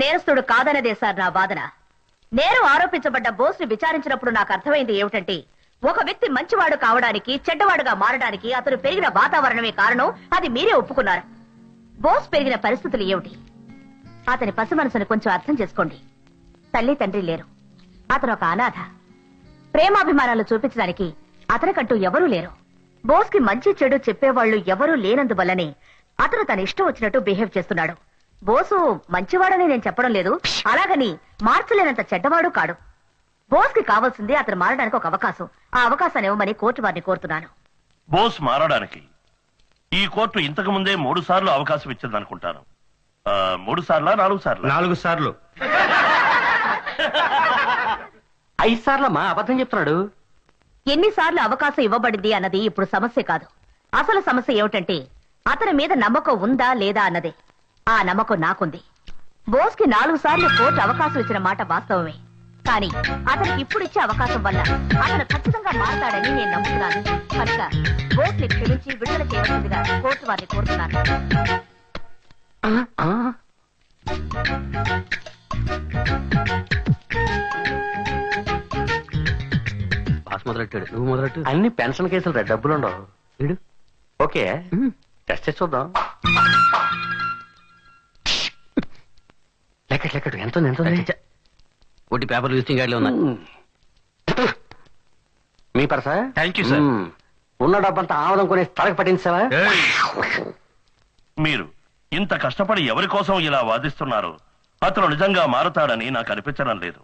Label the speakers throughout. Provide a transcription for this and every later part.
Speaker 1: నేరస్తుడు కాదనేదే సార్ నా వాదన. నేరం ఆరోపించబడ్డ బోస్ని విచారించినప్పుడు నాకు అర్థమైంది ఏమిటంటే, ఒక వ్యక్తి మంచివాడు కావడానికి, చెడ్డవాడుగా మారడానికి అతను పెరిగిన వాతావరణమే కారణం. అది మీరే ఒప్పుకున్నారు. బోస్ పెరిగిన పరిస్థితులు ఏమిటి? అతని పసి మనసును కొంచెం అర్థం చేసుకోండి. తల్లి తండ్రి లేరు, అతను ఒక అనాథ. ప్రేమాభిమానాలు చూపించడానికి అతనికంటూ ఎవరూ లేరు. బోస్ కి మంచి చెడు చెప్పేవాళ్లు ఎవరూ లేనందువల్లనే అతను తన ఇష్టం వచ్చినట్టు బిహేవ్ చేస్తున్నాడు. బోసు మంచివాడని నేను చెప్పడం లేదు, అలాగని మార్చలేనంత చెడ్డవాడు కాడు. బోస్ కి కావాల్సింది అతను మారడానికి ఒక అవకాశం. ఆ అవకాశాన్ని ఇవ్వమని కోర్టు వారిని కోరుతున్నాను.
Speaker 2: బోస్ మారడానికి ఈ కోర్టు ఇంతకు ముందే 3 సార్లు అవకాశం ఇచ్చిందనుకుంటాను. 3 సార్లా 4 సార్లు?
Speaker 3: 4 సార్లు. 5 సార్లమ్మా, అబద్ధం చెప్తున్నాడు.
Speaker 1: ఎన్నిసార్లు అవకాశం ఇవ్వబడింది అన్నది ఇప్పుడు సమస్య కాదు. అసలు సమస్య ఏమిటంటే, అతని మీద నమ్మకం ఉందా లేదా అన్నదే. ఆ నమ్మకం నాకుంది. బోస్ కి 4 సార్లు కోర్టు అవకాశం ఇచ్చిన మాట వాస్తవమే. కానీ అతనికి ఇప్పుడు ఇచ్చే అవకాశం వల్ల అతను ఖచ్చితంగా మారతాడని నేను నమ్ముతున్నాను. కనుక బోస్ ని క్షమించి విడుదల చేయవలసిందిగా కోర్టు వారిని కోరుతున్నాను.
Speaker 3: బాస్ మొదలెట్టాడు, నువ్వు మొదలెట్టు. అన్ని పెన్షన్ కేసులు డబ్బులు ఉండవు. వీడు ఓకే, టెస్ట్ చేసి చూద్దాం. లెక్కడు ఎంత ఒకటి పేపర్లు విజిటింగ్ కార్డులు ఉన్నా. మీ పర్సా?
Speaker 2: Thank you sir.
Speaker 3: ఉన్న డబ్బంతా ఆమదం కొనే స్థలకు పట్టించావా?
Speaker 2: మీరు ఇంత కష్టపడి ఎవరి కోసం ఇలా వాదిస్తున్నారు? అతను నిజంగా మారతాడని నాకు అనిపించడం లేదు.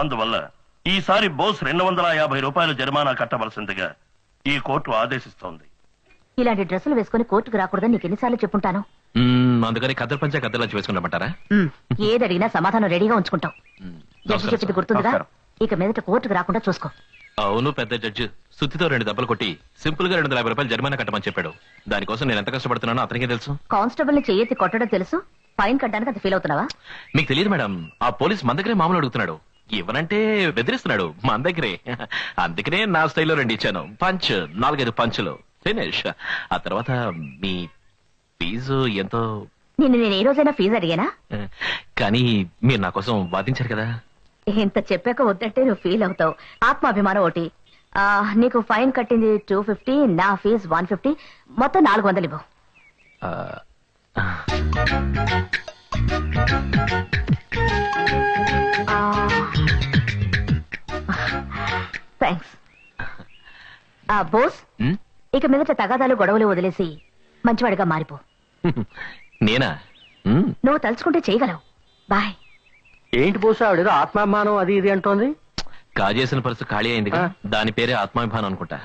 Speaker 2: అందువల్ల ఈసారి బోస్ 250 రూపాయలు జరిమానా కట్టవలసిందిగా ఈ కోర్టు ఆదేశిస్తోంది.
Speaker 1: ఇలాంటి డ్రెస్సులు వేసుకుని కోర్టుకు రాకూడదని నీకు ఎన్నిసార్లు చెప్పుంటాను.
Speaker 4: అందుకని కద్దరు పంచా కద్దరు వేసుకుంటామంటారా?
Speaker 1: ఏది అడిగినా సమాధానం రెడీగా ఉంచుకుంటాం. జడ్జి చెప్పింది గుర్తుందిగా? ఇక మీదట కోర్టుకు రాకుండా చూసుకో.
Speaker 4: అవును, పెద్ద జడ్జి సుత్తితో 2 దెబ్బలు కొట్టి సింపుల్ గా 250 రూపాయలు జరిమానా కట్టమని చెప్పాడు. దానికోసం నేను ఎంత కష్టపడుతున్నానో అతనికే తెలుసు.
Speaker 1: కానిస్టేబుల్ ని చెయ్యెత్తి కొట్టడం తెలుసు, ఫైన్ కట్టడానికి అంత ఫీల్ అవుతున్నావా?
Speaker 4: మీకు తెలియదు మేడం, ఆ పోలీస్ మన దగ్గరే మామూలు అడుగుతున్నాడు. ఇవ్వనంటే బెదిరిస్తున్నాడు మన దగ్గరే. అందుకనే నా స్టైల్లో 2 ఇచ్చాను. పంచ్ 4-5 పంచులు ఫినిష్. ఆ తర్వాత మీ ఫీజు ఎంతో?
Speaker 1: నేను ఏ రోజైనా ఫీజు అడిగానా?
Speaker 4: కానీ మీరు నా కోసం వాదించారు కదా.
Speaker 1: ఇంత చెప్పాక వద్దంటే నువ్వు ఫీల్ అవుతావు. ఆత్మాభిమానం ఒకటి. నీకు ఫైన్ కట్టింది 250, నా ఫీజు 150, మొత్తం 400 ఇవ్వు. థ్యాంక్స్. బోస్, ఇక మీదట తగాదాలు గొడవలు వదిలేసి మంచివాడిగా మారిపో.
Speaker 4: నేనా?
Speaker 1: నువ్వు తలుచుకుంటే చేయగలవు. బాయ్.
Speaker 3: ఏంటి బోసు ఆవిడేదో ఆత్మాభిమానం అది ఇది అంటోంది?
Speaker 4: కాజేసిన పర్సు ఖాళీ అయింది, దాని పేరే ఆత్మాభిమానం అనుకుంటా.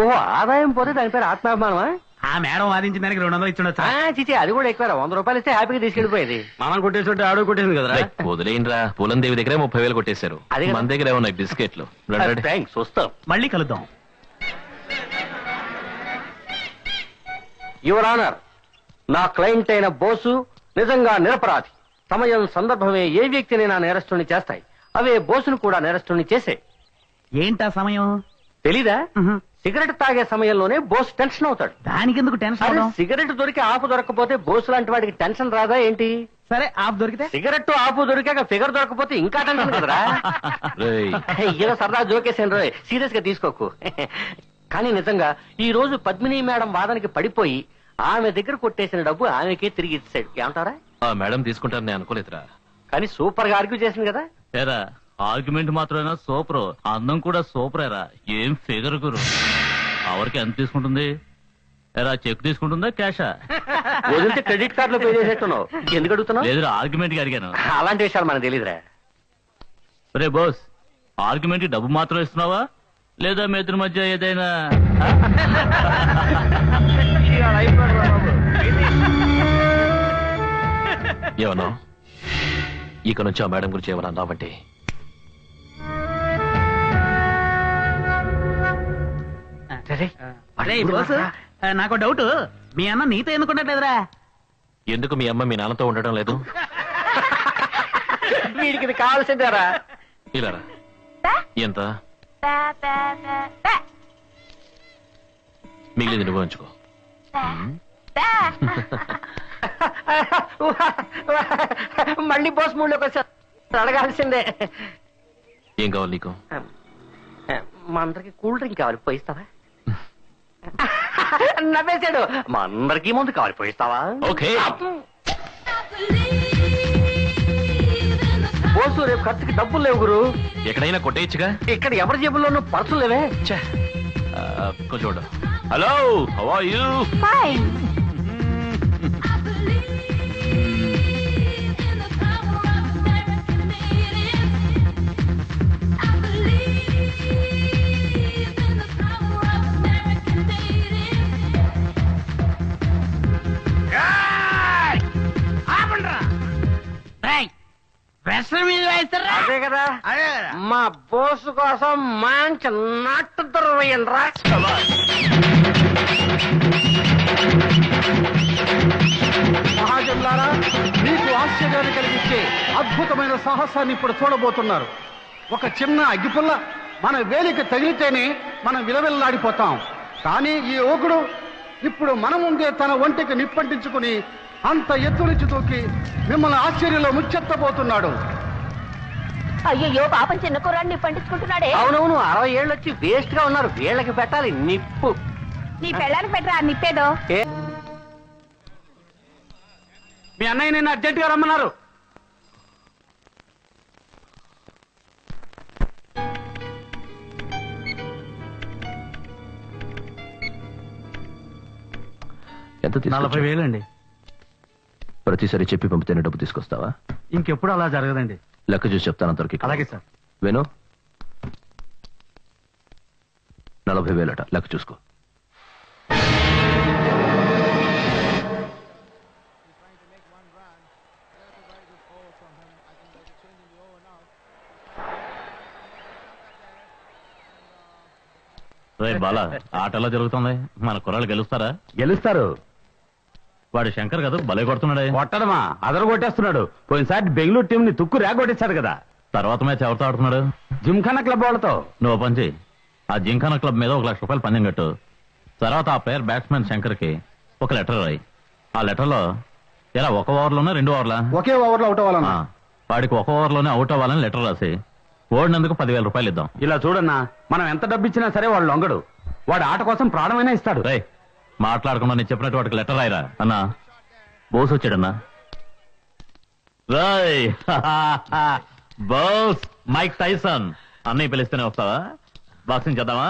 Speaker 3: ఓహో, ఆదాయం పోతే దాని పేరు ఆత్మాభిమానమా?
Speaker 5: ఆ మేడం వాదించిన దానికి 200 ఇచ్చిండొచ్చా?
Speaker 3: చిచి, అది కూడా ఎక్కువ. 100 రూపాయలు ఇస్తే హ్యాపీగా తీసుకెళ్ళిపోయేది.
Speaker 5: మనం కొట్టేస్తుంటే ఆడు కొట్టేసింది కదా.
Speaker 4: వదిలేనరా, పూలందేవి దగ్గరే 30,000 కొట్టేశారు.
Speaker 3: అదే
Speaker 4: మన దగ్గర ఏమన్నా బిస్కెట్లు.
Speaker 3: థ్యాంక్స్, వస్తాం.
Speaker 5: మళ్ళీ కలుద్దాం.
Speaker 3: యువర్ ఆనర్, నా క్లయింట్ అయిన బోసు నిజంగా నిరపరాధి. సమయం సందర్భమే ఏ వ్యక్తినైనా నేరస్తుని చేస్తాయి. అవే బోసును కూడా నేరస్తుని చేసే.
Speaker 5: ఏంటా సమయం
Speaker 3: తెలీదా? సిగరెట్ తాగే సమయంలోనే బోస్ టెన్షన్ అవుతాడు.
Speaker 5: దానికి ఎందుకు టెన్షన్?
Speaker 3: సిగరెట్ దొరికి ఆపు దొరకపోతే బోసు లాంటి వాడికి టెన్షన్ రాదా ఏంటి?
Speaker 5: సరే, ఆఫ్ దొరికితే?
Speaker 3: సిగరెట్ ఆపు దొరికాక ఫిగర్ దొరకపోతే ఇంకా టెన్షన్ కదరా. ఏదో సరదా జోకేసాను రోయ్, సీరియస్ గా తీసుకోకు. కానీ నిజంగా ఈ రోజు పద్మిని మేడం వాదనకి పడిపోయి ఆమె దగ్గర కొట్టేసిన డబ్బు ఆమెకే తిరిగి ఇచ్చాడు. ఏమంటారా?
Speaker 4: మేడం తీసుకుంటారని నేను అనుకోలేదురా.
Speaker 3: కానీ సూపర్ గా ఆర్గ్యూ చేసింది కదా.
Speaker 6: ఏరా, ఆర్గ్యుమెంట్ మాత్రమేనా సూపర్, అందం కూడా సూపరేరా. ఏం ఫిగర్ గురు. ఎవరికి ఎంత తీసుకుంటుంది? ఏరా, చెక్ తీసుకుంటుందా క్యాషా?
Speaker 3: వదిలితే క్రెడిట్ కార్డు లో పే చేసేట్టున్నావు. ఎందుకు అడుగుతున్నావు?
Speaker 6: లేదురా, ఆర్గ్యుమెంట్ కి అడిగాను.
Speaker 3: అలాంటి విషయాలు మనకు తెలియదురా.
Speaker 6: రే బోస్, ఆర్గ్యుమెంట్ కి డబ్బు మాత్రం ఇస్తున్నావా లేదా మీ ఇద్దరి మధ్య ఏదైనా?
Speaker 4: ఏమన్నా ఇక నుంచి ఆ మేడం గురించి ఏమన్నా అన్నావంటే
Speaker 5: నాకు డౌట్, మీ అన్న నీతో ఎందుకుంటలేదురా?
Speaker 4: ఎందుకు మీ అమ్మ మీ నాన్నతో ఉండడం లేదు?
Speaker 3: వీడికి ఇది కావాల్సిందేరా.
Speaker 4: ఇలా ఎంత మిగిలింది నువ్వు ఉంచుకో.
Speaker 3: మళ్ళీ బోస్ మూడ్లోకి వచ్చా అడగాల్సిందే.
Speaker 4: ఏం కావాలి నీకు?
Speaker 3: మా అందరికి కూల్ డ్రింక్ కావాలి, పోయిస్తావా? నవ్వేశాడు. మా అందరికీ ముందు కావాలి, పోయిస్తావా?
Speaker 4: ఓకే.
Speaker 3: బోసు రేపు ఖర్చుకి డబ్బులు లేవు గురు.
Speaker 4: ఎక్కడైనా కొట్టేయచ్చుగా.
Speaker 3: ఇక్కడ ఎవరి జేబుల్లోనూ పర్సులు లేవే.
Speaker 4: కొంచెం చూడు. Hello, how are you?
Speaker 3: అదే కదా, మా బోసు కోసం మంచి నాటు దొరవేయండిరా.
Speaker 7: మహాజనులారా, మీకు ఆశ్చర్యాన్ని కలిగించే అద్భుతమైన సాహసాన్ని ఇప్పుడు చూడబోతున్నారు. ఒక చిన్న అగ్గిపుల్ల మన వేలికి తగిలితేనే మనం విలవిల్లాడిపోతాం. కానీ ఈ యువకుడు ఇప్పుడు మన ముందే తన ఒంటికి నిప్పంటించుకుని అంత ఎత్తు నుంచి దూకి మిమ్మల్ని ఆశ్చర్యంలో ముచ్చెత్తబోతున్నాడు.
Speaker 1: అయ్యో పాపం చిన్న కుర్రాడిని పండించుకుంటున్నాడే.
Speaker 3: అవునవును, 60 ఏళ్ళు వచ్చి వేస్ట్ గా ఉన్నారు. వీళ్ళకి పెట్టాలి నిప్పు.
Speaker 1: నీ పెళ్ళానికి పెట్టరా నిప్పేదో.
Speaker 5: మీ అన్నయ్య నిన్ను అర్జెంట్ గా రమ్మన్నారు.
Speaker 4: ఎంత
Speaker 5: 40,000 అండి.
Speaker 4: ప్రతిసారి చెప్పి పంపితేనే డబ్బు తీసుకొస్తావా?
Speaker 5: ఇంకెప్పుడు అలా జరగదండి.
Speaker 4: లెక్క చూసి చెప్తాను అందరికి.
Speaker 5: అలాగే సార్.
Speaker 4: వేణు, 40,000 లెక్క చూసుకో.
Speaker 6: బాలా, ఆట ఎలా జరుగుతుంది? మన కుర్రాళ్ళు గెలుస్తారా?
Speaker 5: గెలుస్తారు.
Speaker 6: వాడు శంకర్ కదా, భలే కొడుతున్నాడే.
Speaker 5: కొట్టడమా, అదరు కొట్టేస్తున్నాడు. పోయినసారి బెంగళూరు టీం ని తుక్కు రేగొట్టేశాడు కదా.
Speaker 6: తర్వాత మ్యాచ్ ఎవరితో ఆడుతున్నాడు?
Speaker 5: జిమ్ఖానా క్లబ్ వాళ్ళతో.
Speaker 6: నువ్వు పని చేయి, ఆ జింకానా క్లబ్ మీద 1,00,000 రూపాయలు పందెం కట్టు. తర్వాత ఆ ప్లేయర్ బ్యాట్స్మెన్ శంకర్ కి ఒక లెటర్ రాయి. ఆ లెటర్ లో ఎలా 1 ఓవర్లోనే 2 ఓవర్లా?
Speaker 7: ఒకే ఓవర్లో అవుట్ అవ్వాలన్నా.
Speaker 6: వాడికి 1 ఓవర్లోనే అవుట్ అవ్వాలని లెటర్ రాసి ఓడినందుకు 10,000 రూపాయలు ఇద్దాం.
Speaker 5: ఇలా చూడన్నా, మనం ఎంత డబ్బు ఇచ్చినా సరే వాడు లొంగడు. వాడు ఆట కోసం ప్రాణమైనా ఇస్తాడు.
Speaker 6: రే, మాట్లాడకుండా నేను చెప్పినట్టు వాడికి లెటర్ రాయరా. అన్నా, బోస్ వచ్చాడన్నా. రాయ్. బోస్ మైక్ టైసన్ అన్నయ్య పిలిస్తేనే వస్తావా? బాక్సింగ్ చేద్దామా?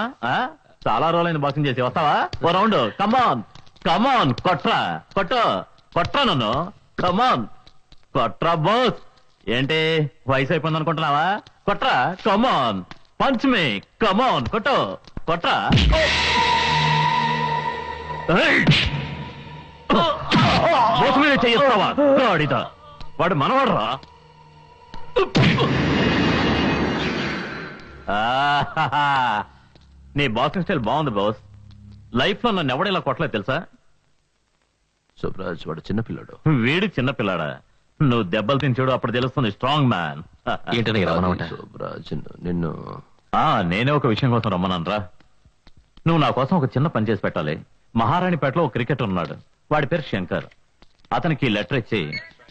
Speaker 6: చాలా రోజులైంది బాక్సింగ్ చేసి. వస్తావా? ఓ రౌండ్. కమాన్ కమాన్, కొట్రా కొట్రా నన్ను. కమాన్ కొట్రా బోస్. ఏంటి వయసు అయిపోయింది అనుకుంటున్నావా? కొట్రా. కమాన్ పంచ్ మీ. కమాన్ కొట్రా. బోస్ మీద చేయిస్తావా? గాడిద. వాడు మనవాడరా. నీ బాక్సింగ్ స్టైల్ బాగుంది బోస్. లైఫ్ లో నన్ను ఎవడేలా కొట్టలేదు తెలుసా?
Speaker 4: సుబ్రాజ్ వాడు చిన్నపిల్లాడు.
Speaker 6: వీడు చిన్నపిల్లాడా? నువ్వు దెబ్బలు తిని చూడు, అప్పుడు తెలుస్తుంది స్ట్రాంగ్ మ్యాన్.
Speaker 4: ఏంటని రమ్మనమాట? సుబ్రాజ్ నిన్ను
Speaker 6: నేనే ఒక విషయం కోసం రమ్మనరా. నువ్వు నా కోసం ఒక చిన్న పని చేసి పెట్టాలి. మహారాణిపేటలో ఒక క్రికెటర్ ఉన్నాడు, వాడి పేరు శంకర్. అతనికి ఈ లెటర్ ఇచ్చి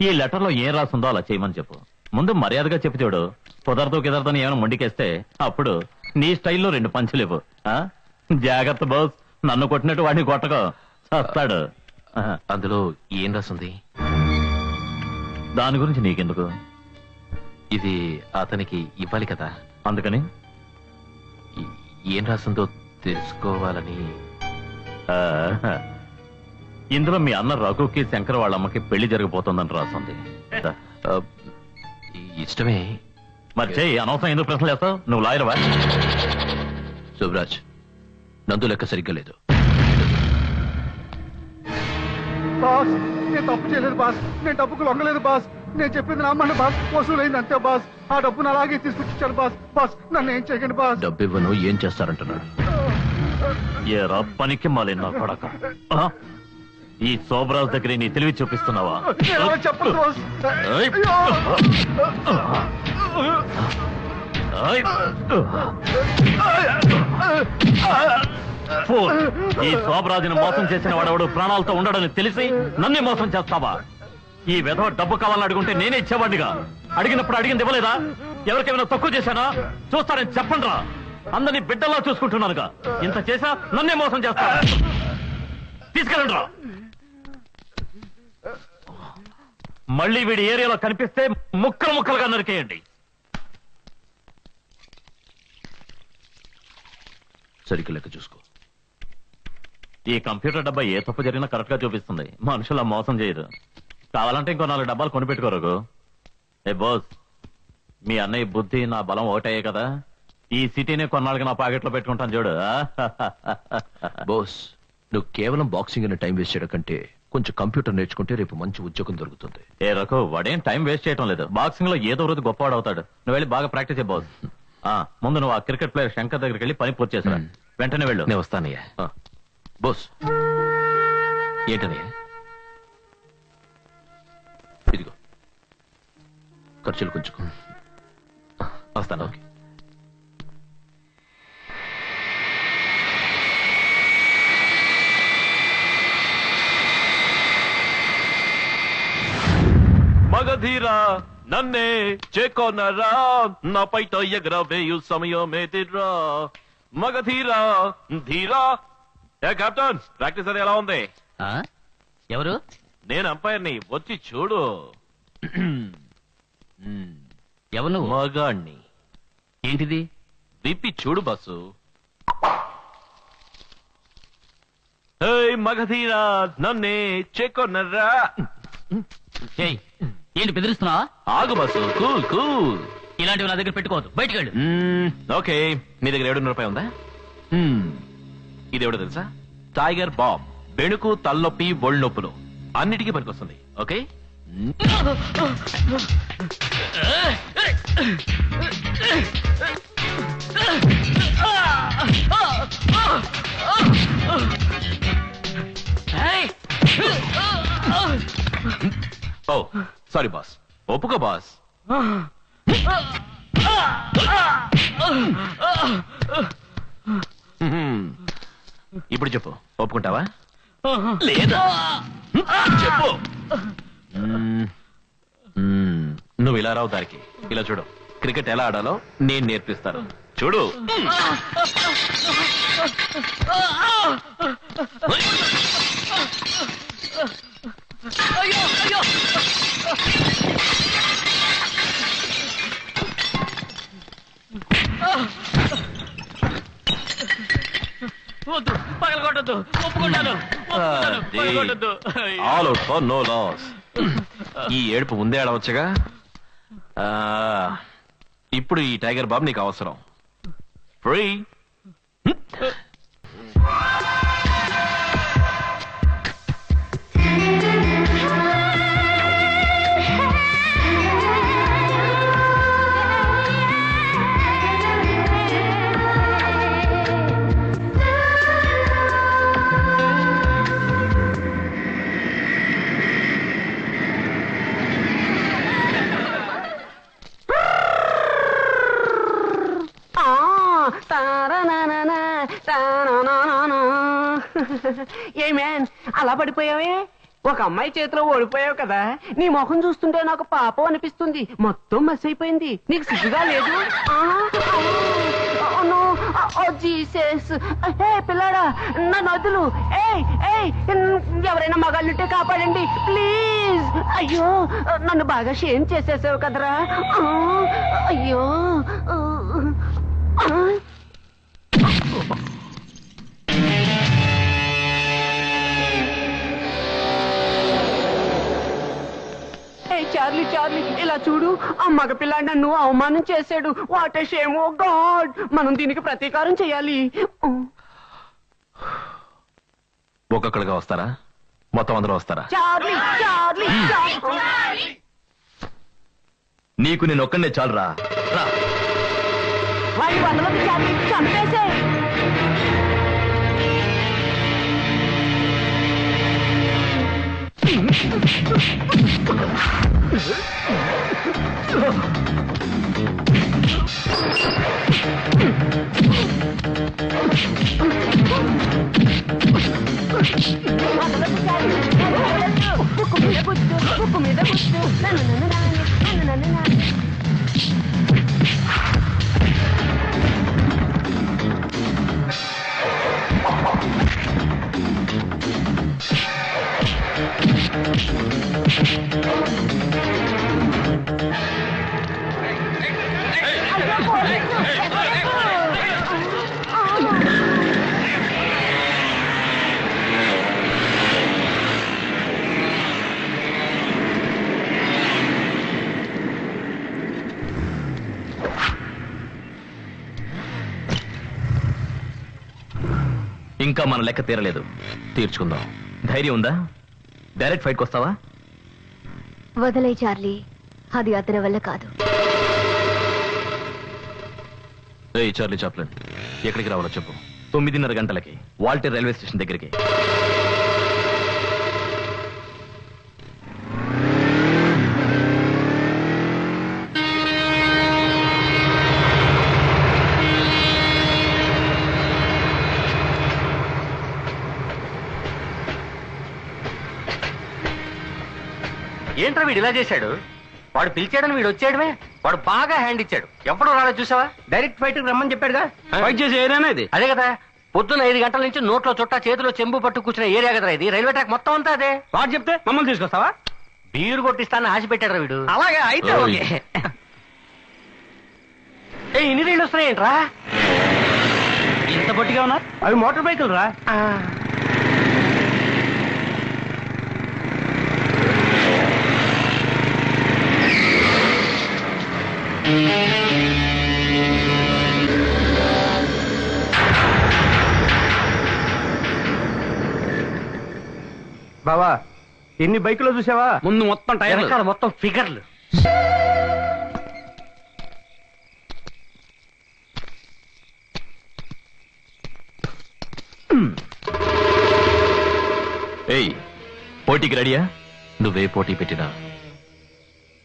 Speaker 6: ఈ లెటర్ లో ఏం రాసిందో అలా చేయమని చెప్పు. ముందు మర్యాదగా చెప్పి చూడు. కుదరదని ఏమైనా మొండికేస్తే అప్పుడు నీ స్టైల్లో 2 పంచులు ఇవ్వు. జాగ్రత్త బోస్, నన్ను కొట్టినట్టు వాడిని కొట్టకో, చస్తాడు.
Speaker 4: అందులో ఏం రాసింది?
Speaker 6: దాని గురించి నీకెందుకు?
Speaker 4: ఇది అతనికి ఇవ్వాలి కదా,
Speaker 6: అందుకని
Speaker 4: ఏం రాసిందో తెలుసుకోవాలని.
Speaker 6: ఇందులో మీ అన్న రఘుకి శంకర్ వాళ్ళ అమ్మకి పెళ్లి జరగబోతోందని రాసింది.
Speaker 4: ఇష్టమే.
Speaker 6: మరి చెయ్యి, అనవసరం ఎందుకు ప్రశ్నలు వేస్తావు? నువ్వు లాయర్వా?
Speaker 4: సుబ్రాజ్, నందు లెక్క సరిగ్గా లేదు.
Speaker 7: బాస్, నేను తప్పు చేయలేదు బాస్. నేను డబ్బుకు లొంగలేదు బాస్. నేను చెప్పింది నమ్మండి బాస్. వసూలైంది అంతే బాస్. ఆ డబ్బును అలాగే తీసుకొచ్చాను బాస్. బాస్, నన్ను ఏం చేయకండి బాస్.
Speaker 4: డబ్బు ఇవ్వను, ఏం చేస్తారంటున్నాడు?
Speaker 6: ఏ పనికి మాలి నా కొడక. ఈ సోబరాజ్ దగ్గర నీ తెలివి చూపిస్తున్నావా?
Speaker 7: చెప్పండి బాస్.
Speaker 6: ఈ సోబరాజుని మోసం చేసిన వాడెవడు ప్రాణాలతో ఉండడని తెలిసి నన్నే మోసం చేస్తావా? ఈ విధవ డబ్బు కావాలని అడుగుంటే నేనే ఇచ్చేవాడిగా. అడిగినప్పుడు అడిగింది ఇవ్వలేదా? ఎవరికైనా తక్కువ చేశానా? చూస్తారని చెప్పండి రా. అందరినీ బిడ్డల్లా చూసుకుంటున్నానుగా. ఇంత చేసా నన్నే మోసం చేస్తా. తీసుకెళ్ళండి రా. మళ్ళీ వీడి ఏరియాలో కనిపిస్తే ముక్కలు ముక్కలుగా నరికేయండి.
Speaker 4: సరిగ్గా లెక్క చూసుకో.
Speaker 6: ఈ కంప్యూటర్ డబ్బా ఏ తప్పు జరిగినా కరెక్ట్ గా చూపిస్తుంది. మనుషులా మోసం చేయదు. కావాలంటే ఇంకో 4 డబ్బాలు కొనిపెట్టుకోరు. ఏ బాస్, మీ అన్నయ్య బుద్ధి నా బలం ఒకటయ్యే కదా. ఈ సిటీనే కొన్నాళ్ళకి నా పాకెట్లో పెట్టుకుంటాను చూడు.
Speaker 4: బోస్, నువ్వు కేవలం బాక్సింగ్ అనే టైం వేస్ట్ చేయడం కంటే కొంచెం కంప్యూటర్ నేర్చుకుంటే రేపు మంచి ఉద్యోగం దొరుకుతుంది.
Speaker 6: ఏ రఘు, వాడేం టైం వేస్ట్ చేయడం లేదు. బాక్సింగ్ లో ఏదో రోజు గొప్పవాడు అవుతాడు. నువ్వు వెళ్ళి బాగా ప్రాక్టీస్ చేయ బాస్. ముందు నువ్వు ఆ క్రికెట్ ప్లేయర్ శంకర్ దగ్గరికి వెళ్ళి పని పూర్తి చేసా. వెంటనే వెళ్ళు.
Speaker 4: నేను వస్తానయ్యా. బోస్, ఏంటనయ్యా? ఇదిగో ఖర్చులు కొంచెం. వస్తాను. ఓకే. మగధీరా నన్నే చేకొనరా, నా పైట ఎగరవేయు సమయమేదిరా. మగధీరా ధీరా. ఏ కెప్టెన్, ప్రాక్టీస్ అది ఎలా ఉంది?
Speaker 3: ఎవరు?
Speaker 4: నేను అంపైర్ని, వచ్చి చూడు.
Speaker 3: ఎవరు నువ్వు?
Speaker 4: మగాణ్ణి.
Speaker 3: ఏంటిది?
Speaker 4: విప్పి చూడు బస్సు. మగధీరా నన్నే చేకొనరా.
Speaker 3: ఏంటి బెదిరిస్తున్నావా?
Speaker 4: ఆగు బస్సు, కూల్ కూల్.
Speaker 3: ఇలాంటివి నా దగ్గర పెట్టుకోవద్దు. బయటికి వెళ్ళు.
Speaker 4: ఓకే, నీ దగ్గర 700 రూపాయలు ఉందా? ఇది ఎవడో తెలుసా? Tiger bomb. బెణుకు, తలనొప్పి, ఒళ్ళు నొప్పులు అన్నిటికీ పనికొస్తుంది. ఓకే. ఓ సారీ బాస్. ఒప్పుకో బాస్. ఇప్పుడు చెప్పు, ఒప్పుకుంటావా లేదా? చెప్పు. నువ్వు ఇలా రావు దారికి. ఇలా చూడు, క్రికెట్ ఎలా ఆడాలో నేను నేర్పిస్తాను. చూడు.
Speaker 3: వద్దు, పగలగొట్టద్దు. ఒప్పుకుంటాను.
Speaker 4: All out for no loss. ఈ ఏడుపు ముందే ఆడవచ్చుగా. ఇప్పుడు ఈ టైగర్ బాబు నీకు అవసరం. ఫ్రీ.
Speaker 8: ఏ మ్యాన్, అలా పడిపోయావే? ఒక అమ్మాయి చేతిలో ఓడిపోయావు కదా. నీ ముఖం చూస్తుంటే నాకు పాపం అనిపిస్తుంది. మొత్తం మస్ అయిపోయింది. నీకు సిగ్గుగా లేదు? పిల్లాడా, నన్ను వదులు. ఎవరైనా మగాళ్ళుంటే కాపాడండి ప్లీజ్. అయ్యో, నన్ను బాగా షేమ్ చేసేసావు కదరా. అయ్యో. చార్లీ, చార్లీ, ఇలా చూడు. ఆ మగపిల్లాడు నన్ను అవమానం చేశాడు. What a shame. Oh God, మనం దీనికి ప్రతీకారం చేయాలి.
Speaker 4: ఒక్కొక్కడిగా వస్తారా? మొత్తం అందరూ వస్తారా?
Speaker 8: చార్లీ, చార్లీ,
Speaker 4: నీకు నేను ఒక్కడే చాలురా.
Speaker 8: వాడి వందలకి చార్లీ చంపేసే. ముక్కు మీద గుద్దు ముక్కు మీద గుద్దు నన్ను నన్ను నాని నన్ను నన్ను నాని.
Speaker 4: ఇంకా మన లెక్క తీరలేదు, తీర్చుకుందాం. ధైర్యం ఉందా? డైరెక్ట్ ఫైట్కి వస్తావా?
Speaker 9: వదలే చార్లీ, అది అతని వల్ల కాదు.
Speaker 4: ఏయ్ చార్లీ చాప్లిన్, ఎక్కడికి రావాలో చెప్పు. 9:30 గంటలకి వాల్టర్ రైల్వే స్టేషన్ దగ్గరికి.
Speaker 3: ఏంట్రా వీడు ఇలా చేశాడు? వాడు పిలిచాడని వీడు వచ్చాడమే. వాడు బాగా హ్యాండ్ ఇచ్చాడు. ఎప్పుడు రాలేదు చూసావా?
Speaker 5: డైరెక్ట్ ఫైట్ రమ్మని చెప్పాడుగా. ఫైట్ చేసే ఏరియానే ఇది.
Speaker 3: అదే కదా, పొద్దున్న 5 గంటల నుంచి నోట్లో చుట్టా చేతిలో చెంబు పట్టు కూర్చున్న ఏరియా కదా ఇది. రైల్వే ట్రాక్ మొత్తం అంతా అదే.
Speaker 5: వాడు చెప్తే మమ్మల్ని తీసుకొస్తావా?
Speaker 3: బీరు కొట్టిస్తానని ఆశ పెట్టాడు వీడు.
Speaker 5: అలాగే అయితే ఓకే.
Speaker 3: ఇన్ని రైళ్ళు వస్తున్నాయేంట్రా?
Speaker 5: ఇంత పొట్టిగా ఉన్నారు. అవి మోటార్ బైకులు రా. బావా, ఎన్ని బైకులు చూసావా? ముందు మొత్తం టైర్,
Speaker 3: మొత్తం ఫిగర్లు.
Speaker 4: ఏయ్, పోటీకి రెడీయా? నువ్వే పోటీ పెట్టినా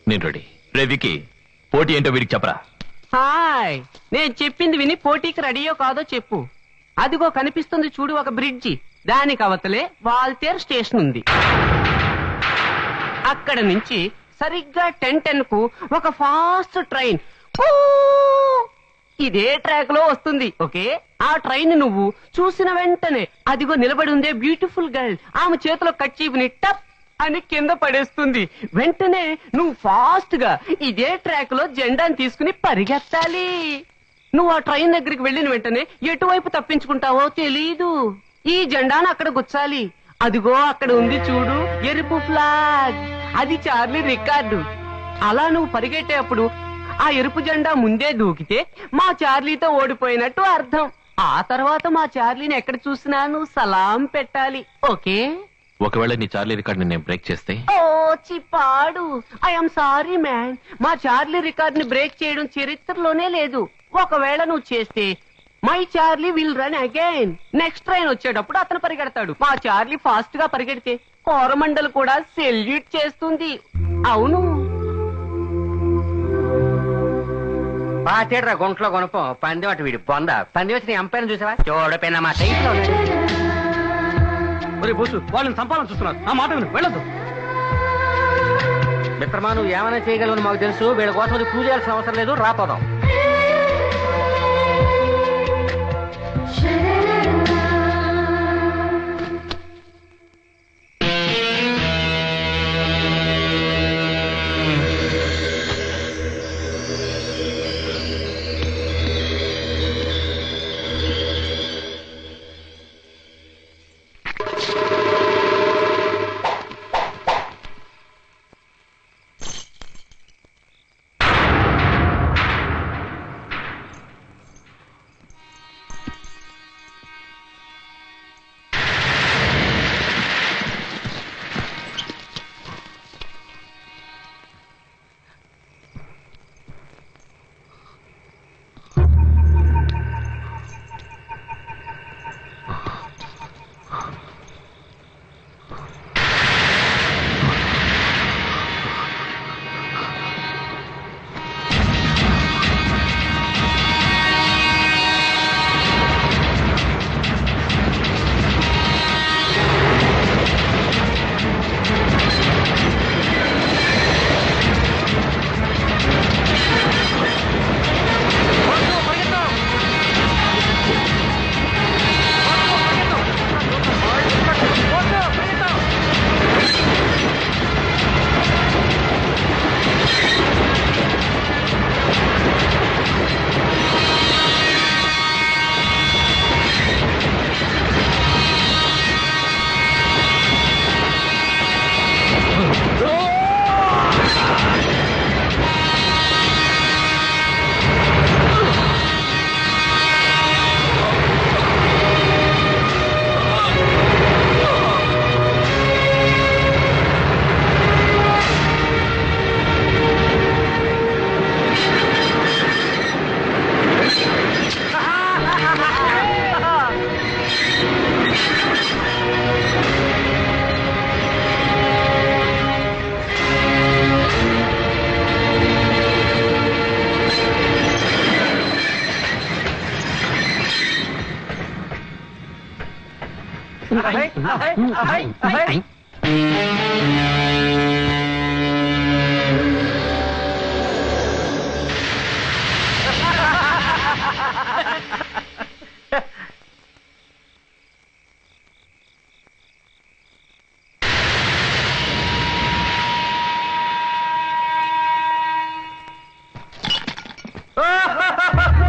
Speaker 4: నేను రెడీ. రే వికీ, పోటీ ఏంటో వీడికి చెప్పరా.
Speaker 8: హాయ్, నేను చెప్పింది విని పోటీకి రెడీయో కాదో చెప్పు. అదిగో కనిపిస్తుంది చూడు ఒక బ్రిడ్జి, దానికి అవతలే వాల్తేర్ స్టేషన్ ఉంది. అక్కడ నుంచి సరిగ్గా 10:10 కు ఒక ఫాస్ట్ ట్రైన్ ఇదే ట్రాక్ లో వస్తుంది. ఓకే, ఆ ట్రైన్ నువ్వు చూసిన వెంటనే అదిగో నిలబడి ఉందే బ్యూటిఫుల్ గర్ల్, ఆమె చేతిలో కచ్చీపుని టప్ అని కింద పడేస్తుంది. వెంటనే నువ్వు ఫాస్ట్ గా ఇదే ట్రాక్ లో జెండాను తీసుకుని పరిగెత్తాలి. నువ్వు ఆ ట్రైన్ దగ్గరికి వెళ్ళిన వెంటనే ఎటువైపు తప్పించుకుంటావో తెలీదు. ఈ జెండాను అక్కడ గుచ్చాలి. అదిగో అక్కడ ఉంది చూడు ఎరుపు ఫ్లాగ్, అది చార్లీ రికార్డు. అలా నువ్వు పరిగెట్టేప్పుడు ఆ ఎరుపు జెండా ముందే దూకితే మా చార్లీతో ఓడిపోయినట్టు అర్థం. ఆ తర్వాత మా చార్లీని ఎక్కడ చూసినా నువ్వు సలాం పెట్టాలి. ఓకే?
Speaker 4: ఒకవేళ నీ చార్లీ రికార్డ్ నేను బ్రేక్ చేస్తే?
Speaker 8: ఓ చిప్పాడు, ఐఎమ్ సారీ మ్యాన్, మా చార్లీ రికార్డ్ ని బ్రేక్ చేయడం చరిత్రలోనే లేదు. ఒకవేళ నువ్వు చేస్తే my Charlie will run again. Next train వచ్చేటప్పుడు అతను పరిగెడతాడు. మా చార్లీ ఫాస్ట్ గా పరిగెడితే కోరమండల్ కూడా సెల్యూట్ చేస్తుంది. అవును.
Speaker 3: పాతేడ్రా గుంట్లో కొనుపం పందెం అటు వీడి బొంద. పందెం వచ్చి నీ అంపైన చూసావా? చూడపోయినా మా టైప్ లో
Speaker 5: బోసు, వాళ్ళని సంపాదన చూస్తున్నారు. ఆ మాట విను, వెళ్ళొద్దు.
Speaker 3: మిత్రమా, నువ్వు ఏమైనా చేయగలవని మాకు తెలుసు. వీళ్ళ కోసం ప్రూవ్ చేయాల్సిన అవసరం లేదు. రాపోదాం.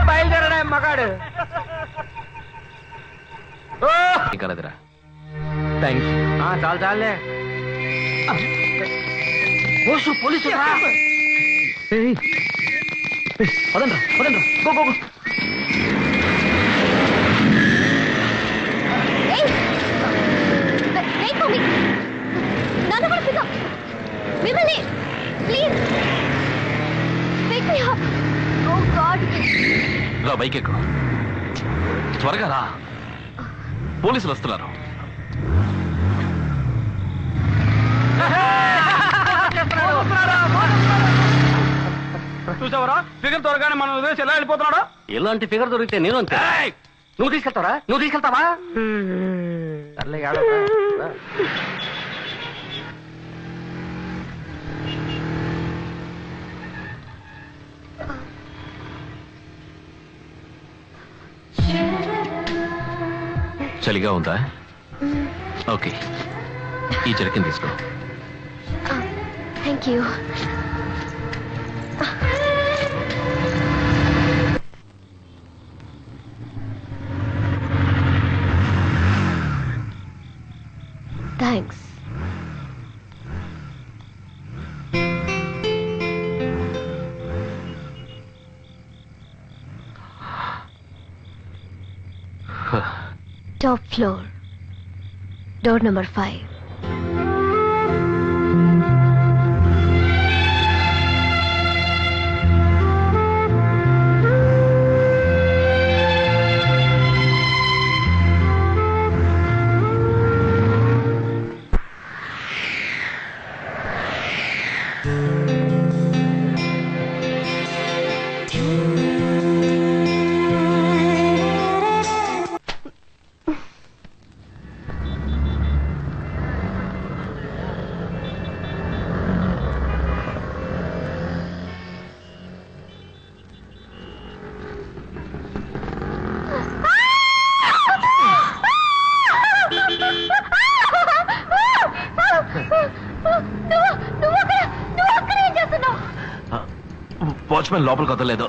Speaker 3: బయలుదేరడా మగాడు.
Speaker 4: కలదురా
Speaker 3: థ్యాంక్స్. చాలు చాలే. పోలీసు
Speaker 4: పదండ్రా పదండ్రా గో గో గో. రా బైక్ ఎక్కు, త్వరగా రా, పోలీసులు వస్తున్నారు.
Speaker 5: చూసావరా ఫిగర్ త్వరగానే మనం వదిలేసి ఎలా వెళ్ళిపోతున్నాడు.
Speaker 3: ఎలాంటి ఫిగర్ దొరికితే నేను అంతే. నువ్వు తీసుకెళ్తావరా? నువ్వు తీసుకెళ్తావా? సర్లే ఏడవకు.
Speaker 4: చలిగా ఉందా? ఓకే, ఈ జర్కిన్ తీసుకో.
Speaker 9: Thank you. Thanks. Top floor, door number 5.
Speaker 4: Watchman లోపలికి వదలలేదు,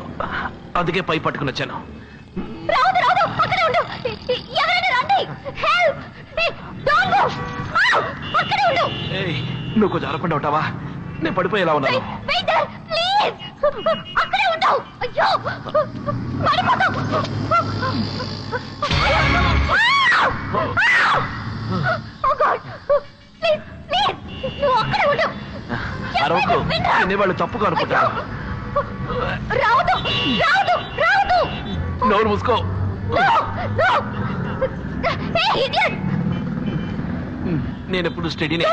Speaker 4: అందుకే పై పట్టుకుని వచ్చాను. నువ్వు కొంచెం అరకుండా ఉంటావా? నేను పడిపోయేలా ఉన్నాను. అరవకు, వాళ్ళు తప్పుగా అనుకుంటారు. నోరు మూసుకో. నేను ఎప్పుడు స్టడీనే.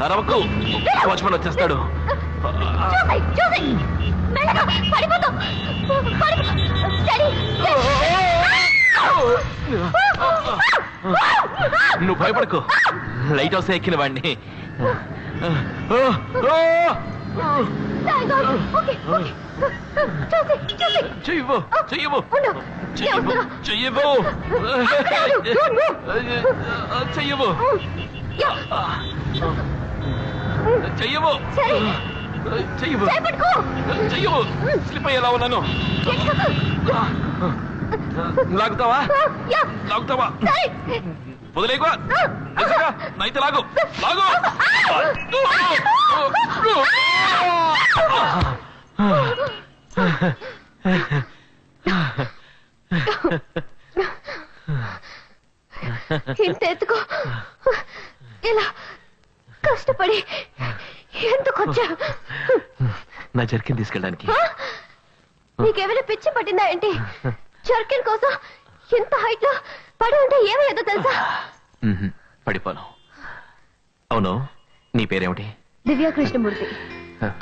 Speaker 4: అరవకు, వాచ్మెన్ వచ్చేస్తాడు. నువ్వు భయపడకు, లైట్ హౌస్ ఎక్కిన వాడిని. చెయ్యవు చెయ్యవు చెయ్యవు చెయ్యవు చెయ్యవు చెయ్యవు చెయ్యవు చెయ్యవు. స్లిప్ అయ్యేలా ఉన్నాను. లాగుతావా? లాగుతావా? వదిలేకువా, నైతే లాగు లాగు.
Speaker 9: ఇంత ఎత్తుకో, ఇలా కష్టపడి ఎందుకు వచ్చా?
Speaker 4: నా జర్కిన్ తీసుకెళ్ళడానికి.
Speaker 9: నీకేమైనా పిచ్చి పట్టిందా ఏంటి? జర్కిన్ కోసం ఎంత హైట్ లో పడి ఉంటే ఏమయ్యేదో తెలుసా?
Speaker 4: పడిపోను. అవును, నీ పేరేమిటి?
Speaker 9: దివ్యా కృష్ణమూర్తి.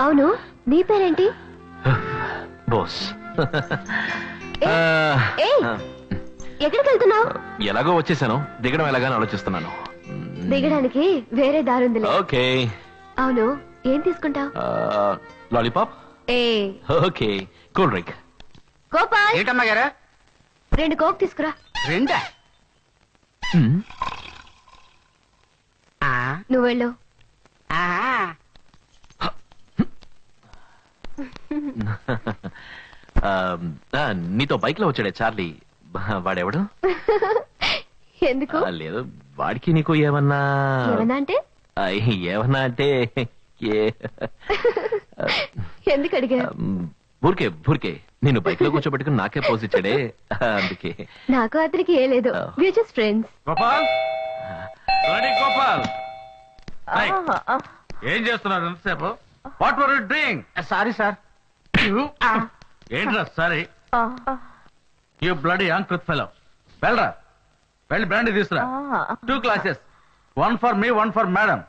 Speaker 9: అవును, నీ పేరేంటి?
Speaker 4: బోస్.
Speaker 9: ఏయ్, ఎక్కడికి వెళ్తున్నావు?
Speaker 4: ఎలాగో వచ్చేసాను, దిగడం ఎలాగని ఆలోచిస్తున్నాను.
Speaker 9: దిగడానికి వేరే దారుందిలే.
Speaker 4: ఓకే.
Speaker 9: అవును, ఏం తీసుకుంటావు?
Speaker 4: లాలీపాప్.
Speaker 9: ఏ
Speaker 4: ఓకే. Cool drink.
Speaker 9: గోపాల్,
Speaker 3: ఏంటమ్మా గారు?
Speaker 9: 2 కోక్ తీసుకురా.
Speaker 3: రెండా?
Speaker 9: నువ్వు వెళ్ళు.
Speaker 4: నీతో బైక్ లో వచ్చాడే చార్లీ, వాడెవడు?
Speaker 9: ఎందుకు?
Speaker 4: లేదు, వాడికి నీకు ఏమన్నా
Speaker 9: ఏమన్నా అంటే?
Speaker 4: ఏమన్నా అంటే
Speaker 9: ఎందుకు అడిగా?
Speaker 4: ఊరికే నేను బైక్ లో కూర్చోబెట్టుకుని నాకే పోజ్ ఇచ్చాడే, అందుకే.
Speaker 9: నాకు అతనికి ఏ లేదు, we just friends.
Speaker 5: Gopal, Gopal, ఏం చేస్తున్నారు ఎంతసేపు? What were you doing?
Speaker 3: Sorry sir.
Speaker 5: ఏంట్రా సారీ? యూ బ్లడీ అంకృత్ ఫెలో. వెళ్ళరా, వెళ్ళి బ్రాండీ తీసురా. 2 glasses, 1 for me, 1 for madam.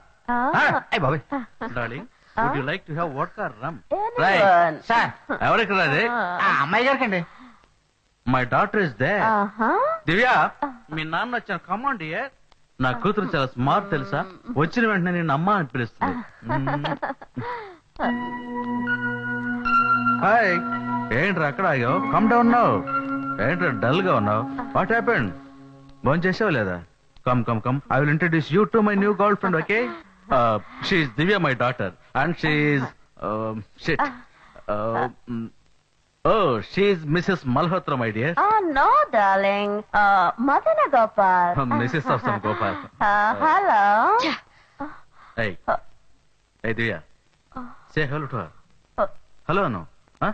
Speaker 3: బాబాయ్,
Speaker 5: darling, would you like to have vodka rum?
Speaker 3: Sir,
Speaker 5: ఎవరికి రాదే?
Speaker 3: అమ్మాయి గారికి అండి.
Speaker 5: My daughter is there. Divya, మీ నాన్న వచ్చిన కమాండ్ ఇయర్. నా కూతురు చాలా స్మార్ట్ తెలుసా, వచ్చిన వెంటనే నేను అమ్మ అని పిలుస్తుంది. హాయ్, ఏంట్రా అక్కడ ఆగావు? Come down now. ఏంట్రా డల్ గా ఉన్నావు? What happened? ఫోన్ చేసావు లేదా? Come come come, I will introduce you to my new girlfriend. Okay, she's Divya, my daughter, and she's shit. Oh, she's Mrs. Malhotra, my dear.
Speaker 1: Oh, no, darling. Madana Gopal.
Speaker 5: Mrs. of some Gopal.
Speaker 1: Hello.
Speaker 5: Hey. Hey, Divya. Say hello to her. Hello, no? Huh?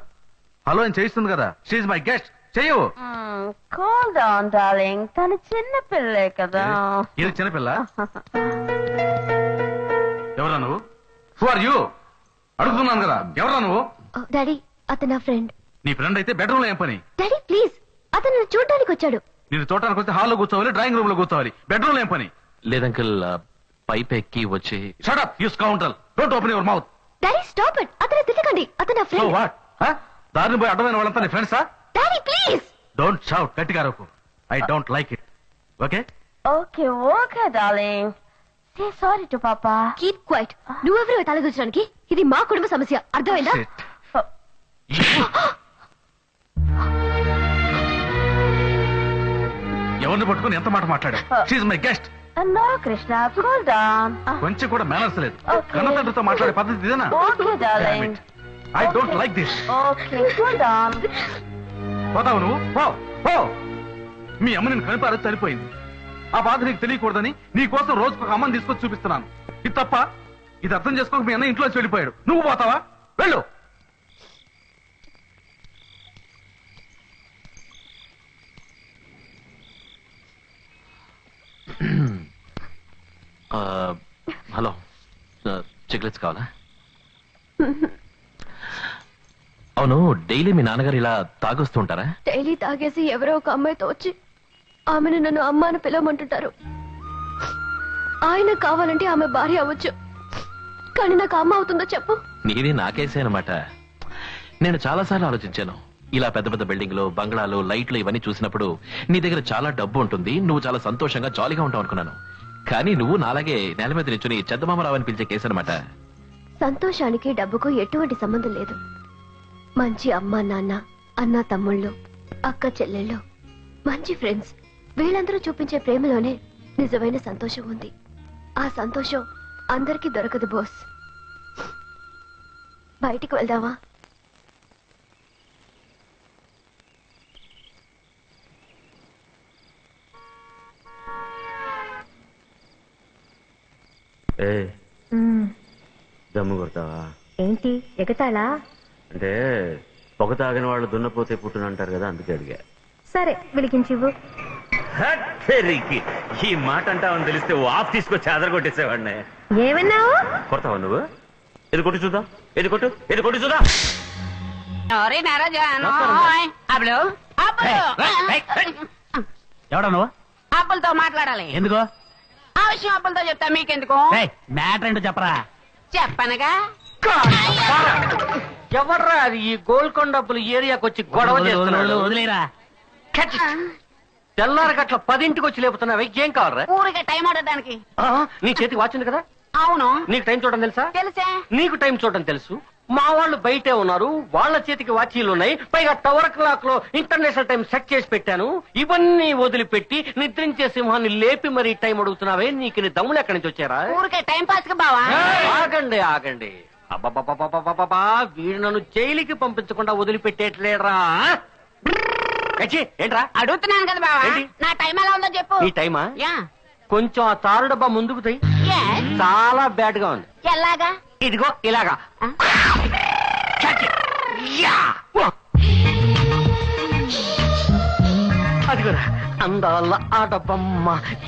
Speaker 5: Hello అని చేయిస్తుంది కదా. She's my guest. చెయ్యు.
Speaker 1: Cool down, darling. తను చిన్న పిల్లే కదా.
Speaker 5: ఇది చిన్నపిల్ల? ఎవరా నువ్వు? Who are you? అడుగుతున్నాను కదా, ఎవరా నువ్వు?
Speaker 9: డాడీ, అతను నా ఫ్రెండ్.
Speaker 5: నీ ఫ్రెండ్ అయితే బెడ్రూమ్ లో ఏం పని?
Speaker 9: డాడీ ప్లీజ్, అతను నన్ను చూడడానికి వచ్చాడు.
Speaker 5: నేను చూడటానికి వస్తే హాల్లో కూర్చోవాలి, డ్రాయింగ్ రూమ్ లో కూర్చోవాలి, బెడ్రూమ్ లో ఏం పని?
Speaker 4: లేదంకల్, పైప్ ఎక్కి వచ్చి.
Speaker 5: Shut up, you scoundrel. Don't open your mouth.
Speaker 9: Daddy stop it, అతను తిట్టకండి, అతను నా
Speaker 5: సో
Speaker 9: ఫ్రెండ్.
Speaker 5: వాట్? దారిని పోయి అడ్డమైన వాళ్ళంతా నీ ఫ్రెండ్సా?
Speaker 9: Daddy please.
Speaker 5: డోంట్ షౌట్, గట్టిగా అరవకు. I don't like it. Okay?
Speaker 1: Okay, okay, darling. Say sorry to Papa.
Speaker 9: Keep quiet. నువ్వెవరు తలదూచడానికి? ఇది మా కుటుంబ సమస్య, అర్థమైందా?
Speaker 5: ఎవరిని పట్టుకుని ఎంత మాట మాట్లాడా? She's my guest.
Speaker 1: No, Krishna, cool down.
Speaker 5: కొంచెం కూడా మేనర్స్ లేదు.
Speaker 1: Okay.
Speaker 5: కన్నతండ్రితో మాట్లాడే పద్ధతి ఇదేనా?
Speaker 1: Okay, darling.
Speaker 5: I don't like this.
Speaker 1: Okay, cool down.
Speaker 5: పోతావు నువ్వు? పో, పో. మీ అమ్మ నేను కనిపారు, చనిపోయింది. ఆ బాధ నీకు తెలియకూడదని నీ కోసం రోజుకు ఒక అమ్మని తీసుకొచ్చి చూపిస్తున్నాను. ఇది తప్ప? ఇది అర్థం చేసుకోక మీ అన్న ఇంట్లోంచి వెళ్ళిపోయాడు. నువ్వు పోతావా? వెళ్ళు.
Speaker 4: హలో, చాక్లెట్స్ కావాలా? అవును, డైలీ మీ నాన్నగారు ఇలా తాగొస్తుంటారా?
Speaker 9: డైలీ తాగేసి ఎవరో ఒక అమ్మాయితో వచ్చి ఆమెను నన్ను అమ్మ అని పిలవమంటుంటారు. ఆయన కావాలంటే ఆమె భార్య అవ్వచ్చు, కానీ నాకు అమ్మ అవుతుందో చెప్పు?
Speaker 4: నీది నాకేసే అనమాట. నేను చాలాసార్లు ఆలోచించాను. ఇలా పెద్ద పెద్ద బిల్డింగ్లు, బంగ్లాలు, లైట్లు ఇవన్నీ చూసినప్పుడు నీ దగ్గర చాలా డబ్బు ఉంటుంది, నువ్వు చాలా సంతోషంగా జాలీగా ఉంటావు అనుకున్నాను. కానీ నువ్వు నాలాగే నేల మీద నిల్చుని చందమామరావు అని పిలిచే కేసు అనమాట.
Speaker 9: సంతోషానికి డబ్బుకు ఎటువంటి సంబంధం లేదు. మంచి అమ్మ నాన్న, అన్న తమ్ముళ్ళు, అక్క చెల్లెళ్ళు, మంచి ఫ్రెండ్స్, వీళ్ళందరూ చూపించే ప్రేమలోనే నిజమైన సంతోషం ఉంది. ఆ సంతోషం అందరికీ దొరకదు బోస్. బయటికి వెళ్దామా?
Speaker 3: దమ్ము కొడతావా?
Speaker 1: ఏంటి ఎగతాళా?
Speaker 3: అంటే పొగ తాగిన వాళ్ళు దున్నపోతే పుట్టునంటారు కదా, అందుకే అడిగా.
Speaker 1: సరే, వెలిగించివ్వు.
Speaker 3: ఈ మాట అంటావని తెలిస్తే ఆఫ్ తీసుకొచ్చి ఆదరగొట్టేసేవాడిని.
Speaker 1: ఏమన్నావు?
Speaker 3: కొడతావా నువ్వు? ఇది కొట్టు చూద్దాం, ఇది కొట్టు, ఇది కొట్టు చూద్దాం.
Speaker 10: ఎవడా నువ్వు?
Speaker 8: అప్పులతో మాట్లాడాలి.
Speaker 10: ఎందుకు?
Speaker 8: ఆ విషయం అప్పులతో చెప్తా, మీకెందుకు?
Speaker 10: మ్యాటర్ ఏంటో చెప్పరా.
Speaker 8: చెప్పనగా.
Speaker 3: ఎవర్రా అది ఈ గోల్కొండ అప్పులు ఏరియాకి వచ్చి గొడవ చేస్తున్నాడు?
Speaker 10: వదిలేరా.
Speaker 3: తెల్లారి గట్ల 10ంటికి వచ్చి లేపుతున్నావు, ఏం కావాలరా?
Speaker 8: ఊరికే టైం ఆడడానికి.
Speaker 3: నీ చేతికి వాచ్ ఉంది కదా?
Speaker 8: అవును.
Speaker 3: నీకు టైం చూడడం తెలుసా?
Speaker 8: తెలుసే.
Speaker 3: నీకు టైం చూడడం తెలుసు. మా వాళ్ళు బయటే ఉన్నారు, వాళ్ళ చేతికి వాచీలు ఉన్నాయి, పైగా టవర్ క్లాక్ లో ఇంటర్నేషనల్ టైం సెట్ చేసి పెట్టాను. ఇవన్నీ వదిలిపెట్టి నిద్రించే సింహాన్ని లేపి మరీ టైం అడుగుతున్నావే, నీకు నీ దమ్ములు ఎక్కడి నుంచి వచ్చారా?
Speaker 8: ఊరికే టైం పాస్ గా బావా.
Speaker 3: ఆగండి ఆగండి, అబ్బబ్బబ్బబ్బబ్బబ్బబ్బా, వీడు నన్ను జైలుకి పంపించకుండా వదిలిపెట్టేట్లేరా? ఏంట్రా
Speaker 8: అడుగుతున్నాను కదా బావా, నా టైం ఎలా ఉందో చెప్పు.
Speaker 3: ఈ టైమా?
Speaker 8: యా.
Speaker 3: కొంచెం ఆ తారు డబ్బా ముందుకు తీ. చాలా బ్యాడ్ గా ఉంది.
Speaker 8: ఎలాగా?
Speaker 3: ఇదిగో ఇలాగా. అదిగోరా అందాల ఆడబమ్మ,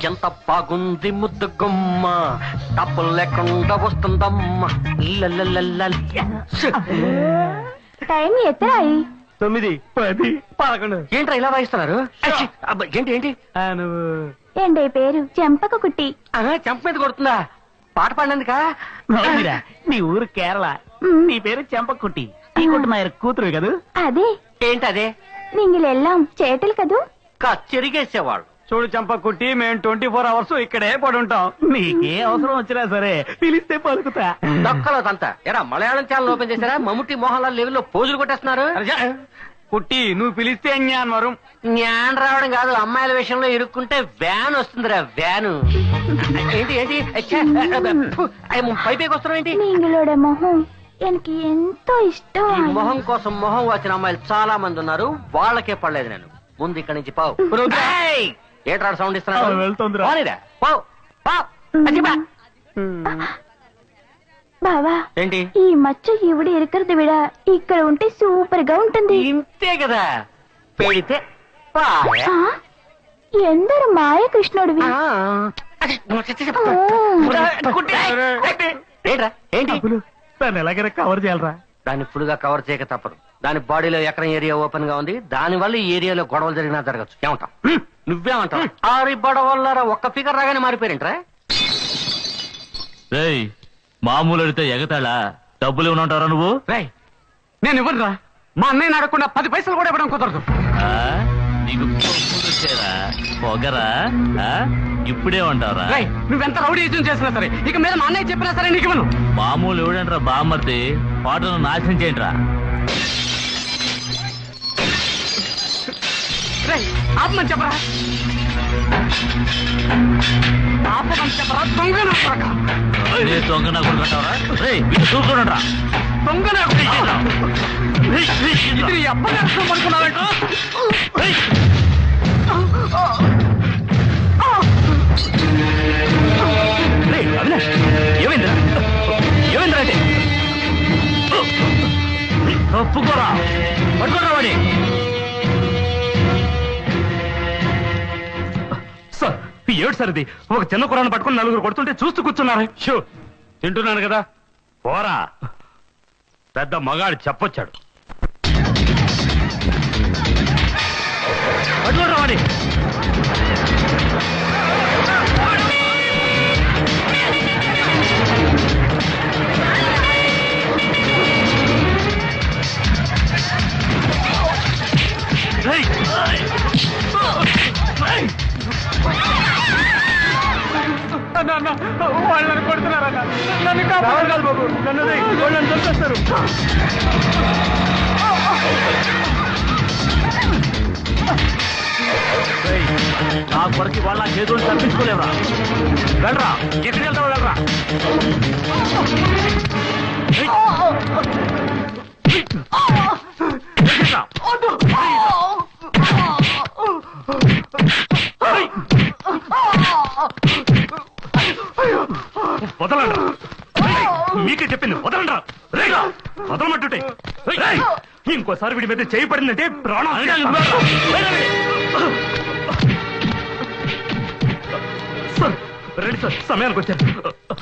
Speaker 3: ఎంత బాగుంది ముద్దు గుమ్మ, డబ్బులు లేకుండా వస్తుందమ్మ.
Speaker 9: టైం ఎత్తాయి
Speaker 10: 9, 10, 11.
Speaker 3: ఏంట్రా ఇలా వాయిస్తున్నారు? ఏంటి ఏంటి
Speaker 10: నువ్వు
Speaker 9: ఏంటి పేరు? చెంపక కుట్టి.
Speaker 3: చెంప మీద కొడుతుందా? పాట పాడినందుకా?
Speaker 10: నీ ఊరు కేరళ, నీ పేరు చెంపకుట్టి, ఈ కుట్టు మా కూతురు కదూ?
Speaker 9: అదే.
Speaker 3: ఏంటదే?
Speaker 9: నీంగిలెల్లాం చేటలు కదూ?
Speaker 3: చెరిగేసేవాళ్ళు.
Speaker 10: చూడు చంపకుట్టి, మేము 24 hours ఇక్కడే పడి ఉంటాం. నీకే అవసరం వచ్చినా సరే పిలిస్తే పలుకుతా.
Speaker 3: దొక్కలోదంతా ఎరా మలయాళం ఛానల్ ఓపెన్ చేశారా? మమ్ముట్టి మోహన్ లాల్ లెవెల్లో పోజులు కొట్టేస్తున్నారు.
Speaker 10: కుట్టి, నువ్వు పిలిస్తే జ్ఞాన్ వరం.
Speaker 3: జ్ఞాన్ రావడం కాదు, అమ్మాయిల విషయంలో ఇరుక్కుంటే వ్యాన్ వస్తుందిరా, వ్యాను. ఏంటి ఏంటి పైపైకి వస్తున్నావు ఏంటి?
Speaker 9: నీంగిలోడ మొహం ఎనకి ఎంతో ఇష్టం.
Speaker 3: ఈ మొహం కోసం మొహం వచ్చిన అమ్మాయిలు చాలా మంది ఉన్నారు, వాళ్ళకే పడలేదు నేను. ముందు ఇక్కడి నుంచి పావు. ఏట్రా సౌండ్ ఇస్తున్నాడు?
Speaker 10: వెళ్తుందిరా.
Speaker 9: బావా
Speaker 3: ఏంటి
Speaker 9: ఈ మచ్చ ఈవిడ ఇరుకరది విడ ఇక్కడ ఉంటే సూపర్ గా ఉంటుంది.
Speaker 3: ఇంతే కదా, పెడితే
Speaker 9: ఎందరు మాయ కృష్ణుడివి.
Speaker 3: ఏంట్రా ఏంటి?
Speaker 10: దాన్ని ఎలాగైనా కవర్ చేయాలరా.
Speaker 3: దాన్ని ఫుల్ గా కవర్ చేయక తప్పదు. దాని బాడీలో ఎక్కడ ఏరియా ఓపెన్ గా ఉంది, దాని వల్ల ఈ ఏరియాలో గొడవలు జరిగినా జరగచ్చు. ఏమంటావు? నువ్వేమంటావు? ఆరి బడవల్లారా ఒక్క ఫిగర్ రాగానే మారిపోయారంట్రా.
Speaker 6: మామూలు అడితే ఎగతాళా? డబ్బులు ఇవ్వనంటారా నువ్వు?
Speaker 8: నేను ఇవ్వనురా. మా అన్నయ్య అడగకుండా 10 పైసలు కూడా ఇవ్వడం కుదరదు.
Speaker 6: నీకు పొగరా? ఇప్పుడే ఉంటారా?
Speaker 8: నువ్వెంత రౌడీజం చేసినా సరే, ఇక మీద మా అన్నయ్య చెప్పినా సరే నీకు ఇవ్వను.
Speaker 6: మామూలు ఎవడంట్రా బామ్మర్ది? పాటను నాశనం చేయండిరా.
Speaker 8: ఆపమని చెప్పరా, ఆపమని చెప్పరా. దొంగ నా కొడక.
Speaker 6: దొంగ నా కొడుకుంటావరా? చూసుకోండిరా.
Speaker 8: దొంగ నా కొడుకు. ఇది అప్పగారు పడుకున్నావేంటో.
Speaker 10: ఏమైందిరా? ఏమైందిరా? అంటే
Speaker 6: ఒప్పుకోరా, పట్టుకోరా వాడి.
Speaker 10: సార్ ఏడు సార్ ఇది? ఒక చిన్న కురాన్ని పట్టుకుని 4 కొడుతుంటే చూస్తూ కూర్చున్నారు. షో తింటున్నాను కదా, పోరా. పెద్ద మగాడు చెప్పొచ్చాడు. పట్టుకోరా వాడి. వాళ్ళని కొడుతున్నారన్న. నన్ను కాపాడు బాబు, నన్ను వాళ్ళని చంపేస్తారు.
Speaker 6: నా కొరకి వాళ్ళ చేతులు తప్పించుకోలేవరా? వెళ్ళరా, ఎక్కడికి వెళ్తావు? వెళ్ళరా.
Speaker 10: వదలండి, మీకే చెప్పింది వదలండి. వదలమంటుంటే ఇంకోసారి వీడి మీద చేయి పడిందంటే ప్రాణం. రండి సార్, సమయానికి వచ్చారు.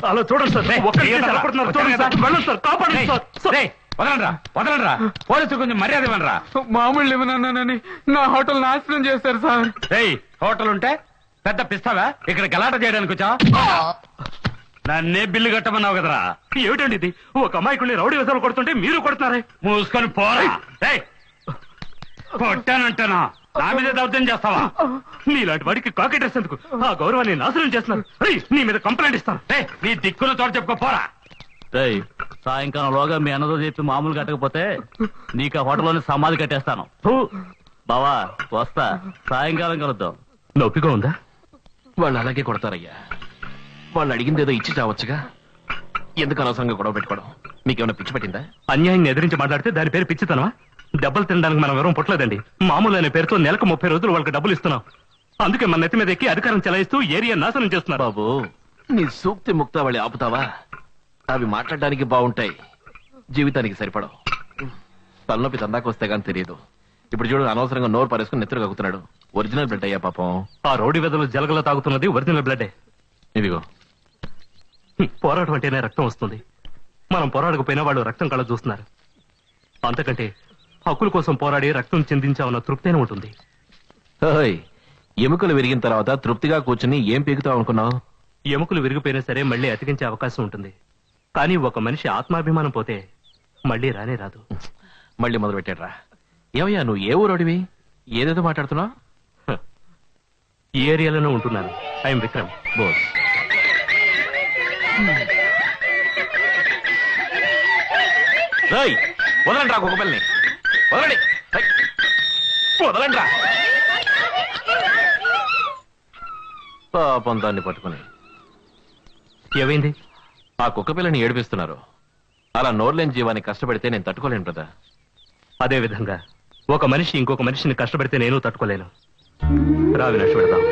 Speaker 10: అలా చూడండి సార్, ఒక్కడికి చూడండి సార్. వెళ్ళండి సార్, కాపాడండి సార్. వదలండ్రా పోలీసులు కొంచెం మర్యాద ఇవ్వనరా.
Speaker 8: మామూలు ఇవ్వనన్నానని నా హోటల్ నాశనం చేశారు సార్.
Speaker 10: హోటల్ ఉంటే పెద్ద పిస్తావా? ఇక్కడ గలాట చేయడానికి వచ్చా? నన్నే బిల్లు కట్టమన్నావు కదరా.
Speaker 2: ఏమిటండి ఇది? ఒక అమాయకుడిని రౌడీ వేసాలు కొడుతుంటే మీరు కొడుతున్నారే.
Speaker 10: మూసుకొని పోరా. కొట్టానంటానా? నా మీద దౌర్జన్యం చేస్తావా?
Speaker 2: నీలాంటి వాడికి కాకి డ్రెస్ ఎందుకు? ఆ గౌరవాన్ని నాశనం చేస్తున్నారు. నీ మీద కంప్లైంట్ ఇస్తాను.
Speaker 10: నీ దిక్కుల చోట చెప్పుకో పోరా.
Speaker 6: సాయంకాలంలోగా మీ అన్నదో చెప్పి మామూలు కట్టకపోతే నీకు ఆ హోటల్లోని సమాధి కట్టేస్తాను. బావా వస్తా, సాయంకాలం కలుద్దాం.
Speaker 2: నొప్పిగా ఉందా?
Speaker 4: వాళ్ళు అలాగే కొడతారయ్యా. వాళ్ళు అడిగింది ఏదో ఇచ్చి చావచ్చుగా. ఎందుకు అనవసరంగా గొడవ పెట్టుకోవడం? మీకేమైనా పిచ్చి పట్టిందా?
Speaker 2: అన్యాయం ఎదిరించి మాట్లాడితే దాని పేరు పిచ్చితనమా? డబ్బులు తినడానికి మనం ఎవరూ పుట్టలేదండి. మామూలు అనే పేరుతో నెలకు 30 రోజులు వాళ్ళకి డబ్బులు ఇస్తున్నాం. అందుకే మన నెత్తి మీద ఎక్కి అధికారం చెలాయిస్తూ ఏరియా నాశనం చేస్తున్నారు.
Speaker 4: బాబు నీ సూక్తి ముక్తావళి ఆపుతావా? అవి మాట్లాడడానికి బాగుంటాయి, జీవితానికి సరిపడవు. తలనొప్పి తందాకు వస్తే గానీ తెలియదు. ఇప్పుడు చూడు, అనవసరంగా నోరు పరేసుకుని నెత్తురు కక్కుతున్నాడు. ఒరిజినల్ బ్లడ్ అయ్యా పాపం.
Speaker 2: ఆ రౌడీ వెదలు జలగలో తాగుతున్నది ఒరిజినల్ బ్లడ్డే.
Speaker 4: ఇదిగో.
Speaker 2: పోరాటం అంటేనే రక్తం వస్తుంది. మనం పోరాడకపోయినా వాళ్ళు రక్తం కళ్ళ చూస్తున్నారు. అంతకంటే హక్కుల కోసం పోరాడి రక్తం చిందించామన్న తృప్తేనే ఉంటుంది.
Speaker 4: ఎముకలు విరిగిన తర్వాత తృప్తిగా కూర్చుని ఏం పీకుతావు అనుకున్నావు?
Speaker 2: ఎముకలు విరిగిపోయినా సరే మళ్ళీ అతికించే అవకాశం ఉంటుంది. కానీ ఒక మనిషి ఆత్మాభిమానం పోతే మళ్ళీ రానే రాదు.
Speaker 4: మళ్ళీ మొదలు పెట్టాడ్రా. ఏమయ్యా నువ్వు ఏ ఊరోడివి? ఏదేదో మాట్లాడుతున్నావు?
Speaker 2: ఈ ఏరియాలోనే ఉంటున్నాను. ఐఎమ్ విక్రమ్
Speaker 4: బోస్. వదలండి రా కుక్కపిల్లని, వదలండి, వదలండి రా. పాపం దాన్ని పట్టుకుని.
Speaker 2: ఏమైంది?
Speaker 4: ఆ కుక్కపిల్లని ఏడిపిస్తున్నారు. అలా నోర్లేని జీవాన్ని కష్టపెడితే నేను తట్టుకోలేను కదా.
Speaker 2: అదే విధంగా ఒక మనిషి ఇంకొక మనిషిని కష్టపెడితే నేను తట్టుకోలేను. రా వినాష్ పెడదాం.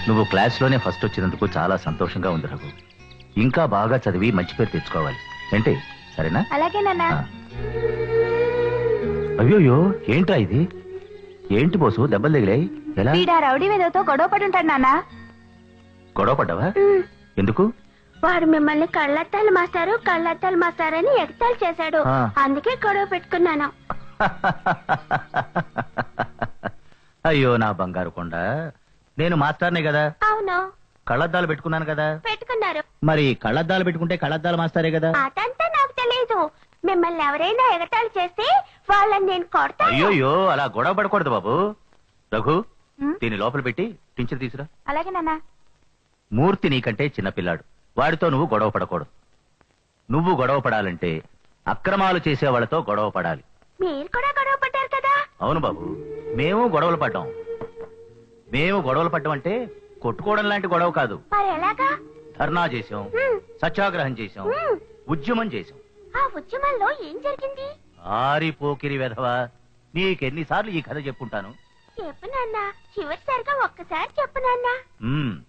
Speaker 6: నువ్వు క్లాస్లోనే ఫస్ట్ వచ్చినందుకు చాలా సంతోషంగా ఉంది రఘు. ఇంకా బాగా చదివి మంచి పేరు తెచ్చుకోవాలి ఏంటి? సరేనా?
Speaker 9: అలాగే నాన్న.
Speaker 6: అయ్యోయ్యో ఏంట్రా ఇది? ఏంటి బోసు దెబ్బలు తగిలాయి? ఎలా?
Speaker 9: వీడా రౌడీ వేదతో గొడవ పడుంటాడు నాన్న.
Speaker 6: గొడవ పడ్డావా? ఎందుకు?
Speaker 9: వాడు మిమ్మల్ని కళ్ళద్దాలు మాస్టారు అని ఎగతాళి చేశాడు. అందుకే గొడవ పెట్టుకున్నాను.
Speaker 6: అయ్యో నా బంగారు కొండ, నేను మాస్టర్నే కదా.
Speaker 9: అవును.
Speaker 6: కళ్ళద్దాలు పెట్టుకున్నాను కదా.
Speaker 9: పెట్టుకున్నారు.
Speaker 6: మరి కళ్ళద్దాలు పెట్టుకుంటే కళ్ళద్దాలు మాస్టరే కదా.
Speaker 9: అదంతా నాకు తెలియదు. మిమ్మల్ని ఎవరైనా ఎగతాళి చేస్తే వాళ్ళని నేను కొడతాను.
Speaker 6: అయ్యోయ్యో అలా గొడవ పడకూడదు బాబు. రఘు దీన్ని లోపల పెట్టి టించర్ తీసురా.
Speaker 9: అలాగే నాన్న.
Speaker 6: మూర్తి నీకంటే చిన్నపిల్లాడు, వాడితో నువ్వు గొడవ పడకూడదు. నువ్వు గొడవ పడాలంటే అక్రమాలు చేసే వాళ్ళతో గొడవ పడాలి.
Speaker 9: మీరు కూడా గొడవ పడ్డారు కదా.
Speaker 6: అవును బాబు, మేము గొడవలు పడ్డాం. మేము గొడవలు పడ్డం అంటే కొట్టుకోవడం లాంటి గొడవ కాదు.
Speaker 9: మరి ఎలాగా?
Speaker 6: ధర్నా చేశాం, సత్యాగ్రహం చేశాం, ఉద్యమం చేశాం.
Speaker 9: ఆ ఉద్యమంలో ఏం జరిగింది?
Speaker 6: ఆరిపోకిరి వెధవా, నీకెన్నిసార్లు ఈ కథ చెప్పుంటాను.
Speaker 9: చెప్పు నాన్న, చివరిసారిగా ఒక్కసారి చెప్పు నాన్న.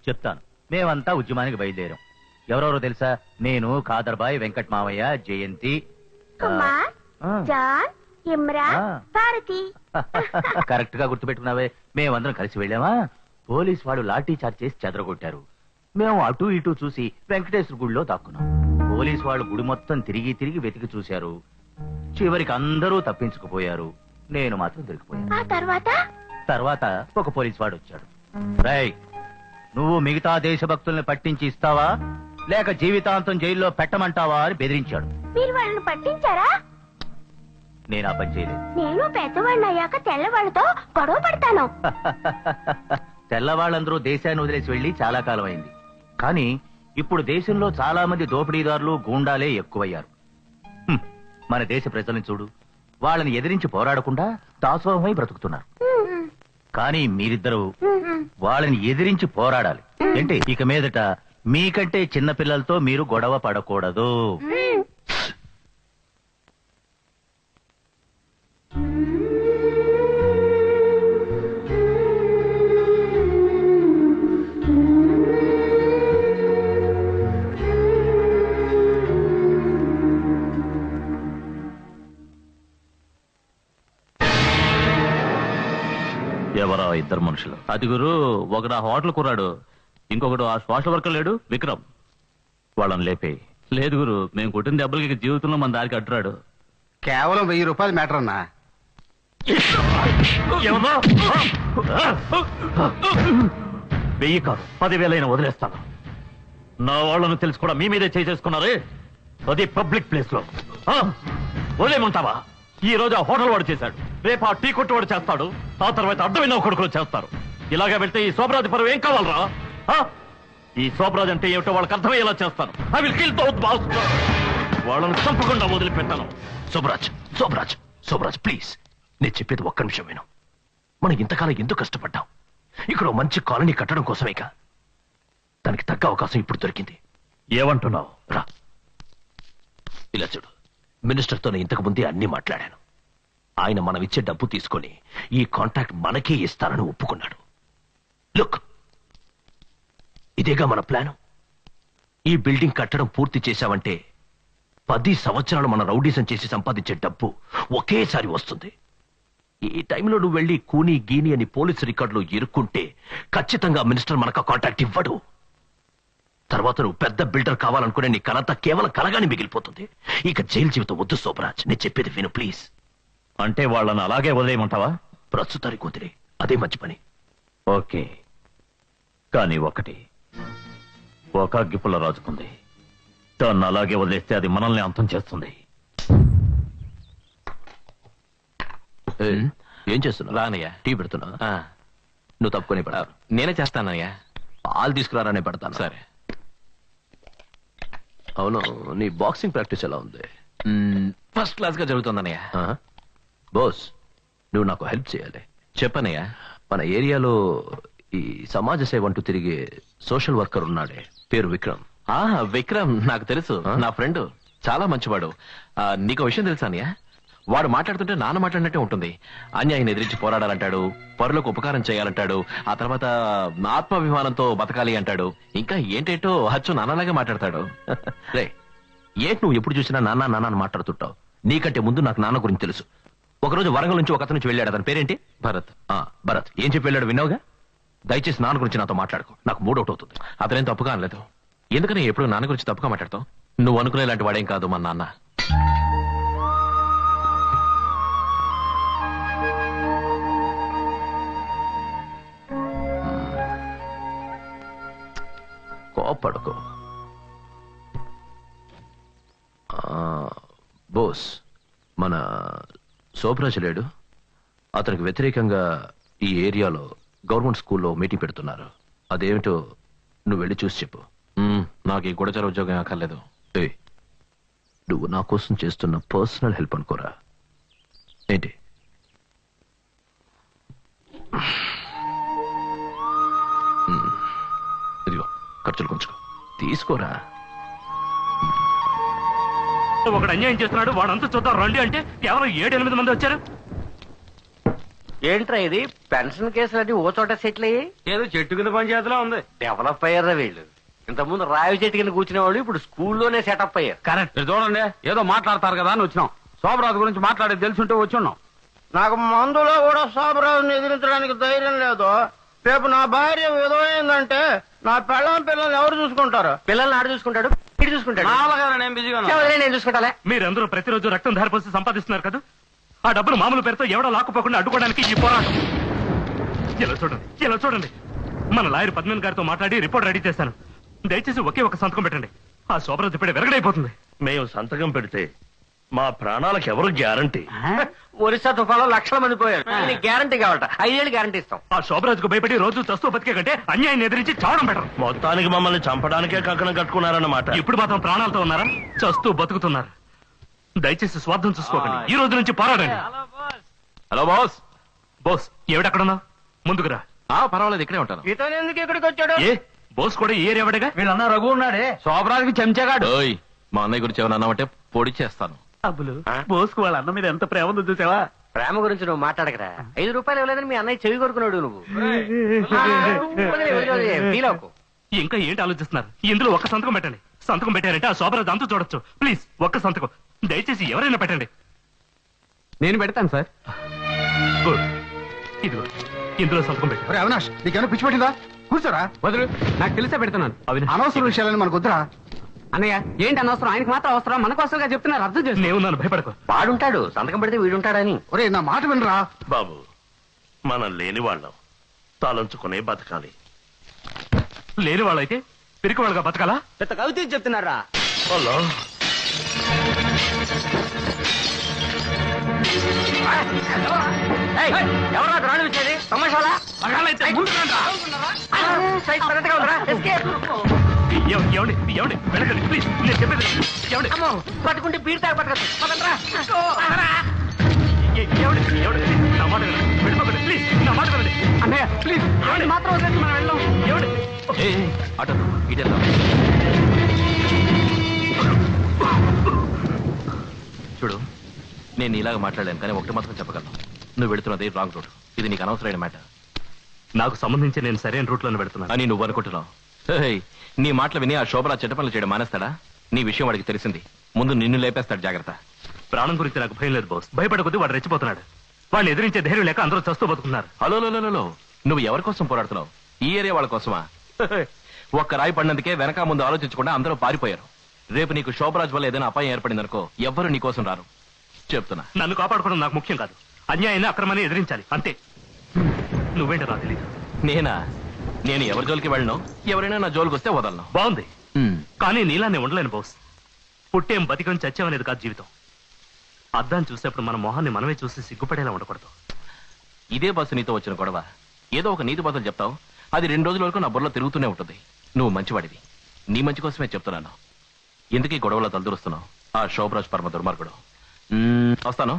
Speaker 6: చెప్తాను. మేమంతా ఉద్యమానికి బయలుదేరాం. ఎవరెవరో తెలుసా? నేను, ఖాదర్బాయ్, వెంకట్ మావయ్య, జయంతి,
Speaker 9: కుమార్, జాన్, ఇమ్రాన్, భారతి.
Speaker 6: కరెక్ట్ గా గుర్తుపెట్టుకున్నావే. మేమందరం కలిసి వెళ్ళామా? పోలీస్ వాడు లాఠీ చార్జ్ చేసి చెదరగొట్టారు. మేము అటు ఇటు చూసి వెంకటేశ్వర గుడిలో దాక్కున్నాం. పోలీస్ వాళ్ళు గుడి మొత్తం తిరిగి తిరిగి వెతికి చూశారు. చివరికి అందరూ తప్పించుకుపోయారు. నేను మాత్రం దొరికిపోయాను.
Speaker 9: ఆ తర్వాత
Speaker 6: ఒక పోలీస్ వాడు వచ్చాడు. రేయ్, నువ్వు మిగతా దేశభక్తుల్ని పట్టించి ఇస్తావా లేక జీవితాంతం జైల్లో పెట్టమంటావా అని బెదిరించాడు.
Speaker 9: మీరు వాళ్ళని పట్టించారా?
Speaker 6: నేను ఆ పని చేయలేదు.
Speaker 9: నేను పెద్దవాడిని అయ్యాక తెల్లవాళ్ళతో గొడవ పడతాను.
Speaker 6: తెల్లవాళ్ళందరూ దేశాన్ని వదిలేసి వెళ్లి చాలా కాలం అయింది. కానీ ఇప్పుడు దేశంలో చాలా మంది దోపిడీదారులు, గూండాలే ఎక్కువయ్యారు. మన దేశ ప్రజల్ని చూడు, వాళ్ళని ఎదిరించి పోరాడకుండా దాసోహమై బ్రతుకుతున్నారు. కానీ మీరిద్దరూ వాళ్ళని ఎదిరించి పోరాడాలి. ఏంటి? ఇక మీదట మీకంటే చిన్న పిల్లలతో మీరు గొడవ పడకూడదు. ఎవరా ఇద్దరు మనుషులు? అది గురు, ఒకడు ఆ హోటల్ కుర్రాడు, ఇంకొకడు ఆ సోషల్ వర్కర్ లేడు విక్రమ్. వాళ్ళని లేపే. లేదు గురు, మేము కొట్టిన దెబ్బలకి జీవితంలో మన దారికి అడ్డురాడు.
Speaker 7: కేవలం 1000 రూపాయలు మ్యాటర్ అన్నా.
Speaker 6: వెయ్యి కాదు, 10,000 వదిలేస్తాను. నా వాళ్ళను తెలిసి కూడా మీ మీదే చేసుకున్నారే, అది పబ్లిక్ ప్లేస్ లో. వదిలేమంటావా? ఈ రోజు ఆ హోటల్ వాడు చేశాడు, రేపు ఆ టీ కొట్టు వాడు చేస్తాడు, ఆ తర్వాత అడ్డమైన కొడుకులు చేస్తారు. ఇలాగా వెళ్తే ఈ శోభరాజు పరువు ఏం కావాలరా? ఈ శోభరాజు అంటే ఏమిటో వాళ్ళకి అర్థమయ్యేలా చేస్తాను. I will kill both boss. వాళ్ళను చంపకుండా వదిలిపెట్టాను.
Speaker 4: శోభరాజ్ శోభరాజ్ శోభరాజ్ ప్లీజ్, నేను చెప్పేది ఒక్క నిమిషం విను. మనం ఇంతకాలం ఎందుకు కష్టపడ్డాం? ఇక్కడ ఓ మంచి కాలనీ కట్టడం కోసమేగా. దానికి తగ్గ అవకాశం ఇప్పుడు దొరికింది.
Speaker 6: ఏమంటున్నావు?
Speaker 4: రా, ఇలా చూడు. మినిస్టర్తో నేను ఇంతకు ముందే అన్ని మాట్లాడాను. ఆయన మనం ఇచ్చే డబ్బు తీసుకొని ఈ కాంట్రాక్ట్ మనకే ఇస్తానని ఒప్పుకున్నాడు. లుక్, ఇదేగా మన ప్లాను. ఈ బిల్డింగ్ కట్టడం పూర్తి చేశావంటే 10 సంవత్సరాలు మన రౌడీజం చేసి సంపాదించే డబ్బు ఒకేసారి వస్తుంది. ఈ టైంలో నువ్వు వెళ్ళి కూనీ గీని అని పోలీసు రికార్డులో ఇరుక్కుంటే ఖచ్చితంగా మినిస్టర్ మనకు కాంట్రాక్ట్ ఇవ్వడు. తర్వాత నువ్వు పెద్ద బిల్డర్ కావాలనుకునే నీ కలంతా కేవలం కలగానే మిగిలిపోతుంది. ఇక జైలు జీవితం వద్దు శోభరాజ్, నేను చెప్పేది విను ప్లీజ్.
Speaker 6: అంటే వాళ్ళని అలాగే వదిలేయమంటావా?
Speaker 4: ప్రస్తుతానికి వదిలే, అదే మంచి పని.
Speaker 6: ఓకే, కానీ ఒకటి, ఒక అగ్గిపుల్ల రాజుకుంది. దాన్ని అలాగే వదిలేస్తే అది మనల్ని అంతం చేస్తుంది.
Speaker 4: ఏం చేస్తున్నావు?
Speaker 3: రానయ్యా,
Speaker 4: టీ పెడుతున్నా. నువ్వు తప్పుకొని పెడతా.
Speaker 3: నేనే చేస్తానయ్యా.
Speaker 4: పాలు తీసుకురానే పెడతాను.
Speaker 3: సరే.
Speaker 4: అవును, నీ బాక్సింగ్ ప్రాక్టీస్ ఎలా ఉంది?
Speaker 3: ఫస్ట్ క్లాస్ గా జరుగుతుందన్నయ్య.
Speaker 4: బోస్, నువ్వు నాకు హెల్ప్ చేయాలి.
Speaker 3: చెప్పనయ్యా.
Speaker 4: మన ఏరియాలో ఈ సమాజ సేవ అంటూ తిరిగే సోషల్ వర్కర్ ఉన్నాడే, పేరు విక్రమ్.
Speaker 3: విక్రమ్ నాకు తెలుసు, నా ఫ్రెండ్, చాలా మంచివాడు. నీకు విషయం తెలుసా అన్నయ్య? వాడు మాట్లాడుతుంటే నాన్న మాట్లాడినట్టే ఉంటుంది. అన్యాయం ఎదిరించి పోరాడాలంటాడు, పరులకు ఉపకారం చేయాలంటాడు, ఆ తర్వాత ఆత్మాభిమానంతో బతకాలి అంటాడు. ఇంకా ఏంటేంటో అచ్చు నాన్నలాగే మాట్లాడతాడు.
Speaker 4: రే, ఏంటి నువ్వు ఎప్పుడు చూసినా నాన్న నాన్న అని మాట్లాడుతుంటావు? నీకంటే ముందు నాకు నాన్న గురించి తెలుసు. ఒకరోజు వరంగల్ నుంచి ఒక అతను నుంచి వెళ్ళాడు. అతని పేరేంటి?
Speaker 3: భరత్.
Speaker 4: భరత్ ఏం చెప్పి వెళ్ళాడు విన్నావుగా? దయచేసి నాన్న గురించి నాతో మాట్లాడుకో, నాకు మూడౌట్ అవుతుంది.
Speaker 3: అతనేం తప్పుగా అనలేదు. ఎందుకని ఎప్పుడు నాన్న గురించి తప్పుగా మాట్లాడతావు? నువ్వు అనుకునేలాంటి వాడేం కాదు మా నాన్న.
Speaker 4: కోపడుకో. బోస్, మన శోభరాజు లేడు, అతనికి వ్యతిరేకంగా ఈ ఏరియాలో గవర్నమెంట్ స్కూల్లో మీటింగ్ పెడుతున్నారు. అదేమిటో నువ్వు వెళ్ళి చూసి చెప్పు.
Speaker 3: నాకు ఈ గుడచర ఉద్యోగం అక్కర్లేదు.
Speaker 4: నువ్వు నా కోసం చేస్తున్న పర్సనల్ హెల్ప్ అనుకోరా ఏంటి? ఇదిగో ఖర్చులు కొంచెం తీసుకోరా.
Speaker 10: ఒకడు అన్యాయం చేస్తున్నాడు, వాడంతా చూద్దాం రండి అంటే కేవలం 7-8 మంది వచ్చారు.
Speaker 3: ఏంట్రా ఇది? పెన్షన్ కేసులన్నీ ఓ చోట సెటిల్ అయ్యి
Speaker 10: ఏదో చెట్టు కింద పంచాయతీలో ఉంది.
Speaker 3: డెవలప్ అయ్యారా వీళ్ళు? ఇంతకుముందు రావి చెట్టు కింద కూర్చునే వాళ్ళు ఇప్పుడు స్కూల్లోనే సెటప్ అయ్యారు.
Speaker 7: కరెక్ట్. చూడండి, ఏదో మాట్లాడతారు కదా అని వచ్చినాం. శోభరాజు గురించి మాట్లాడేది తెలుసుంటే వచ్చి ఉన్నాం.
Speaker 11: నాకు మందులో కూడా శోభరాజుని ఎదిరించడానికి ధైర్యం లేదు. రేపు నా భార్య విధమైందంటే నా పెళ్ళం పిల్లల్ని ఎవరు చూసుకుంటారు?
Speaker 3: పిల్లల్ని ఆడు చూసుకుంటాడు, వీడు చూసుకుంటాడు.
Speaker 11: నేను బిజీగా
Speaker 3: నేను చూసుకుంటాలే.
Speaker 10: మీరందరూ ప్రతిరోజు రక్తం ధారపోసి సంపాదిస్తున్నారు కదా, ఆ డబ్బులు మామూలు పేరుతో ఎవడో లాక్కుపోకుండా అడ్డుకోవడానికి ఈ పోరాటం. ఇలా చూడండి, మన లాయర్ పద్మన్ గారితో మాట్లాడి రిపోర్ట్ రెడీ చేశాను. దయచేసి ఒకే ఒక సంతకం పెట్టండి. ఆ శోభరాజు ఇప్పుడే విరగడైపోతుంది.
Speaker 2: మేము సంతకం పెడితే మా ప్రాణాలకు ఎవరు గ్యారంటీ?
Speaker 3: ఒరిస్సా తుఫాలో లక్షల మంది పోయారు. గ్యారంటీ కావాలట, 5 ఏళ్ళు గ్యారంటీ ఇస్తాం.
Speaker 10: ఆ శోభరాజుకు భయపడి రోజు చస్తూ బతికే కంటే అన్యాయం ఎదిరించి చావడం బెటర్.
Speaker 2: మొత్తానికి మమ్మల్ని చంపడానికే కంకణం కట్టుకున్నారన్నమాట.
Speaker 10: ఇప్పుడు మాత్రం ప్రాణాలతో ఉన్నారా? చస్తూ బతుకుతున్నారు. దయచేసి స్వార్థం చూసుకోకండి. ఈ రోజు నుంచి పోరాడండి.
Speaker 3: Hello boss.
Speaker 10: బోస్, ఏమిటక్కడున్నావు? ముందుకురా.
Speaker 3: పర్వాలేదు, ఇక్కడే ఉంటాను.
Speaker 11: ఇతను ఎందుకు ఇక్కడికి వచ్చాడు?
Speaker 10: ఏ బోస్ కూడా ఈ ఏరియా వాడేగా?
Speaker 7: వీళ్ళన్నా రఘు ఉన్నాడే, శోభరాజుకి చెంచగాడు.
Speaker 3: మా అన్నయ్య గురించి ఏమన్నా అన్నామంటే పొడి చేస్తాను.
Speaker 10: అబ్బులు, బోస్ వాళ్ళ అన్న మీద ఎంత ప్రేమ ఉందో చూసావా?
Speaker 3: ప్రేమ గురించి నువ్వు మాట్లాడకరా. 5 రూపాయలు ఇవ్వలేదని మీ అన్నయ్య చెవి కొరుకున్నాడు. నువ్వు ఫీల్ అవ్వకు.
Speaker 10: ఇంకా ఏంటి ఆలోచిస్తున్నారు? ఇందులో ఒక్క సంతకం పెట్టండి. సంతకం పెట్టారంటే ఆ శోభరాజు అంతా చూడొచ్చు. ప్లీజ్ ఒక్క సంతకం దయచేసి ఎవరైనా పెట్టండి.
Speaker 8: నేను పెడతాను సార్.
Speaker 10: గుడ్. ఇదిగో ఇందులో సంతకం పెట్టి.
Speaker 7: ఒరే అవినాష్, నీకేమైనా పిచ్చి పట్టిందా? కూర్చోరా.
Speaker 8: వదులు, నాకు తెలిసే పెడుతున్నాను.
Speaker 7: అనవసర విషయాలని మనకు వద్దురా.
Speaker 8: అన్నయ్య, ఏంటి అనవసరం? ఆయనకి మాత్రం అవసరం, మనకు అవసరంగా చెప్తున్నారు, అర్థం చేసి.
Speaker 10: నేను నన్ను భయపడకు.
Speaker 3: వాడుంటాడు, సంతకం పెడితే వీడుంటాడని.
Speaker 7: ఒరే నా మాట వినరా.
Speaker 2: బాబు, మనం లేని వాళ్ళం తలంచుకునే బతకాలి.
Speaker 10: లేని వాళ్ళైతే పిరికి వాళ్ళగా బతకాలా?
Speaker 8: పెద్ద కవిత చెప్తున్నారా?
Speaker 2: హలో,
Speaker 3: ఎవరా రాణి వచ్చేది? తమాషాలా?
Speaker 10: ఏమండి వెళ్ళకండి ప్లీజ్, నేను చెప్పేది ఏమండి.
Speaker 3: పట్టుకుంటే బీర్ తాగి పట్టకదు.
Speaker 10: ఏమండి నా మాట వినండి, వెళ్ళిపోకండి ప్లీజ్, నా మాట వినండి.
Speaker 8: అన్నయ్య ప్లీజ్, ఆయన మాత్రం వదిలేసి మనం వెళ్దాం.
Speaker 10: ఏమండి
Speaker 4: అటు ఇటు చూడు, నేను ఇలాగ మాట్లాడలేను, కానీ ఒకటి మాత్రం చెప్పగలను. నువ్వు వెళుతున్నది రాంగ్ రూట్. ఇది నీకు అనవసరమైన మ్యాటర్.
Speaker 10: నాకు సంబంధించి నేను సరైన రూట్లోనే పెడుతున్నాను
Speaker 4: అని నువ్వు అనుకుంటున్నావు. నీ మాటలు విని ఆ శోభన చెడ్డ పనులు చేయడం మానేస్తాడా? నీ విషయం వాడికి తెలిసింది, ముందు నిన్ను లేపేస్తాడు. జాగ్రత్త.
Speaker 10: ప్రాణం గురించి నాకు భయం లేదు బాస్. భయపడకొద్ది వాడు రెచ్చిపోతున్నాడు. వాడిని ఎదిరించే ధైర్యం లేక అందరూ చస్తూ బతుకున్నారు.
Speaker 4: హలో, నువ్వు ఎవరి కోసం పోరాడుతున్నావు? ఈ ఏరియా వాళ్ళ కోసమా? ఒక్క రాయి పడినందుకే వెనక ముందు ఆలోచించకుండా అందరూ పారిపోయారు. రేపు నీకు శోభరాజ్ వల్ల ఏదైనా అపాయం ఏర్పడిందనుకో, ఎవ్వరూ నీకోసం రారు. చెప్తున్నా.
Speaker 10: నన్ను కాపాడుకోవడం నాకు ముఖ్యం కాదు, అన్యాయాన్ని అక్రమాన్ని ఎదిరించాలి అంతే. నువ్వేంటో నాకు తెలియదు.
Speaker 4: నేను ఎవరి జోలికి వెళ్ళను, ఎవరైనా నా జోలికి వస్తే వదలను.
Speaker 10: బాగుంది, కానీ నీలానే ఉండలేను బాస్. పుట్టేం బతికం చచ్చామనేది కాదు జీవితం. అద్దాన్ని చూసేప్పుడు మన మొహాన్ని మనమే చూసి సిగ్గుపడేలా ఉండకూడదు.
Speaker 4: ఇదే బస్సు నీతో వచ్చిన గొడవ. ఏదో ఒక నీతి బదులు చెప్తావు, అది 2 రోజుల వరకు నా బుర్రలో తిరుగుతూనే ఉంటుంది. నువ్వు మంచివాడివి, నీ మంచి కోసమే చెప్తున్నాను. ఎందుకు ఈ గొడవలో తలదూరుస్తున్నావు? ఆ శోభరాజ్ పరమ దుర్మార్గుడు. వస్తాను.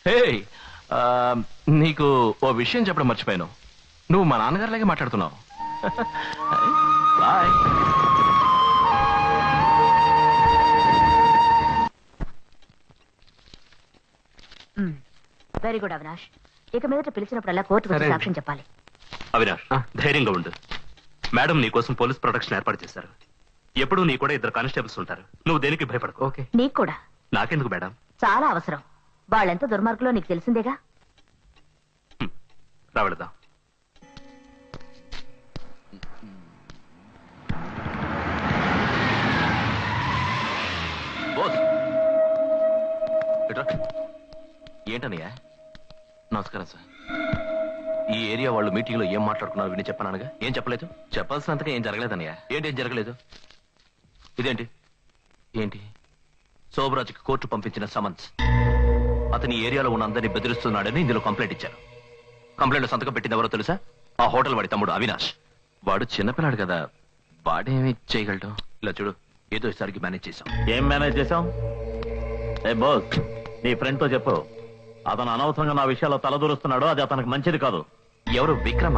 Speaker 4: హే, నీకు ఓ విషయం చెప్పడం మర్చిపోయాను. నువ్వు మా నాన్నగారిలాగే మాట్లాడుతున్నావు. బాయ్.
Speaker 1: Very good Avinash. ఇక మీదట పిలిచినప్పుడల్లా కోర్టుకు వచ్చి సాక్ష్యం చెప్పాలి.
Speaker 10: అవినాష్, ధైర్యంగా ఉండు. మేడం నీ కోసం పోలీస్ ప్రొటెక్షన్ ఏర్పాటు చేశారు. ఎప్పుడూ నీ కూడా 2 కానిస్టేబుల్స్ ఉంటారు. నువ్వు దేనికి భయపడకు.
Speaker 8: ఓకే.
Speaker 1: నీకు కూడా.
Speaker 10: నాకెందుకు మేడం?
Speaker 1: చాలా అవసరం. వాళ్ళెంత దుర్మార్గులో నీకు తెలిసిందేగా.
Speaker 10: రావడదాం.
Speaker 4: ఏంటన్నయ్యా? నమస్కారం సార్. ఈ ఏరియా వాళ్ళు మీటింగ్ లో ఏం మాట్లాడుకున్నారు విని చెప్పనానుగా. ఏం చెప్పలేదు? చెప్పాల్సినంతగా ఏం జరగలేదన్నయ్యా. ఏంటి ఏం జరగలేదు? ఇదేంటి? ఏంటి? శోభరాజ్కి కోర్టు పంపించిన సమన్స్. అతని ఏరియాలో ఉన్న అందరినీ బెదిరిస్తున్నాడని ఇందులో కంప్లైంట్ ఇచ్చారు. కంప్లైంట్ సంతకం పెట్టింది ఎవరో తెలుసా? ఆ హోటల్ వాడి తమ్ముడు అవినాష్. వాడు చిన్నపిల్లాడు కదా, వాడేమి చేయగలడు? ఇలా చూడు, ఏదో ఈసారికి మేనేజ్ చేశాం.
Speaker 6: ఏం మేనేజ్ చేశాం? ఏ బాస్, నీ ఫ్రెండ్ తో చెప్పు, అతను అనవసరంగా నా విషయాల్లో తలదూరుస్తున్నాడు. అది అతనికి మంచిది కాదు.
Speaker 4: ఎవరు? విక్రమ.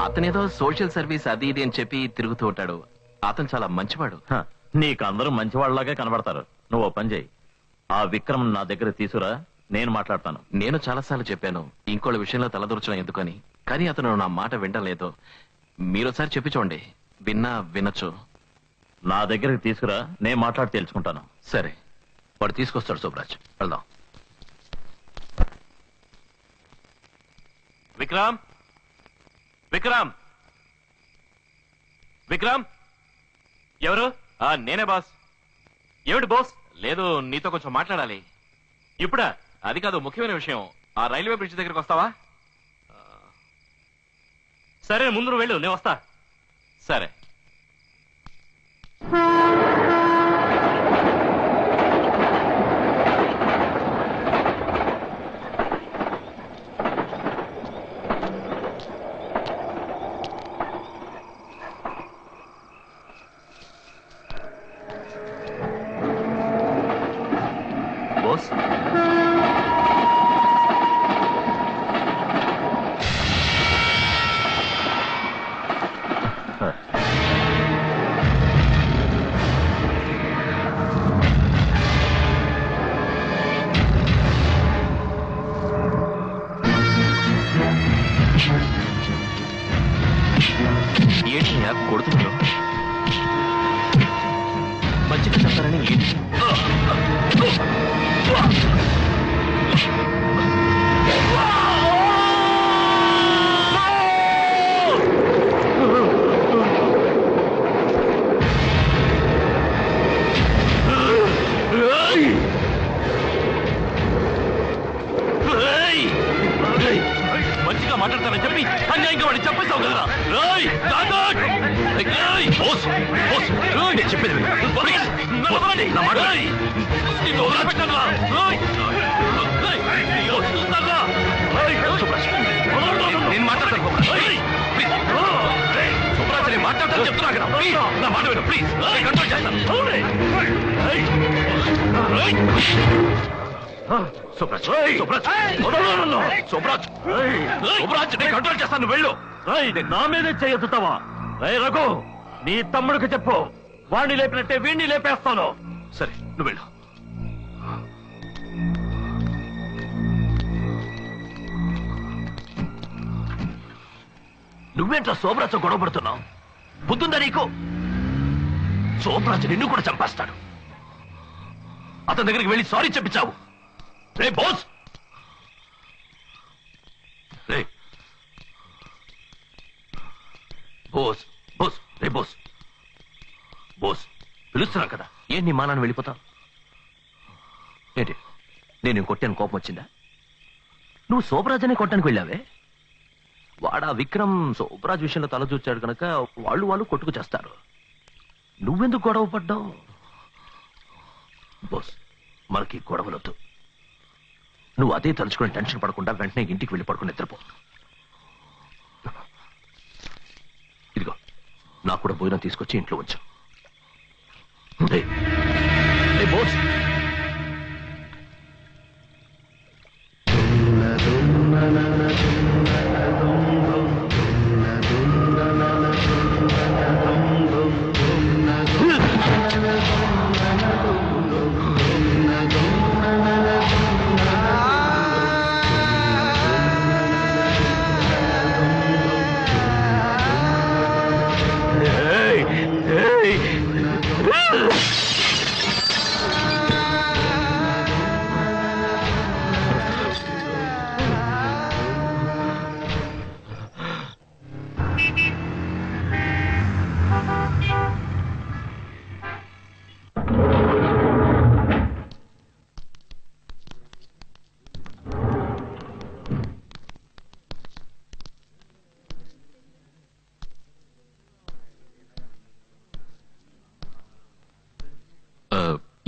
Speaker 4: అతనేదో సోషల్ సర్వీస్ అది ఇది అని చెప్పి తిరుగుతూ ఉంటాడు. అతను చాలా మంచివాడు.
Speaker 6: నీకు అందరూ మంచివాళ్ళలాగే కనబడతారు. నువ్వు పని చేయి, ఆ విక్రమ్ నా దగ్గర తీసుకురా, నేను మాట్లాడతాను.
Speaker 4: నేను చాలాసార్లు చెప్పాను ఇంకోళ్ళ విషయంలో తలదూర్చడం ఎందుకని, కానీ అతను నా మాట వినలేదు. మీరోసారి చెప్పి చూడండి, వినొచ్చు.
Speaker 6: నా దగ్గరికి తీసుకురా, నేను మాట్లాడి తెలుసుకుంటాను.
Speaker 4: సరే, వాడు తీసుకొస్తాడు. శోభరాజ్, వెళ్దాం. విక్రమ్, విక్రమ్, విక్రమ్.
Speaker 10: ఎవరు?
Speaker 4: నేనే బాస్.
Speaker 10: ఏమిటి బాస్?
Speaker 4: లేదు, నీతో కొంచెం మాట్లాడాలి.
Speaker 10: ఇప్పుడా?
Speaker 4: అది కాదు, ముఖ్యమైన విషయం. ఆ రైల్వే బ్రిడ్జ్ దగ్గరికి వస్తావా?
Speaker 10: సరే, ముందు నువ్వు వెళ్ళు, నేను వస్తా.
Speaker 4: సరే.
Speaker 10: బాస్,
Speaker 4: ఏంటి కొడుతున్నాడు? మంచిగా చెప్తారని ఏంటి? మాట్లాడతానని చెప్పి అన్యాయంగా వాడిని చెప్పేసావు కదరా రాయ్ నాగర్! ఏయ్, బోస్, బోస్, నేను చెప్పేది విను. ప్లీజ్, నా మాట విను. నిన్ను వదిలిపెట్టనురా. రాయ్, రాయ్, బోస్, చూస్తానురా. రాయ్, సుబ్రాజ్, నేను మాట్లాడతాను సుబ్రాజ్. ప్లీజ్, సుబ్రాజ్, నేను మాట్లాడతాను చెప్తున్నా కదా. ప్లీజ్, నా మాట విను. ప్లీజ్, కంట్రోల్ చేస్తాను. సుబ్రాజ్, సుబ్రాజ్, సుబ్రాజ్, సుబ్రాజ్, నేను కంట్రోల్ చేస్తాను. వెళ్ళు.
Speaker 2: నా మీదే చేయొద్దుతావా? రఘు, నీ తమ్ముడికి చెప్పు, వాణ్ణి లేపినట్టే వీణ్ణి లేపేస్తాను.
Speaker 4: సరే, నువ్వు వెళ్ళు. నువ్వేంట్రా సోమరాజు గొడవ పడుతున్నావు? బుద్ధుందా నీకు? సోమరాజు నిన్ను కూడా చంపేస్తాడు. అతని దగ్గరికి వెళ్ళి సారీ చెప్పించావు. రే బోస్, రే బోస్, బోస్, రే బోస్, బోస్, పిలుస్తున్నా కదా. ఏం నీ మానాన్ని వెళ్ళిపోతావు? ఏంటి, నేను కొట్టాను, కోపం వచ్చిందా? నువ్వు సోమరాజునే కొట్టడానికి వెళ్ళావే. వాడా విక్రమ్ సోమరాజ్ విషయంలో తల చూచాడు కనుక వాళ్ళు కొట్టుకు చేస్తారు. నువ్వెందుకు గొడవ పడ్డావు? బోస్, మనకి గొడవలొద్దు. నువ్వు అదే తలుచుకుని టెన్షన్ పడకుండా వెంటనే ఇంటికి వెళ్ళి పడుకుని నిద్రపో. ఇదిగో, నాకు కూడా భోజనం తీసుకొచ్చి ఇంట్లో ఉంచు. బోస్,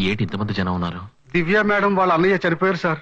Speaker 4: ఏంటి ఇంతమంది జనం ఉన్నారు?
Speaker 7: దివ్య మేడం వాళ్ళ అన్నయ్య చనిపోయారు సార్.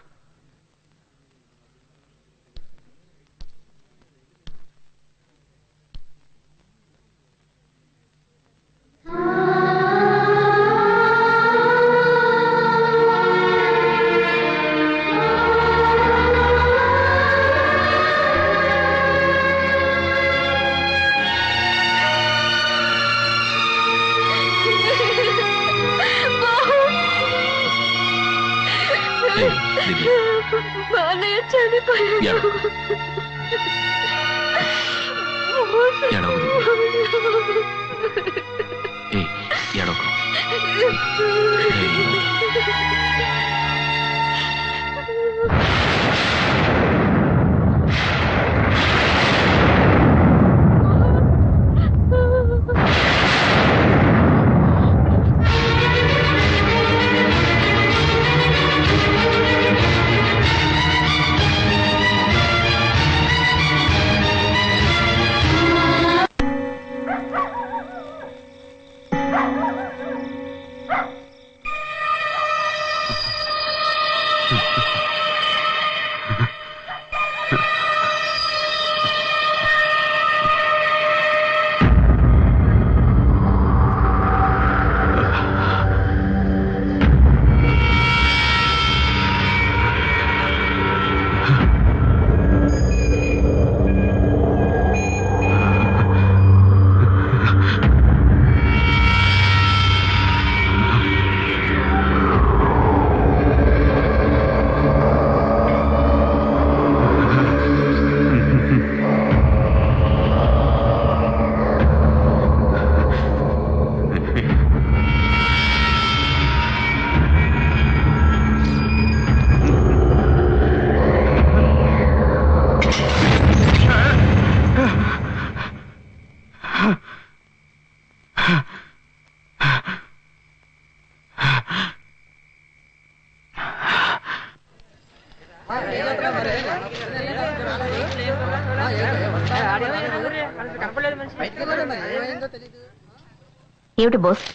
Speaker 1: ఏమిటి బోస్?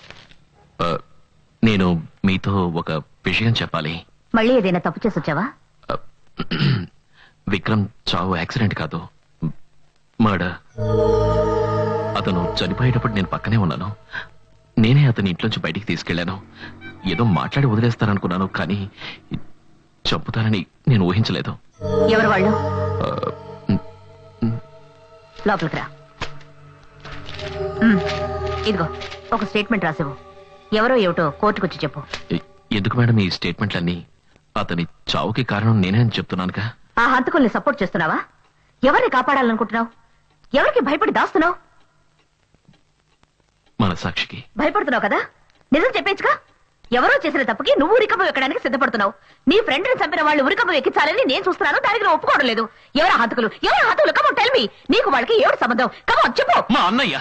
Speaker 4: నేను మీతో ఒక విషయం చెప్పాలి.
Speaker 1: మళ్ళీ ఏదైనా తప్పు చేసి వచ్చావా?
Speaker 4: విక్రమ్ చావు యాక్సిడెంట్ కాదు, మర్డర్. అతను చనిపోయేటప్పుడు నేను పక్కనే ఉన్నాను. నేనే అతని ఇంట్లోంచి బయటికి తీసుకెళ్లాను. ఏదో మాట్లాడి వదిలేస్తాననుకున్నాను, కానీ చంపుతానని నేను ఊహించలేదు.
Speaker 1: ఎవరు వాళ్ళు? లోపలికి రా. ఇదిగో ఒక స్టేట్మెంట్ రాసివ్వు. ఎవరో ఏమిటో కోర్టుకొచ్చి చెప్పు.
Speaker 4: ఎందుకు మేడం ఈ స్టేట్మెంట్లన్నీ? అతని చావుకి కారణం నేనే అని చెప్తున్నానుగా.
Speaker 1: ఆ హంతకుల్ని సపోర్ట్ చేస్తున్నావా? ఎవరిని కాపాడాలనుకుంటున్నావు? ఎవరికి భయపడి దాస్తున్నావు?
Speaker 4: మన సాక్షికి
Speaker 1: భయపడుతున్నావు కదా, నిజం చెప్పేచ్చుగా. ఎవరో చేసిన తప్పుకి నువ్వు ఉరికమ్మ ఎక్కడానికి సిద్ధపడుతున్నావు. నీ ఫ్రెండ్ ని చంపిన వాళ్ళు ఉరికమ్మ ఎక్కించాలని నేను చూస్తున్నాను, దానికి నువ్వు ఒప్పుకోవడం లేదు. ఎవరు హంతకులు? ఎవరు హంతకులు? Come on tell me. నీకు వాళ్ళకి ఏడు సంబంధం? కమోన్ చెప్పు.
Speaker 4: మా అన్నయ్య.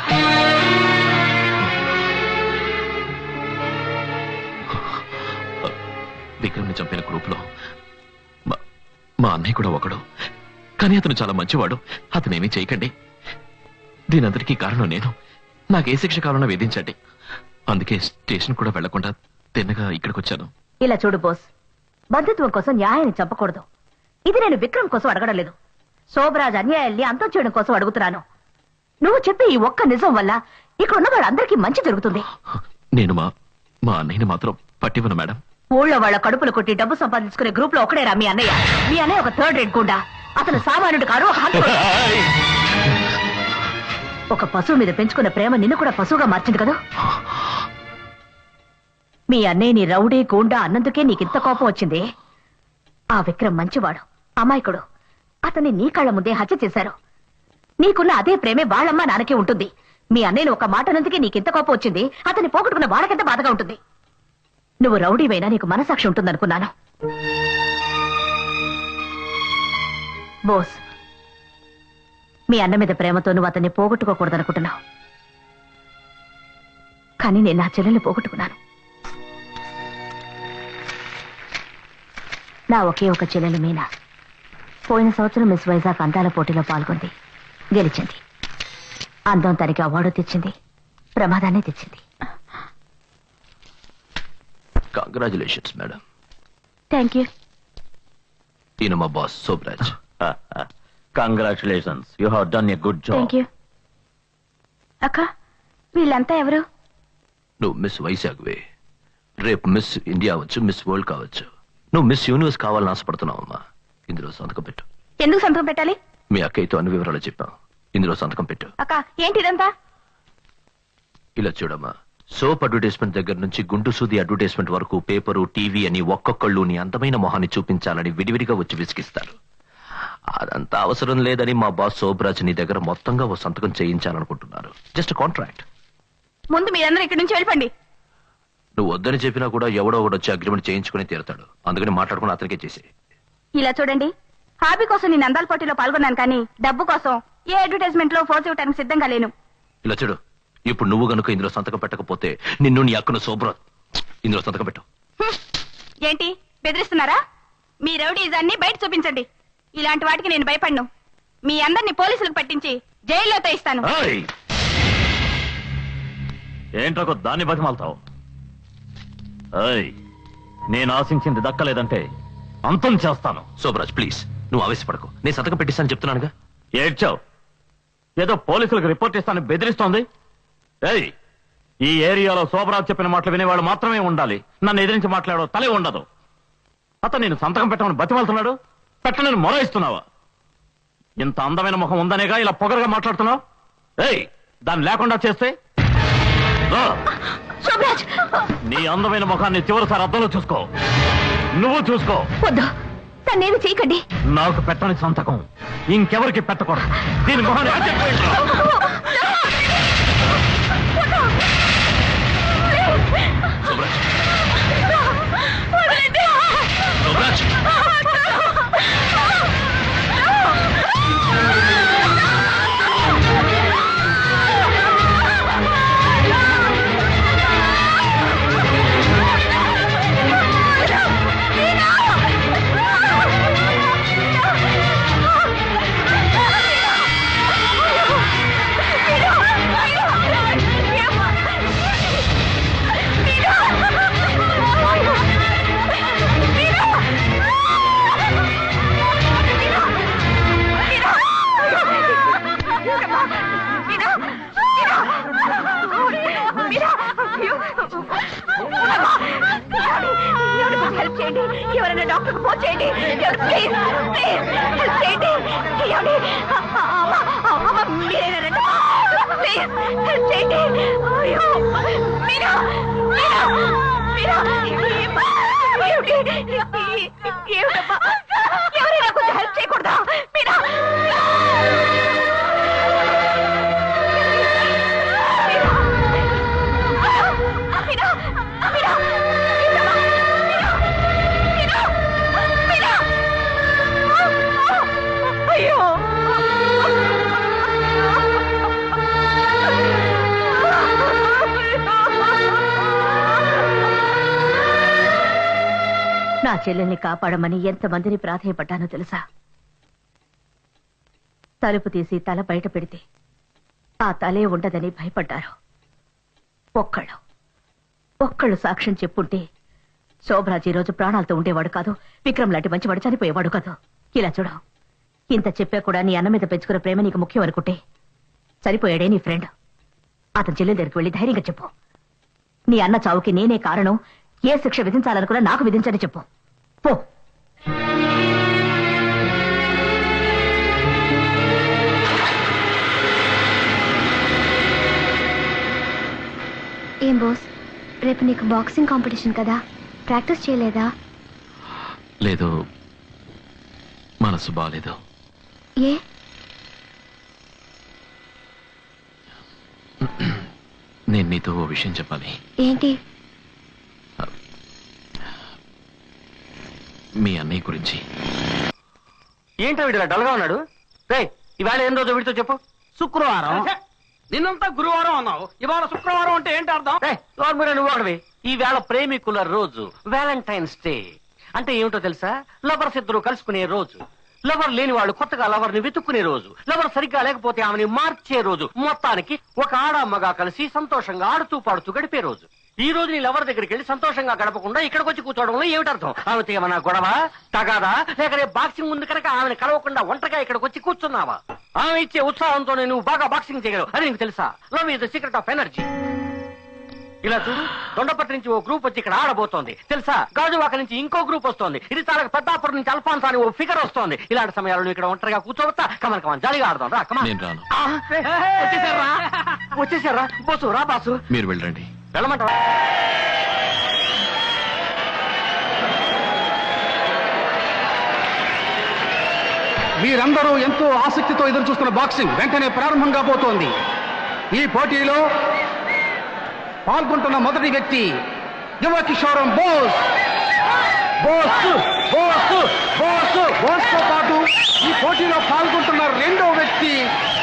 Speaker 4: విక్రమ్ ని చంపిన గ్రూప్ లో మా అన్నయ్య కూడా ఒకడు. కానీ అతను చాలా మంచివాడు. అతనేమీ చేయకండి. దీనందరికీ కారణం నేను. నాకు ఏ శిక్ష కావాలన్నా వేధించండి. అందుకే స్టేషన్ కూడా వెళ్లకుండా తిన్నగా ఇక్కడికి వచ్చాను.
Speaker 1: ఇలా చూడు బోస్, బంధుత్వం కోసం న్యాయాన్ని చంపకూడదు. ఇది నేను విక్రమ్ కోసం అడగడం లేదు, శోభరాజ్ అన్యాయాల్ని అంతం చేయడం కోసం అడుగుతున్నాను. నువ్వు చెప్పే ఈ ఒక్క నిజం వల్ల ఇక్కడ ఉన్న వాళ్ళందరికీ మంచి జరుగుతుంది.
Speaker 4: నేను మా అన్నయ్యని మాత్రం పట్టివ్వను మేడం.
Speaker 1: ఊళ్ళో వాళ్ళ కడుపులు కొట్టి డబ్బు సంపాదించుకునే గ్రూప్ లో ఒకడేరా మీ అన్నయ్య. మీ అన్నయ్య ఒక థర్డ్ రేట్ గుండా. అతను సామాన్యుడు కాదు, ఒక హంతకుడు. ఒక పశువు మీద పెంచుకున్న ప్రేమ నిన్ను కూడా పశువుగా మార్చింది కదా. మీ అన్నయ్యని రౌడీ గూండా అన్నందుకే నీకింత కోపం వచ్చింది. ఆ విక్రమ్ మంచివాడు, అమాయకుడు. అతన్ని నీ కళ్ళ ముందే హత్య చేశారు. నీకున్న అదే ప్రేమే వాళ్ళమ్మ నాన్నకే ఉంటుంది. మీ అన్నయ్యని ఒక మాట అన్నందుకే నీకింత కోపం వచ్చింది. అతన్ని పోగొట్టుకున్న వాళ్ళకెంత బాధగా ఉంటుంది. నువ్వు రౌడీవైనా నీకు మనసాక్షి ఉంటుందనుకున్నాను. బోస్, మీ అన్న మీద ప్రేమతో నువ్వు అతన్ని పోగొట్టుకోకూడదనుకుంటున్నావు. కానీ నేను నా చెల్లెల్ని పోగొట్టుకున్నాను. నా ఒకే ఒక చెల్లెలు మీనా పోయిన సంవత్సరం మిస్ వైజాగ్ అందాల పోటీలో పాల్గొంది, గెలిచింది. అందం తనకి అవార్డు తెచ్చింది, ప్రమాదాన్ని తెచ్చింది.
Speaker 4: Congratulations madam.
Speaker 9: Thank you.
Speaker 4: ఈయన మా boss Shobharaj.
Speaker 6: Congratulations, you have done a good job.
Speaker 9: Thank you. అక్క, వీళ్ళంతా ఎవరు?
Speaker 4: నువ్వు మిస్ వైజాగ్వే. రేపు మిస్ ఇండియా అవచ్చు, మిస్ వరల్డ్ కావచ్చు. నువ్వు మిస్ యూనివర్స్ కావాలని ఆశపడుతున్నావమ్మా. ఇందులో సంతకం పెట్టు.
Speaker 9: ఎందుకు సంతకం పెట్టాలి?
Speaker 4: మీ అక్కయ్యతో అన్ని వివరాలు చెప్పాం. ఇందులో సంతకం పెట్టు.
Speaker 9: అక్క, ఏంటి ఇదంతా?
Speaker 4: ఇలా చూడమ్మా, సోప్ అడ్వర్టైజ్మెంట్ దగ్గర నుంచి గుండు సూది అడ్వర్టైజ్మెంట్ వరకు పేపరు, టీవీ అని ఒక్కొక్కళ్ళు నీ అందమైన మొహాన్ని చూపించాలని విడివిడిగా వచ్చి విసిగిస్తారు. అదంతా అవసరం లేదని మా బాస్ శోభరాజ్ నీ దగ్గర మొత్తంగా ఓ సంతకం చేయించాలనుకుంటున్నారు. Just contract.
Speaker 9: ముందు మీరందరూ ఇక్కడి నుంచి వెళ్ళిపోండి.
Speaker 4: నువ్వు వద్దని చెప్పినా కూడా ఎవడో ఒకటి వచ్చి అగ్రిమెంట్ చేయించుకుని తీరుతాడు. అందుకని మాట్లాడుకుని అతనికే చేసి.
Speaker 9: ఇలా చూడండి, హాబీ కోసం నేను అందాల పోటీలో పాల్గొన్నాను, కానీ డబ్బు కోసం ఏ అడ్వర్టైజ్మెంట్ లో ఫోర్స్ ఇవ్వడానికి సిద్ధంగా లేను.
Speaker 4: ఇలా చూడు, ఇప్పుడు నువ్వు గనుక ఇందులో సంతకం పెట్టకపోతే నిన్ను నీ అక్కను శోభరాజ్ ఇందులో సంతకం పెట్టు.
Speaker 9: ఏంటి బెదిరిస్తున్నారా? మీ రౌడీజాన్ని బయట చూపించండి. ఇలాంటి వాటికి నేను భయపడను. మీ అందరినీ పోలీసులకు పట్టించి జైల్లో తోయిస్తాను.
Speaker 6: ఏంటో దాన్ని బతిమాలతావు? నేను ఆశించింది దక్కలేదంటే అంతం చేస్తాను.
Speaker 4: శోభరాజ్ ప్లీజ్, నువ్వు ఆవేశపడకు. నేను సంతకం పెట్టిస్తాను చెప్తున్నానుగా.
Speaker 6: ఏడ్చావు, ఏదో పోలీసులకు రిపోర్ట్ ఇస్తాను బెదిరిస్తోంది. ఈ ఏరియాలో శోభరాజ్ చెప్పిన మాటలు వినేవాళ్ళు మాత్రమే ఉండాలి. నన్ను ఎదిరించి మాట్లాడో తలే ఉండదు. అతను నేను సంతకం పెట్టమని బతిమాలుతున్నాడు, పెట్టనని మొరాయిస్తున్నావా? ఇంత అందమైన ముఖం ఉందనేగా ఇలా పొగరుగా మాట్లాడుతున్నావు. దాన్ని లేకుండా చేస్తే నీ అందమైన ముఖాన్ని చివరిసారి అద్దంలో చూసుకో. నువ్వు చూసుకో.
Speaker 1: వద్దు, తన్నేమి చేయకండి.
Speaker 6: నాకు పెట్టని సంతకం ఇంకెవరికి పెట్టకూడదు. దీని మొహాన్ని
Speaker 1: Get out! చెల్లెల్ని కాపాడమని ఎంతమందిని ప్రాధేయపడ్డానో తెలుసా? తలుపు తీసి తల బయట పెడితే ఆ తలే ఉండదని భయపడ్డారు. ఒక్కళ్ళు సాక్ష్యం చెప్పుంటే శోభరాజ్ ఈ రోజు ప్రాణాలతో ఉండేవాడు కాదు, విక్రమ్ లాంటి మంచివాడు చనిపోయేవాడు కాదు. ఇలా చూడ, ఇంత చెప్పా కూడా నీ అన్న మీద పెంచుకున్న ప్రేమ నీకు ముఖ్యం అనుకుంటే సరిపోయాడే నీ ఫ్రెండ్. అతని చెల్లెల దగ్గరికి వెళ్ళి ధైర్యంగా చెప్పు, నీ అన్న చావుకి నేనే కారణం, ఏ శిక్ష విధించాలనుకున్నా నాకు విధించని చెప్పు. పో.
Speaker 9: ఏం బోస్, రేపు నీకు బాక్సింగ్ కాంపిటీషన్ కదా, ప్రాక్టీస్ చేయలేదా?
Speaker 4: లేదు, మనసు బాలేదు.
Speaker 9: ఏ?
Speaker 4: నేను నీతో ఓ విషయం చెప్పాలి.
Speaker 9: ఏంటి?
Speaker 4: మీ అన్నయ్య గురించి.
Speaker 3: ఏంటో వీడు డల్ గా ఉన్నాడు? రే, ఇవాళ ఏం రోజు వీడితో చెప్పు.
Speaker 8: శుక్రవారం. నిన్నంతా గురువారం అన్నావు, ఇవాళ శుక్రవారం అంటే ఏంటి అర్థం?
Speaker 3: నువ్వు ఒకటివి. ఈ వేళ ప్రేమికుల రోజు, వ్యాలంటైన్స్ డే. అంటే ఏమిటో తెలుసా? లవర్స్ ఇద్దరు కలుసుకునే రోజు, లవర్ లేని వాళ్ళు కొత్తగా లవర్ ని వెతుక్కునే రోజు, లవర్ సరిగ్గా లేకపోతే ఆమెని మార్చే రోజు, మొత్తానికి ఒక ఆడమ్మగా కలిసి సంతోషంగా ఆడుతూ పాడుతూ గడిపే రోజు. ఈ రోజు నీ లవర్ దగ్గరికి వెళ్ళి సంతోషంగా గడపకుండా ఇక్కడికి వచ్చి కూర్చోవడంలో ఏమిటర్థం? ఆమెతో ఏమన్నా గొడవ, తగాదా, లేక రేపు బాక్సింగ్ ఉంది కనుక ఆమెను కలవకుండా ఒంటరిగా ఇక్కడికి వచ్చి కూర్చున్నావా? ఆమె ఇచ్చే ఉత్సాహంతో నువ్వు బాగా బాక్సింగ్ చేయగలవు అని నీకు తెలుసా? Love is the secret of energy. ఇలా చూడు, దొండపట్టు నుంచి ఓ గ్రూప్ వచ్చి ఇక్కడ ఆడబోతోంది తెలుసా? గాజువాక నుంచి ఇంకో గ్రూప్ వస్తోంది, ఇది తాలూకు పెద్దాపురం నుంచి అల్ఫాన్సా అని ఓ ఫిగర్ వస్తోంది. ఇలాంటి సమయాల్లో నువ్వు ఇక్కడ ఒంటరిగా కూర్చోవచ్చా? కమన్ కమన్, జాలీగా ఆడదాం రా. కమన్.
Speaker 4: నేను రాను.
Speaker 3: వచ్చేసారా బోసు? రా బాసు.
Speaker 4: మీరు వెళ్ళండి.
Speaker 3: వెళ్ళమంటావా?
Speaker 7: మీరందరూ ఎంతో ఆసక్తితో ఎదురు చూస్తున్న బాక్సింగ్ వెంటనే ప్రారంభం కాబోతోంది. ఈ పోటీలో పాల్గొంటున్న మొదటి వ్యక్తి యువ కిషోరం బోస్. బోస్ తో పాటు ఈ పోటీలో పాల్గొంటున్న రెండో వ్యక్తి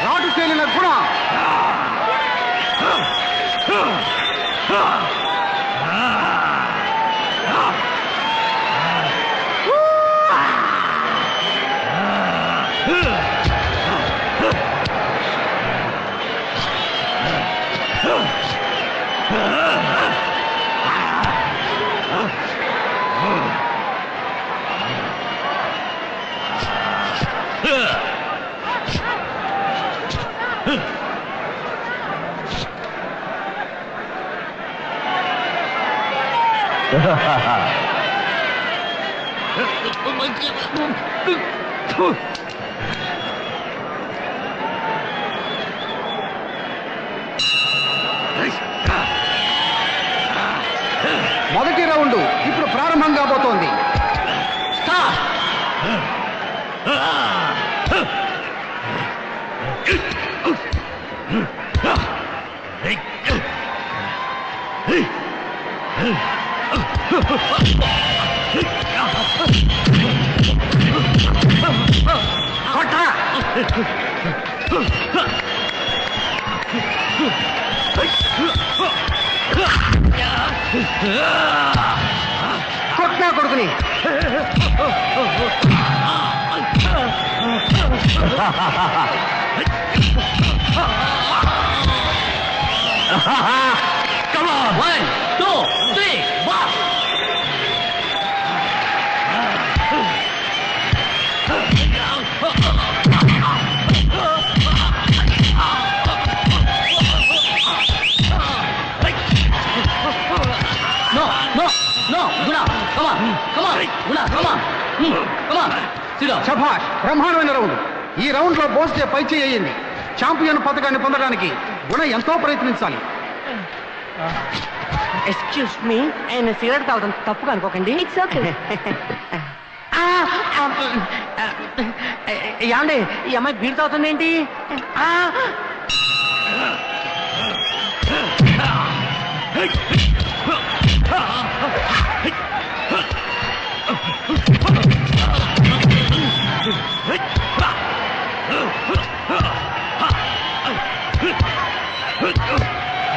Speaker 7: రాటు తేలిన గుణ. మొదటి రౌండ్ ఇప్పుడు ప్రారంభం కాబోతోంది. కొట్నా కొడుకుని.
Speaker 3: Come on, 1, 2, 3, box! No, Guna, come on, Guna, come on.
Speaker 7: శభాష్, బ్రహ్మాండమైన రౌండ్. ఈ రౌండ్ లో బోస్టే పై చేయింది. ఛాంపియన్ పథకాన్ని పొందడానికి గుణ ఎంతో ప్రయత్నించాలి.
Speaker 3: ఎక్స్క్యూజ్ మీ, ఆయన సిగరెట్ తాగడం తప్పుగా అనుకోకండి.
Speaker 9: It's okay.
Speaker 3: ఏమండి, ఈ అమ్మాయి బీర్ తాగుతుంది ఏంటి?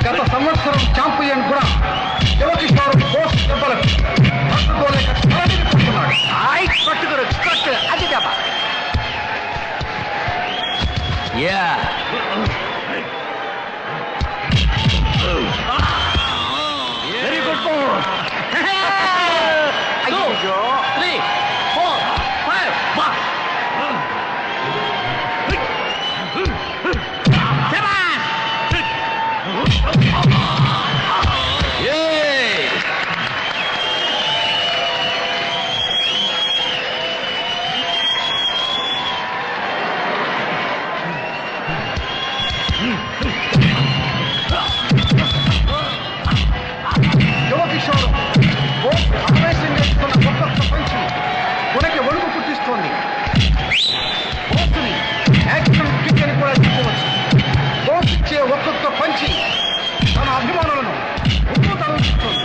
Speaker 7: గత సంవత్సరం ఛాంపియన్ కూడా యువ కిషోరం బోస్ దెబ్బలకు తట్టుకోలేక తలదించుకున్నాడు.
Speaker 3: Very good ball. 2, 3, 4, 5.
Speaker 7: యువకిషోరం ఆవేశంగా ఇస్తున్న ఒక్కొక్క పంచి కొనకి ఒడుగు పుట్టిస్తోంది. బోస్ని యాక్షన్ కిక్ అని కూడా చెప్పవచ్చు. బోస్ ఇచ్చే ఒక్కొక్క పంచి తన అభిమానులను ఉప్పు తరలిస్తుంది.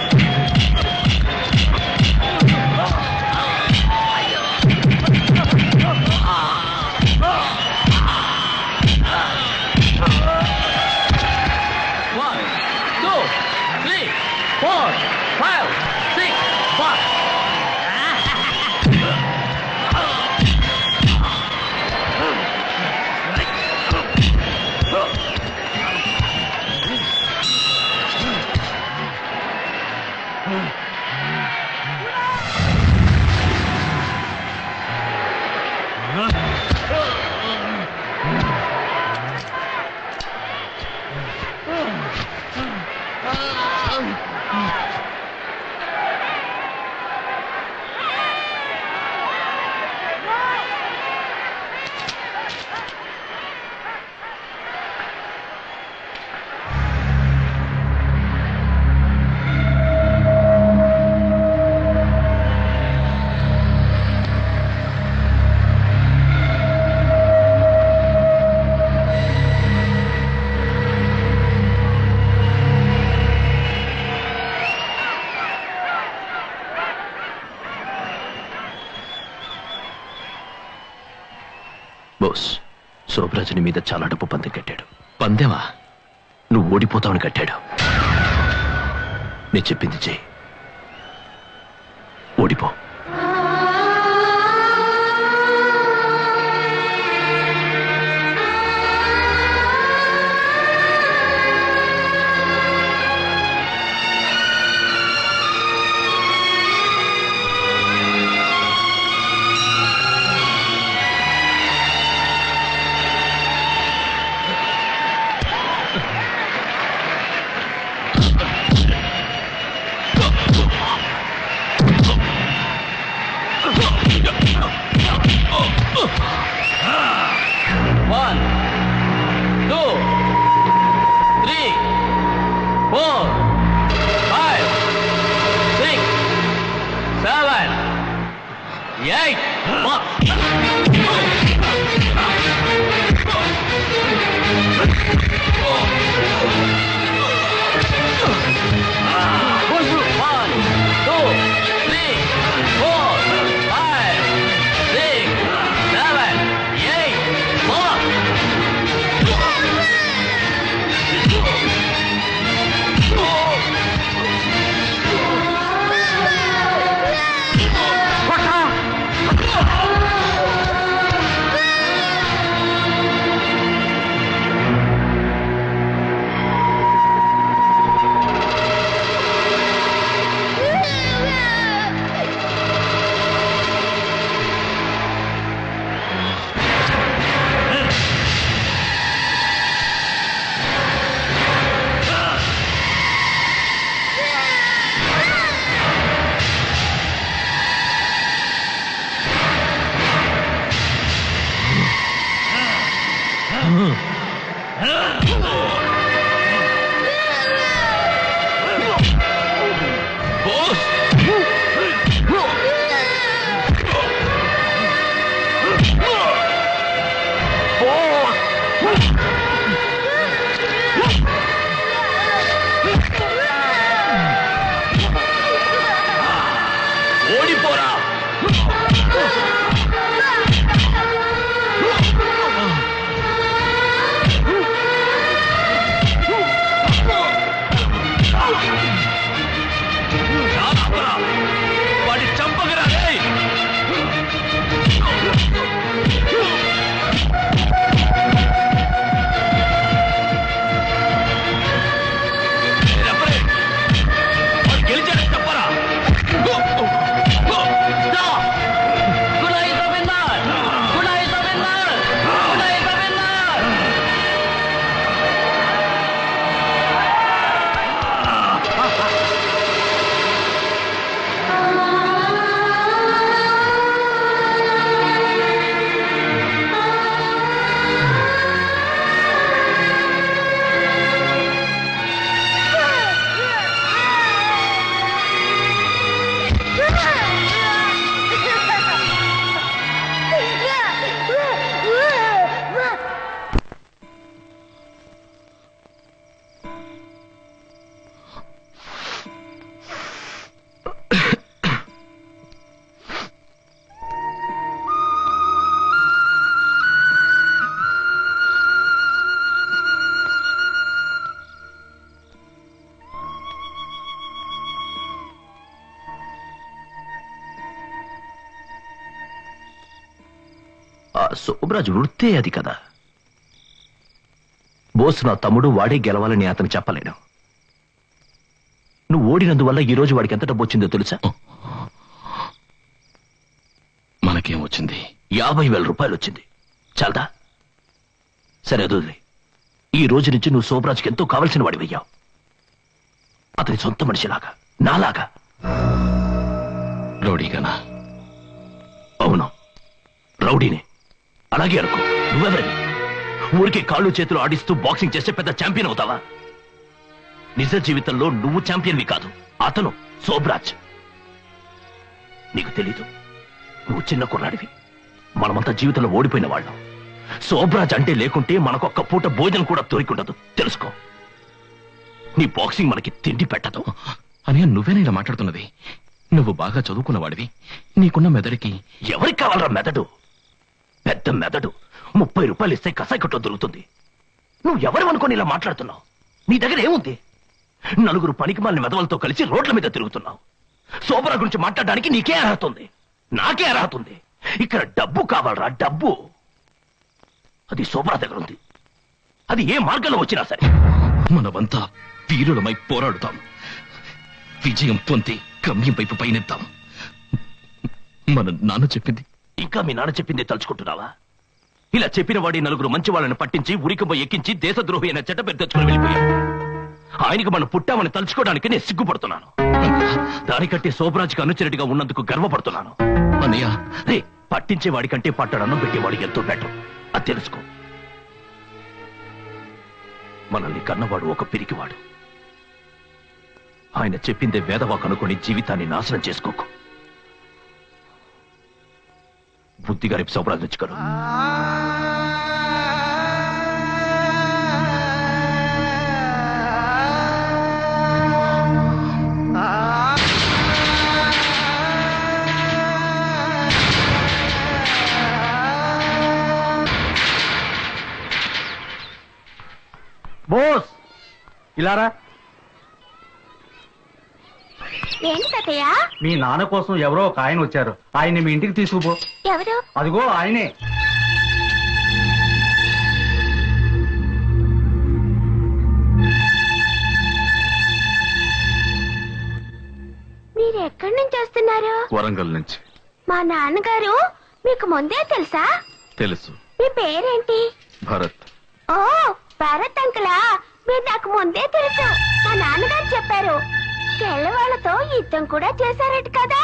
Speaker 4: బోస్ శోభరాజుని మీద చాలా డబ్బు పందెం కట్టాడు. పందెమా? నువ్వు ఓడిపోతావని కట్టాడు. నేను చెప్పింది చెయ్యి, ఓడిపో. శోభరాజు వృత్తే అది కదా. బోస్ నా తమ్ముడు, వాడే గెలవాలని అతను చెప్పలేను. నువ్వు ఓడినందువల్ల ఈ రోజు వాడికి ఎంత డబ్బు వచ్చిందో తెలుసా? మనకేం వచ్చింది? 50,000 రూపాయలు వచ్చింది. చాలదా? సరే అదులే. ఈ రోజు నుంచి నువ్వు శోభరాజుకి ఎంతో కావలసిన వాడివయ్యావు. అతని సొంత మనిషిలాగా, నాలాగా. రౌడీగానా? అవును, రౌడీనే. అలాగే అనుకో. నువ్వెవరివి? ఊరికే కాళ్ళు చేతులు ఆడిస్తూ బాక్సింగ్ చేస్తే పెద్ద ఛాంపియన్ అవుతావా? నిజ జీవితంలో నువ్వు ఛాంపియన్వి కాదు, అతను శోభరాజ్. నీకు తెలీదు, నువ్వు చిన్న కుర్రాడివి. మనమంతా జీవితంలో ఓడిపోయిన వాళ్ళం. శోభరాజ్ అంటే లేకుంటే మనకొక్క పూట భోజనం కూడా దొరికిండదు, తెలుసుకో. నీ బాక్సింగ్ మనకి తిండి పెట్టదు.
Speaker 12: అని నువ్వేనా ఇలా మాట్లాడుతున్నది? నువ్వు బాగా చదువుకున్నవాడివి, నీకున్న మెదడుకి.
Speaker 4: ఎవరికి కావాలరా మెదడు? పెద్ద మెదడు 30 రూపాయలు ఇస్తే కసాయికట్లో దొరుకుతుంది. నువ్వు ఎవరు అనుకోని ఇలా మాట్లాడుతున్నావు? నీ దగ్గర ఏముంది? నలుగురు పనికిమాలిన మెదవలతో కలిసి రోడ్ల మీద తిరుగుతున్నావు. శోభరా గురించి మాట్లాడడానికి నీకే అర్హత ఉంది, నాకే అర్హత ఉంది. ఇక్కడ డబ్బు కావాలరా, డబ్బు. అది శోభరా దగ్గర ఉంది. అది ఏ మార్గంలో వచ్చినా సరే.
Speaker 12: మనమంతా వీరులమై పోరాడుతాం, విజయం పొంది గమ్యం వైపు పయనిద్దాం. మన నాన్న చెప్పింది.
Speaker 4: ఇంకా మీ నాన్న చెప్పింది తలుచుకుంటున్నావా? ఇలా చెప్పిన వాడి నలుగురు మంచి వాళ్ళని పట్టించి ఉరికంబ ఎక్కించి దేశద్రోహి అయిన చెడ్డ పేరు తెచ్చుకుని వెళ్ళిపోయాడు. ఆయనకి మనం పుట్టామని తలుచుకోవడానికి నేను సిగ్గుపడుతున్నాను. దానికంటే శోభరాజుకి అనుచరుడిగా ఉన్నందుకు గర్వపడుతున్నాను.
Speaker 12: అన్నయ్య,
Speaker 4: రే, పట్టించేవాడి కంటే పట్టడన్నం పెట్టేవాడికి ఎంతో బెటర్, అది తెలుసుకో. మనల్ని కన్నవాడు ఒక పిరికివాడు. ఆయన చెప్పిందే వేదవాక్ అనుకుని జీవితాన్ని నాశనం చేసుకోకు. బుద్ధిగా రేపు శోభరాజు తెచ్చుకోడు.
Speaker 7: బోస్ ఇలారా.
Speaker 9: ఏంటి తాతయ్య?
Speaker 7: మీ నాన్న కోసం ఎవరో ఒక ఆయన వచ్చారు. ఆయన్ని మీ ఇంటికి తీసుకుపో.
Speaker 9: ఎవరు?
Speaker 7: అదిగో ఆయనే.
Speaker 9: మీరు ఎక్కడి నుంచి వస్తున్నారు?
Speaker 5: వరంగల్ నుంచి.
Speaker 9: మా నాన్నగారు మీకు ముందే తెలుసా?
Speaker 5: తెలుసు.
Speaker 9: మీ పేరేంటి?
Speaker 5: భరత్.
Speaker 9: ఓ, భరత్ అంకులా. మీరు నాకు ముందే తెలుసు, మా నాన్నగారు చెప్పారు. తెల్లవాళ్లతో యుద్ధం కూడా చేశారట కదా.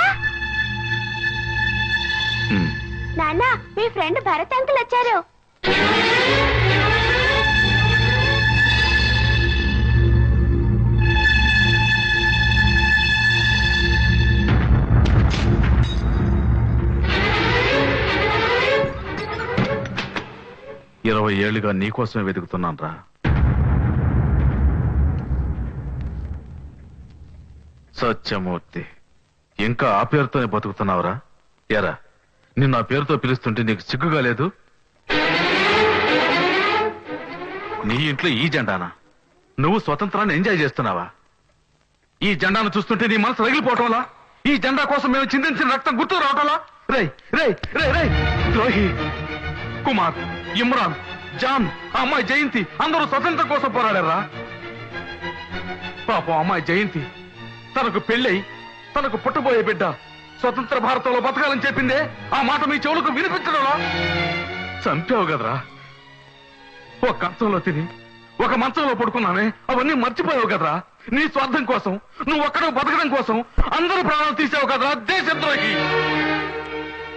Speaker 9: నాన్న, మీ ఫ్రెండ్ భరత్ అంకుల్ వచ్చారు.
Speaker 5: ఇరవై ఏళ్లుగా నీకోసమే వెతుకుతున్నాను రా. సత్యమూర్తి, ఇంకా ఆ పేరుతోనే బతుకుతున్నావురా? ఎరా, నిన్ను ఆ పేరుతో పిలుస్తుంటే నీకు సిగ్గుగా లేదు? నీ ఇంట్లో ఈ జెండానా? నువ్వు స్వతంత్రాన్ని ఎంజాయ్ చేస్తున్నావా? ఈ జెండాను చూస్తుంటే నీ మనసు రగిలిపోవటంలా? ఈ జెండా కోసం మేము చిందించిన రక్తం గుర్తు రావటంలా? రే రే రే రే, ద్రోహి! కుమార్, ఇమ్రాన్, జాన్, ఆ అమ్మాయి జయంతి అందరూ స్వతంత్రం కోసం పోరాడారా? పాపం అమ్మాయి జయంతి తనకు పెళ్ళై తనకు పుట్టబోయే బిడ్డ స్వతంత్ర భారతంలో బతకాలని చెప్పిందే. ఆ మాట మీ చెవులకు వినిపించడంలా? చంపావు కదరా. ఒక కంచంలో తిని ఒక మంచంలో పడుకున్నానే, అవన్నీ మర్చిపోయావు కదరా. నీ స్వార్థం కోసం, నువ్వు ఒక్కడో బతకడం కోసం అందరూ ప్రాణాలు తీసావు కదరా, దేశద్రోహి!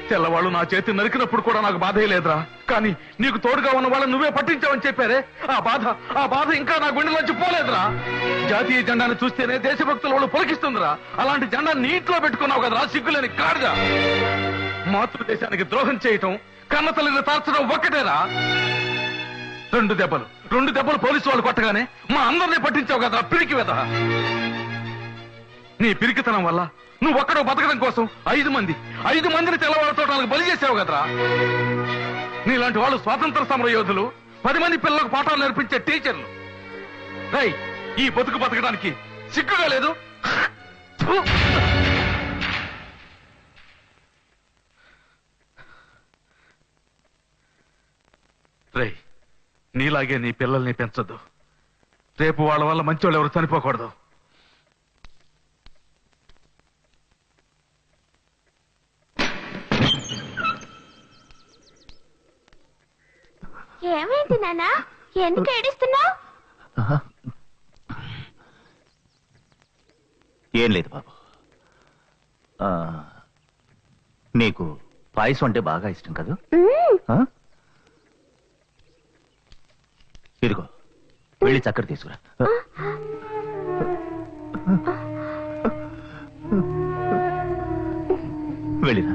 Speaker 5: తెల్లవాళ్ళు నా చేతి నరికినప్పుడు కూడా నాకు బాధే లేదురా. కానీ నీకు తోడుగా ఉన్న వాళ్ళని నువ్వే పట్టించావని చెప్పారే, ఆ బాధ ఇంకా నా గుండెలోంచి పోలేదురా. జాతీయ జెండాను చూస్తేనే దేశభక్తుల వాళ్ళు పొలికిస్తుందిరా. అలాంటి జెండా నీటిలో పెట్టుకున్నావు కదరా, సిగ్గులేని గాడిద! మాతృదేశానికి ద్రోహం చేయటం, కన్న తల్లిని తార్చడం ఒక్కటేరా. రెండు దెబ్బలు పోలీసు వాళ్ళు కొట్టగానే మా అందరినీ పట్టించావు కదరా, పిరికి వెద! నీ పిరికితనం వల్ల నువ్వు ఒక్కడో బతకడం కోసం 5 మందిని తెల్లవాళ్ళతో బలి చేసావు కదరా. నీలాంటి వాళ్ళు స్వాతంత్ర సమర యోధులు, 10 మంది పిల్లలకు పాఠాలు నేర్పించే టీచర్లు. రై, ఈ బతకడానికి సిగ్గుగా లేదు? రేయ్, నీలాగే నీ పిల్లల్ని పెంచొద్దు. రేపు వాళ్ళ వల్ల మంచి వాళ్ళు ఎవరు చనిపోకూడదు.
Speaker 9: ఏమైంది నాన్న? ఎందుకు ఏడుస్తున్నావు?
Speaker 6: ఏం లేదు బాబు. నీకు పాయసం అంటే బాగా ఇష్టం కదా? ఇదిగో వెళ్ళి చక్కెర తీసుకురా. వెళ్ళిరా.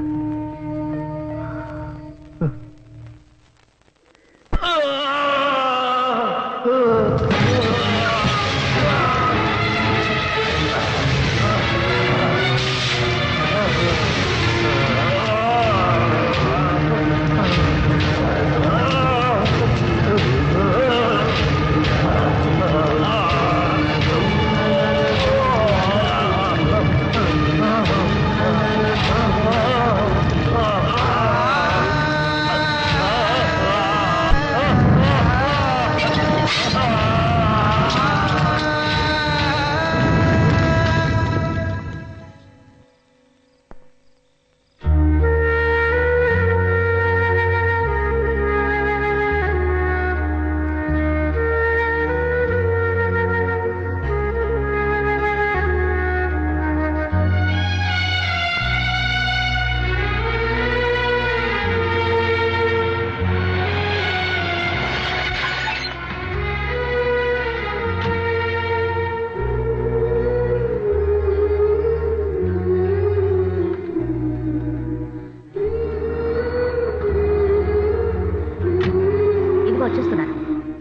Speaker 1: వచ్చేస్తున్నాను,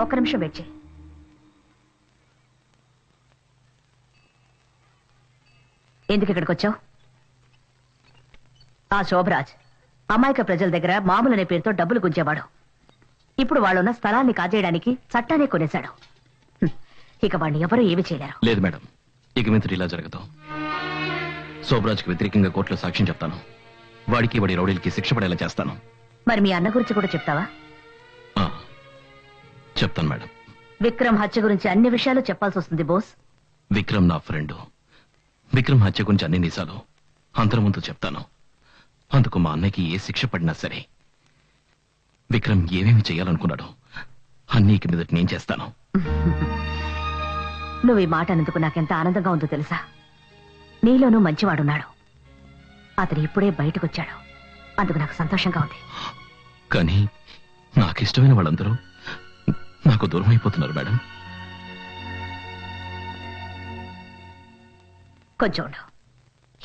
Speaker 1: ఒక్క నిమిషం వెయిట్ చేయి. ఎందుకు ఇక్కడికి వచ్చావు? ఆ శోభరాజ్ అమాయక ప్రజల దగ్గర మామూలు అనే పేరుతో డబ్బులు గుంజేవాడు. ఇప్పుడు వాళ్ళున్న స్థలాన్ని కాజేయడానికి చట్టాన్ని కొనేశాడు. ఇక వాడిని ఎవరూ ఏమి చేయలేరు.
Speaker 12: లేదు మేడం, ఇక మీద ఇలా జరగదు. శోభరాజ్కి వ్యతిరేకంగా కోర్టులో సాక్ష్యం చెప్తాను. వాడికి వాడి రౌడీలకి శిక్ష పడేలా చేస్తాను.
Speaker 1: మరి మీ అన్న గురించి కూడా చెప్తావా?
Speaker 12: చెప్తాను మేడం.
Speaker 1: విక్రమ్ హత్య గురించి అన్ని విషయాలు చెప్పాల్సి వస్తుంది బోస్.
Speaker 12: విక్రమ్ నా ఫ్రెండ్. విక్రమ్ హత్య గురించి అన్ని నిజాలు అందరి ముందు చెప్తాను. అందుకు మా అన్నయ్యకి ఏ శిక్ష పడినా సరే విక్రమ్ ఏమేమి చేయాలనుకున్నాడో అన్నీకి మీదటి నేను చేస్తాను.
Speaker 1: నువ్వు ఈ మాట అన్నందుకు నాకెంత ఆనందంగా ఉందో తెలుసా? నీలోనూ మంచివాడున్నాడు. అతను ఇప్పుడే బయటకొచ్చాడు. అందుకు నాకు సంతోషంగా ఉంది.
Speaker 12: కానీ నాకిష్టమైన వాళ్ళందరూ నాకు దూరం అయిపోతున్నారు మేడం.
Speaker 1: కొంచెం ఉండు.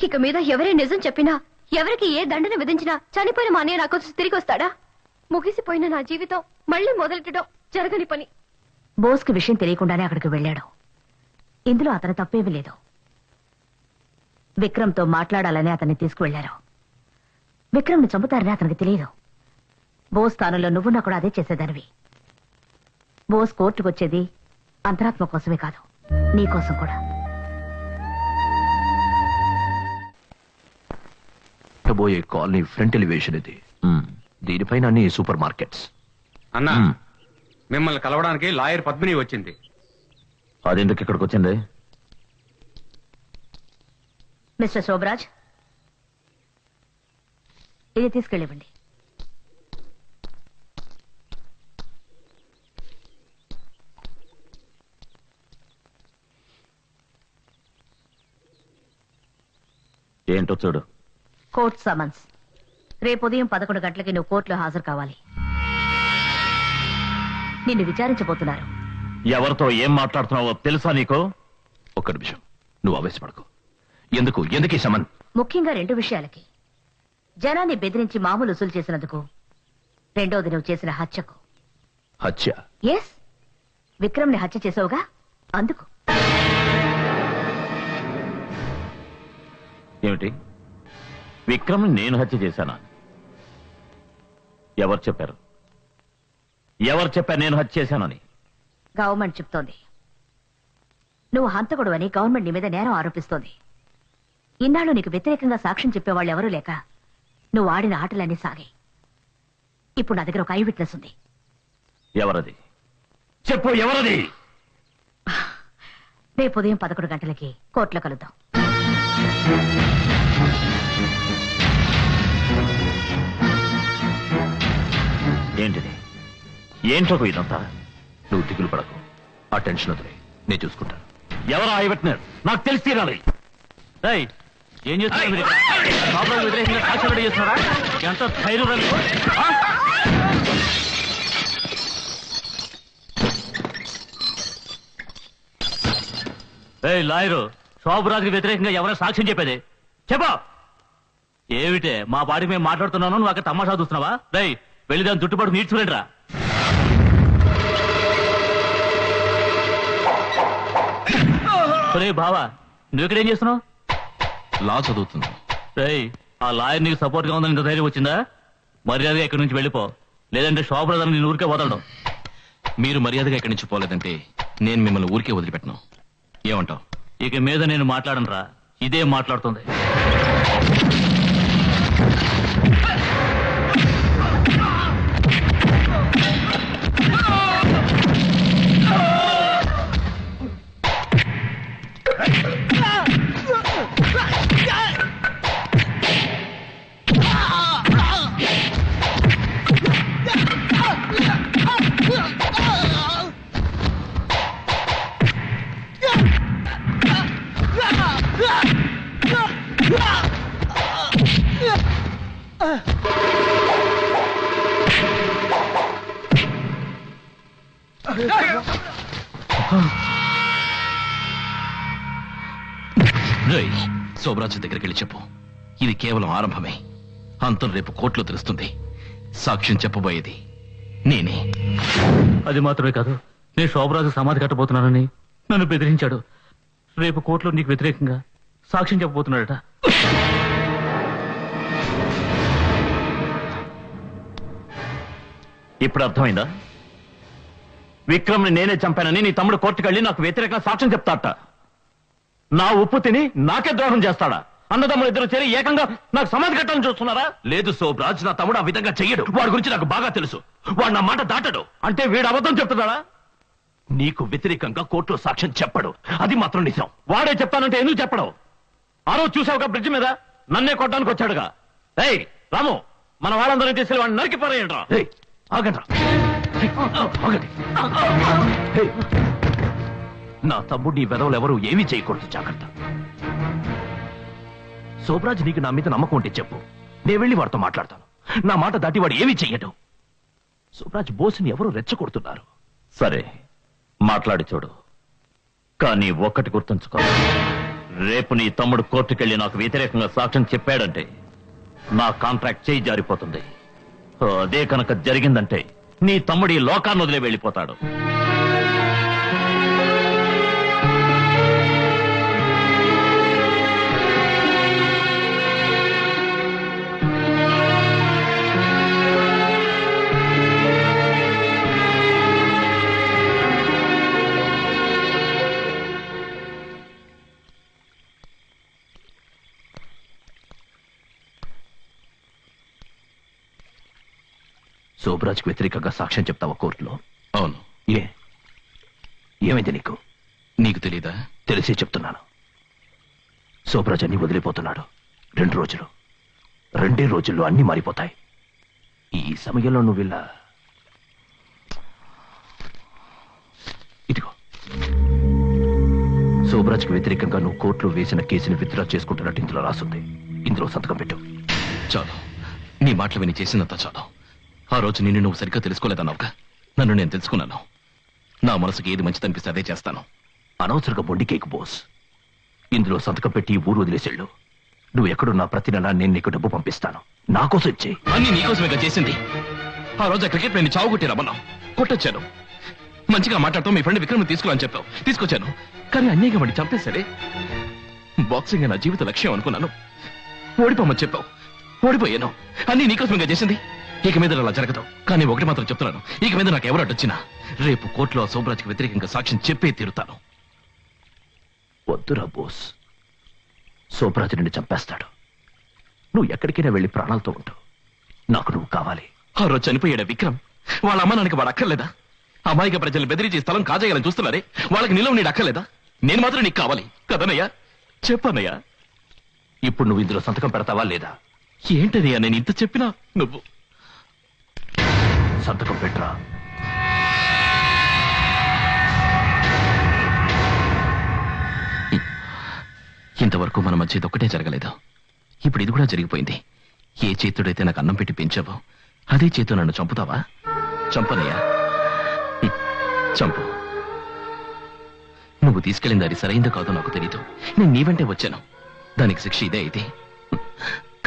Speaker 9: ఇక మీద ఎవరే నిజం చెప్పినా, ఎవరికి ఏ దండన విధించినా చనిపోయిన మా అన్నయ్య నాకు తిరిగి వస్తాడా? ముగిసిపోయిన నా జీవితం మళ్ళీ మొదలెట్టడం జరగని పని.
Speaker 1: బోస్కి విషయం తెలియకుండానే అక్కడికి వెళ్ళాడు. ఇందులో అతని తప్పేమీ లేదు. విక్రమ్తో మాట్లాడాలని అతన్ని తీసుకువెళ్లారు. విక్రమ్ని చంపుతారని అతనికి తెలియదు. బోస్ స్థానంలో నువ్వున్నా కూడా అదే చేసేదానివి. బోస్ కోర్టుకు వచ్చేది అంతరాత్మ కోసమే కాదు, నీ కోసం కూడా.
Speaker 4: పోయే కాలనీ ఫ్రంట్ ఎలివేషన్ ఇది. దీనిపైన అన్ని సూపర్ మార్కెట్స్.
Speaker 7: అన్నా, మిమ్మల్ని కలవడానికి లాయర్ పద్మిని వచ్చింది.
Speaker 6: అదెందుకు ఇక్కడికి వచ్చింది?
Speaker 1: మిస్టర్ శోభరాజ్, ఇది తీసుకెళ్ళివ్వండి.
Speaker 6: ఏంటో చూడు.
Speaker 1: Court summons. రేపు ఉదయం 11 గంటలకి నువ్వు కోర్టులో హాజరు కావాలి. నిన్ను విచారించబోతున్నారు.
Speaker 6: ఎవరితో ఏం మాట్లాడుతున్నావో తెలుసా నీకు?
Speaker 12: ఒక్క నిమిషం, నువ్వు ఆవేశపడకు. ఎందుకు ఈ సమన్?
Speaker 1: ముఖ్యంగా 2 విషయాలకి. జనాన్ని బెదిరించి మామూలు వసూలు చేసినందుకు, రెండోది నువ్వు చేసిన హత్యకు.
Speaker 12: హత్య?
Speaker 1: ఎస్, విక్రమ్ని హత్య చేసావుగా, అందుకు.
Speaker 6: ఏమిటి? విక్రమ్ నేను హత్య చేశానా? ఎవరు చెప్పారు నేను హత్య చేశానని?
Speaker 1: గవర్నమెంట్ చెప్తోంది. నువ్వు హంతకుడు అని గవర్నమెంట్ నీ మీద నేరం ఆరోపిస్తోంది. ఇన్నాళ్ళు నీకు వ్యతిరేకంగా సాక్ష్యం చెప్పేవాళ్ళు ఎవరూ లేక నువ్వు ఆడిన ఆటలన్నీ సాగాయి. ఇప్పుడు నా దగ్గర ఒక ఐ విట్నెస్ ఉంది.
Speaker 6: ఎవరది చెప్పు, ఎవరది?
Speaker 1: రేపు ఉదయం 11 గంటలకి కోర్టులో కలుద్దాం.
Speaker 6: ఏంటిది? ఏంటో ఇదంతా? నువ్వు దిగులు పడకు, ఆ టెన్షన్ వదిలే, నేను చూసుకుంటాను. ఎవరు ఐ విట్నెస్? నాకు తెలిసి తీరాలి. ఏం చేస్తున్నారు? వ్యతిరేకంగా సాక్ష్యం రెడీ చేస్తున్నారా? ఎంత ధైర్యం రండి. లాయరు, శోభరాజుకి వ్యతిరేకంగా ఎవరైనా సాక్ష్యం చెప్పేది చెప్పా. ఏమిటే మా పాడికి మేము మాట్లాడుతున్నాను, నువ్వు అక్కడ తమాషా చూస్తున్నావా? వెళ్ళి దాని చుట్టుపాటు నీడ్చుకురండి రా. బావా, నువ్వు ఇక్కడేం చేస్తున్నావు?
Speaker 12: లా చదువుతున్నా.
Speaker 6: ఆ లాయర్ నీకు సపోర్ట్ గా ఉందని ఇంత ధైర్యం వచ్చిందా? మర్యాదగా ఇక్కడి నుంచి వెళ్ళిపో, లేదంటే శోభరాజు నేను ఊరికే వదలడం.
Speaker 12: మీరు మర్యాదగా ఇక్కడి నుంచి పోలేదంటే నేను మిమ్మల్ని ఊరికే వదిలిపెట్టను. ఏమంటావు?
Speaker 6: ఇక మీద నేను మాట్లాడను రా, ఇదే మాట్లాడుతుంది.
Speaker 12: శోభరాజు దగ్గరికి వెళ్ళి చెప్పు, ఇది కేవలం ఆరంభమే. అంతం రేపు కోర్టులో తెలుస్తుంది. సాక్ష్యం చెప్పబోయేది నేనే.
Speaker 6: అది మాత్రమే కాదు, నేను శోభరాజు సమాధి కట్టబోతున్నానని నన్ను బెదిరించాడు. రేపు కోర్టులో నీకు వ్యతిరేకంగా సాక్ష్యం చెప్పబోతున్నాడట. ఇప్పుడు అర్థమైందా? విక్రమ్ని నేనే చంపానని నీ తమ్ముడు కోర్టుకు వెళ్ళి నాకు వ్యతిరేకంగా సాక్ష్యం చెప్తాడట. నా ఉప్పు తిని నాకే ద్రోహం చేస్తాడా? అన్నదమ్ములు ఇద్దరు చేరి ఏకంగా నాకు సమాధి కట్టాలని చూస్తున్నారా?
Speaker 12: లేదు శోభరాజ్, నా తమ్ముడు ఆ విధంగా చెయ్యడు. వాడి గురించి నాకు బాగా తెలుసు. వాడు నా మాట దాటడు.
Speaker 6: అంటే వీడు అబద్ధం చెప్తున్నాడా?
Speaker 12: నీకు వ్యతిరేకంగా కోర్టులో సాక్ష్యం చెప్పడు, అది మాత్రం నిజం.
Speaker 6: వాడే చెప్తానంటే ఎందుకు చెప్పడం? ఆ రోజు చూసావుగా బ్రిడ్జ్ మీద నన్నే కొట్టడానికి వచ్చాడుగా. రాము, మన వాళ్ళందరినీ తీసుకెళ్ళి వాడిని నరికి పారేయండి రా.
Speaker 12: ఆగండ్రా. నా తమ్ముడిని వెదవులు ఎవరు ఏమీ చేయకూడదు, జాగ్రత్త. శోభరాజ్, నీకు నా మీద నమ్మకం ఉంటే చెప్పు, నేను వెళ్ళి వాడితో మాట్లాడతాను. నా మాట దాటి వాడు ఏమీ చెయ్యడు. శోభరాజ్, బోస్ని ఎవరు రెచ్చగొడుతున్నారు.
Speaker 6: సరే, మాట్లాడి చూడు. కానీ ఒక్కటి గుర్తుంచుకో, రేపు నీ తమ్ముడు కోర్టుకెళ్ళి నాకు వ్యతిరేకంగా సాక్ష్యం చెప్పాడంటే నా కాంట్రాక్ట్ చేయి జారిపోతుంది. అదే కనుక జరిగిందంటే నీ తమ్ముడు ఈ లోకాన్ని వదిలే వెళ్ళిపోతాడు.
Speaker 12: శోభరాజ్కి వ్యతిరేకంగా సాక్ష్యం చెప్తావా కోర్టులో? అవును. ఏమైంది నీకు? నీకు తెలీదా? తెలిసే చెప్తున్నాను. శోభరాజ్ అన్ని వదిలిపోతున్నాడు. 2 రోజులు, 2 రోజుల్లో అన్ని మారిపోతాయి. ఈ సమయంలో నువ్వు ఇలా ఇదిగో, శోభరాజ్కి వ్యతిరేకంగా నువ్వు కోర్టులో వేసిన కేసుని విత్డ్రా చేసుకుంటున్నట్టు ఇందులో రాసుంది. ఇందులో సంతకం పెట్టు. చాలు, నీ మాటలు విని చేసినంత చాలు. ఆ రోజు నిన్ను నువ్వు సరిగ్గా తెలుసుకోలేదన్నావుగా, నన్ను నేను తెలుసుకున్నాను. నా మనసుకి ఏది మంచిదనిపిస్తే అదే చేస్తాను. అనవసరంగా మొండికేకు బోస్. ఇందులో సంతకం పెట్టి ఊరు వదిలేసేళ్ళు. నువ్వు ఎక్కడున్నా ప్రతి నెల నేను నీకు డబ్బు పంపిస్తాను. నా కోసం ఇచ్చేయి. అన్ని నీకోసమేగా చేసింది. ఆ రోజు క్రికెట్ నేను చావు కొట్టి రమ్మన్నావు, కొట్టొచ్చాను. మంచిగా మాట్లాడుతూ మీ ఫ్రెండ్ విక్రమ్ తీసుకురాని చెప్పావు, తీసుకొచ్చాను. కానీ అన్యాయంగా వాడిని చంపేసరే. బాక్సింగ్ నా జీవిత లక్ష్యం అనుకున్నాను. ఓడిపోమని చెప్పావు, ఓడిపోయాను. అన్ని నీకోసమేగా చేసింది. ఇక మీద అలా జరగదు. కానీ ఒకటి మాత్రం చెప్తున్నాను, ఇక మీద నాకు ఎవరు అడ్డొచ్చినా రేపు కోర్టులో శోభరాజ్కి వ్యతిరేకంగా సాక్ష్యం చెప్పే తీరుతాను. వద్దురా బోస్, శోభరాజ్ నిన్ను చంపేస్తాడు. నువ్వు ఎక్కడికైనా వెళ్ళి ప్రాణాలతో ఉంటావు. నాకు నువ్వు కావాలి. ఆ రోజు చనిపోయాడా విక్రమ్? వాళ్ళ అమ్మ నాన్నకి వాడు అక్కర్లేదా? అమాయక ప్రజలు బెదిరించి స్థలం కాజేయాలని చూస్తున్నారే, వాళ్ళకి నిలవ నీడు అక్కర్లేదా? నేను మాత్రం నీకు కావాలి కదనయ్యా? చెప్పన్నయ్యా. ఇప్పుడు నువ్వు ఇందులో సంతకం పెడతావా లేదా? ఏంటనయ్యా నేను ఇంత చెప్పినా నువ్వు సంతకం పెట్టరా. ఇంతవరకు మన మధ్య ఇదొక్కటే జరగలేదు. ఇప్పుడు ఇది కూడా జరిగిపోయింది. ఏ చేతుడైతే నాకు అన్నం పెట్టి పెంచావో అదే చేతు నన్ను చంపుతావా? చంపనయ్యా, చంపు. నువ్వు తీసుకెళ్ళింది అది సరైందో కాదో నాకు తెలీదు. నేను నీ వెంటే వచ్చాను. దానికి శిక్ష ఇదే అయితే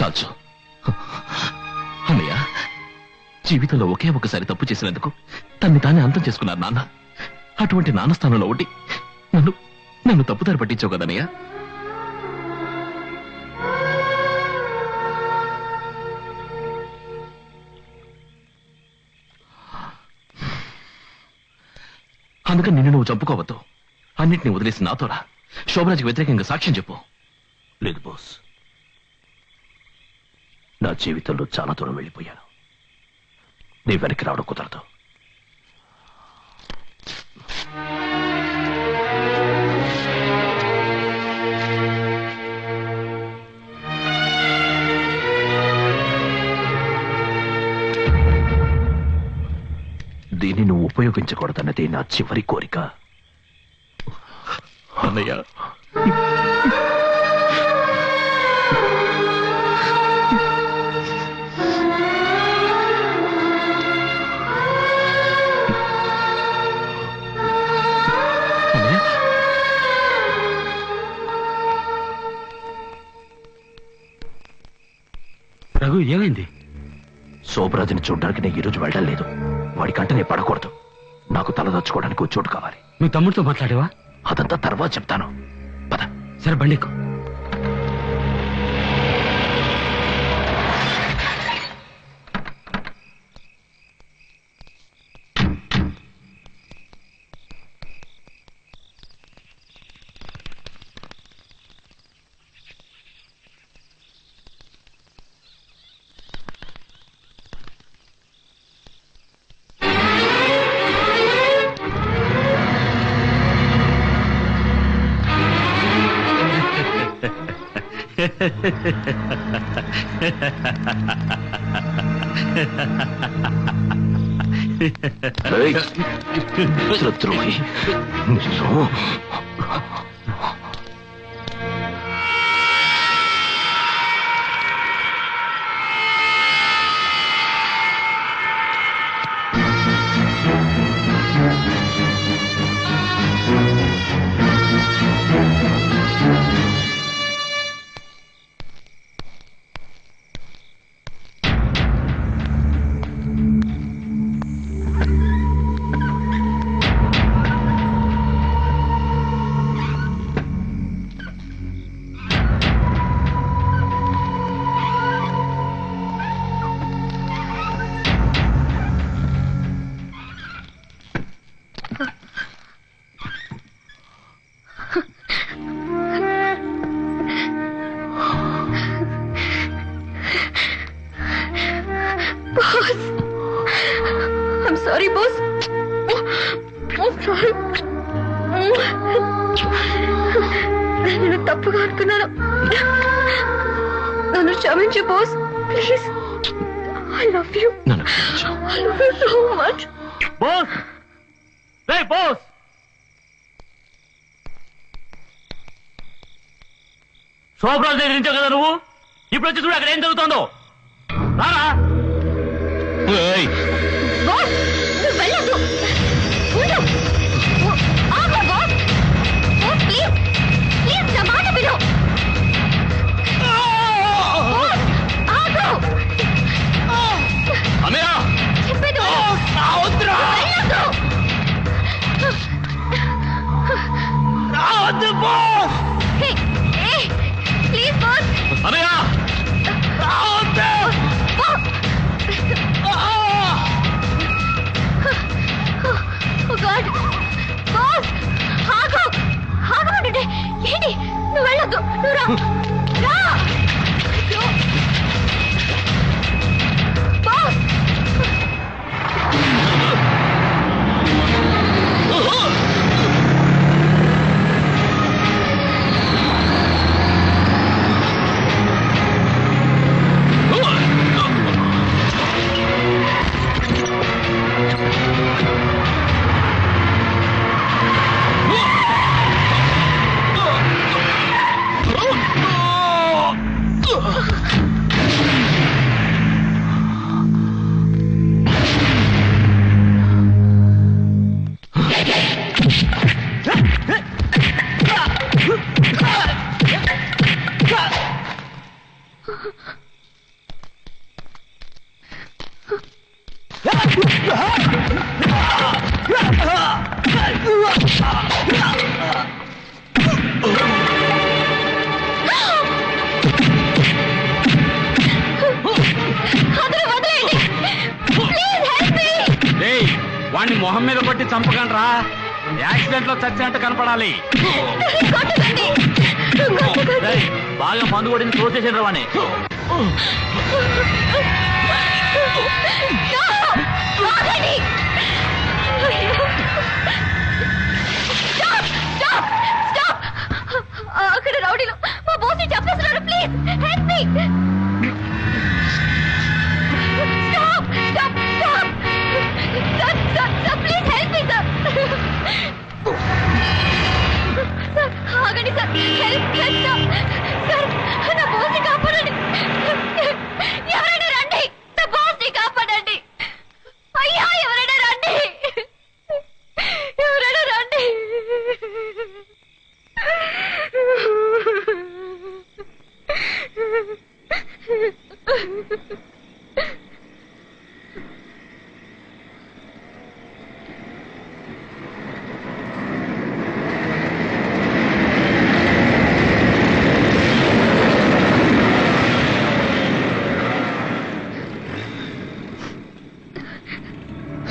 Speaker 12: కాల్చు. అన్నయ్య, జీవితంలో ఒకే ఒకసారి తప్పు చేసినందుకు తన్ని తానే అంతం చేసుకున్నారు నాన్న. అటువంటి నాన్న స్థానంలో ఉండి నన్ను తప్పుదారి పట్టించావు కదన్నయ్య. అందుకని నిన్ను నువ్వు చంపుకోవద్దు. అన్నిటిని వదిలేసి నాతోరా. శోభరాజ్కి వ్యతిరేకంగా సాక్ష్యం చెప్పు.
Speaker 2: లేదు బాస్, నా జీవితంలో చాలా దూరం వెళ్ళిపోయాను. నీ వెనక్కి రావడం కుదరదు. దీన్ని నువ్వు ఉపయోగించకూడదన్నది నా చివరి కోరిక.
Speaker 12: అన్నయ్య,
Speaker 8: రఘు ఏమైంది?
Speaker 2: శోభరాజుని చూడడానికి నేను ఈరోజు వెళ్ళడం లేదు. వాడి కంట నేను పడకూడదు. నాకు తలదొచ్చుకోవడానికి ఒక చోటు కావాలి.
Speaker 8: నువ్వు తమ్ముడితో మాట్లాడేవా?
Speaker 2: అదంతా తర్వాత చెప్తాను. పద.
Speaker 8: సరే బండికు.
Speaker 2: శత్రువు
Speaker 9: సారీ బాస్. నేను తప్పుగా అనుకున్నాను. నన్ను క్షమించు boss, please. I love you. I love you so much.
Speaker 10: Boss, ray boss, Shobha Raju దగ్గర నుంచో కదా నువ్వు. ఇప్పుడు వచ్చి చూడు అక్కడ ఏం జరుగుతుందో. రారా.
Speaker 9: బాస్, నువ్వు వెళ్ళొద్దు. ఉండు. ఆగు బాస్. బాస్ ప్లీజ్, ప్లీజ్ నా మాట విను. బాస్ ఆగు.
Speaker 12: అన్నయ్య,
Speaker 9: చెప్పేది వెళ్ళొద్దు.
Speaker 10: రావద్దు boss.
Speaker 9: Hey, hey, please boss.
Speaker 12: అన్నయ్య,
Speaker 10: రావద్దు.
Speaker 9: బాస్.
Speaker 13: వాడిని మొహం మీద కొట్టి చంపకండి రా, యాక్సిడెంట్ లో చచ్చినట్టు కనపడాలి.
Speaker 6: బాగా మందు కొట్టింది క్లోజ్ చేసాడు వాడిని.
Speaker 9: అక్కడ రౌడీలో మా బాస్ ని చంపేస్తున్నారు. Please help me. Stop stop stop. Sir sir sir please help me sir. Sir ఆగండి సార్. Help help sir. నా బాస్ ని కాపాడండి. ఎవరైనా రండి. నా బాస్ ని కాపాడండి. అయ్యా ఎవరైనా రండి. ఎవరైనా రండి.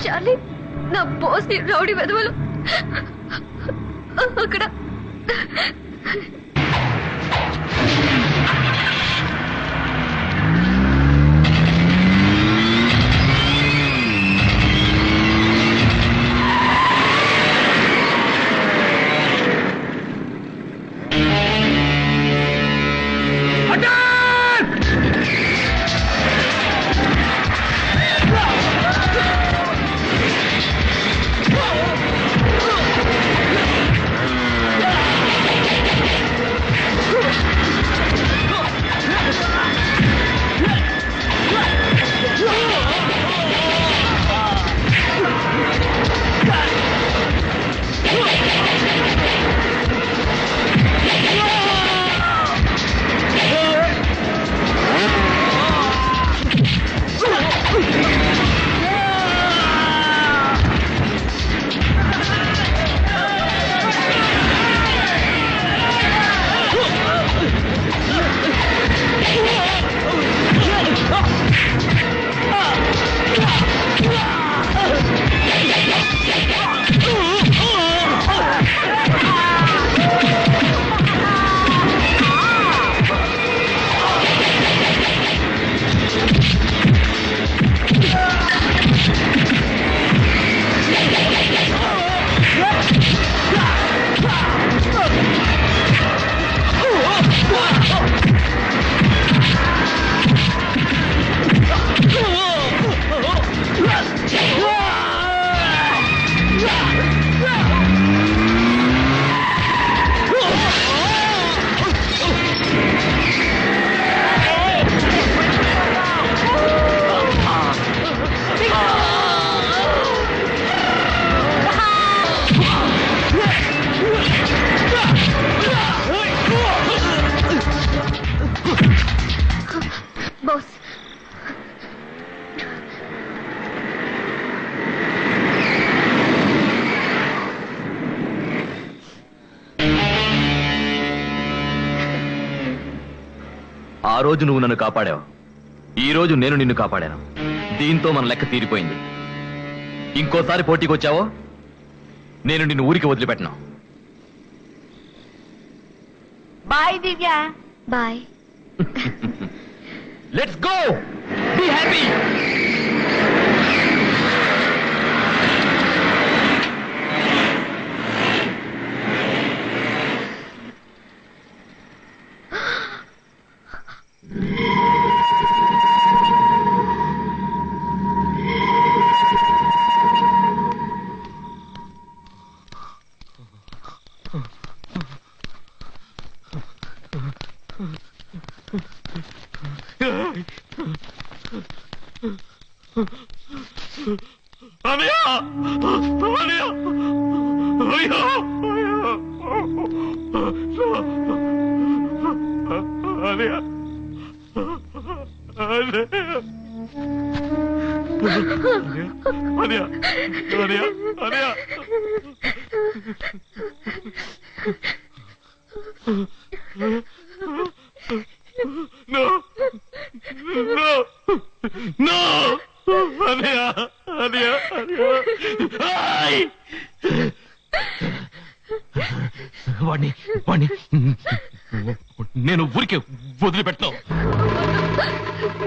Speaker 9: చార్లీ, నా బాస్ ని రౌడీ వెధవలు అక్కడ బాస్
Speaker 6: ఆ రోజు నువ్వు నన్ను కాపాడావు, ఈ రోజు నేను నిన్ను కాపాడాను. దీంతో మన లెక్క తీరిపోయింది. ఇంకోసారి పోటీకి వచ్చావో నేను నిన్ను ఊరికి వదిలిపెట్టను.
Speaker 1: Bye Divya.
Speaker 9: Bye.
Speaker 6: Let's go. Be happy.
Speaker 2: అనియా అనియా అయ్యో అనియా
Speaker 12: వాణ్ణి వాణ్ణి నేను ఊరికే వదిలిపెట్టను.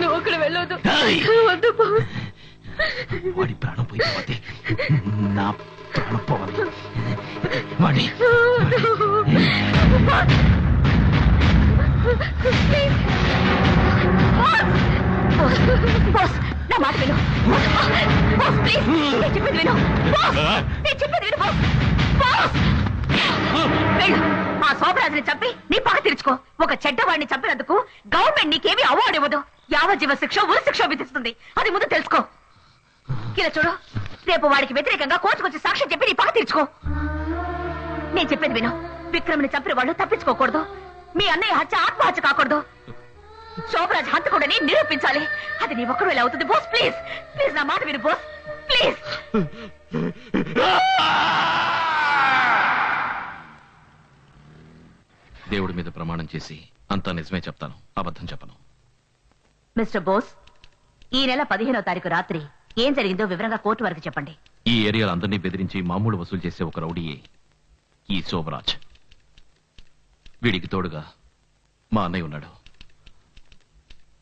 Speaker 9: నువ్వు అక్కడ వెళ్ళొద్దు.
Speaker 12: ఏయ్!
Speaker 9: వద్దు బాస్.
Speaker 12: వాడి ప్రాణం పోయిపోతే నా ప్రాణం పోవాలి. వాడి
Speaker 1: బాస్ నా మాట విను. బాస్ ప్లీజ్ నేను చెప్పేది విను. బాస్ నేను చెప్పేది విను. బాస్ బాస్ వెళ్ళు. ఆ శోభరాజుని చంపి నీ పగ తీర్చుకో. ఒక చెడ్డవాడిని చంపినందుకు గవర్నమెంట్ నీకేమీ అవార్డు ఇవ్వదు. యావజ్జీవ శిక్ష ఉరి శిక్ష విధిస్తుంది. అది ముందు తెలుసుకో. ఇలా చూడు, రేపు వాడికి వ్యతిరేకంగా కోర్టుకొచ్చి సాక్ష్యం చెప్పి నీ పగ తీర్చుకో. నేను చెప్పేది విను. విక్రమ్ని చంపిన వాళ్ళు తప్పించుకోకూడదు. మీ అన్నయ్య హత్య ఆత్మహత్య కాకూడదు. శోభరాజ్ హంతకుడని నిరూపించాలి. అది నీ ఒక్కడు ఎలా అవుతుంది? బాస్ ప్లీజ్ ప్లీజ్ నా మాట విను. Boss please.
Speaker 12: దేవుడి మీద ప్రమాణం చేసి అంతా నిజమే చెప్తాను, అబద్ధం చెప్పను.
Speaker 1: మిస్టర్ బోస్, ఈ నెల 15వ తారీఖు రాత్రి ఏం జరిగిందో వివరంగా కోర్టు వరకు చెప్పండి.
Speaker 12: ఈ ఏరియాలో అందరినీ బెదిరించి మామూలు వసూలు చేసే ఒక రౌడీయే ఈ శోభరాజ్. వీడికి తోడుగా మా అన్నయ్య ఉన్నాడు.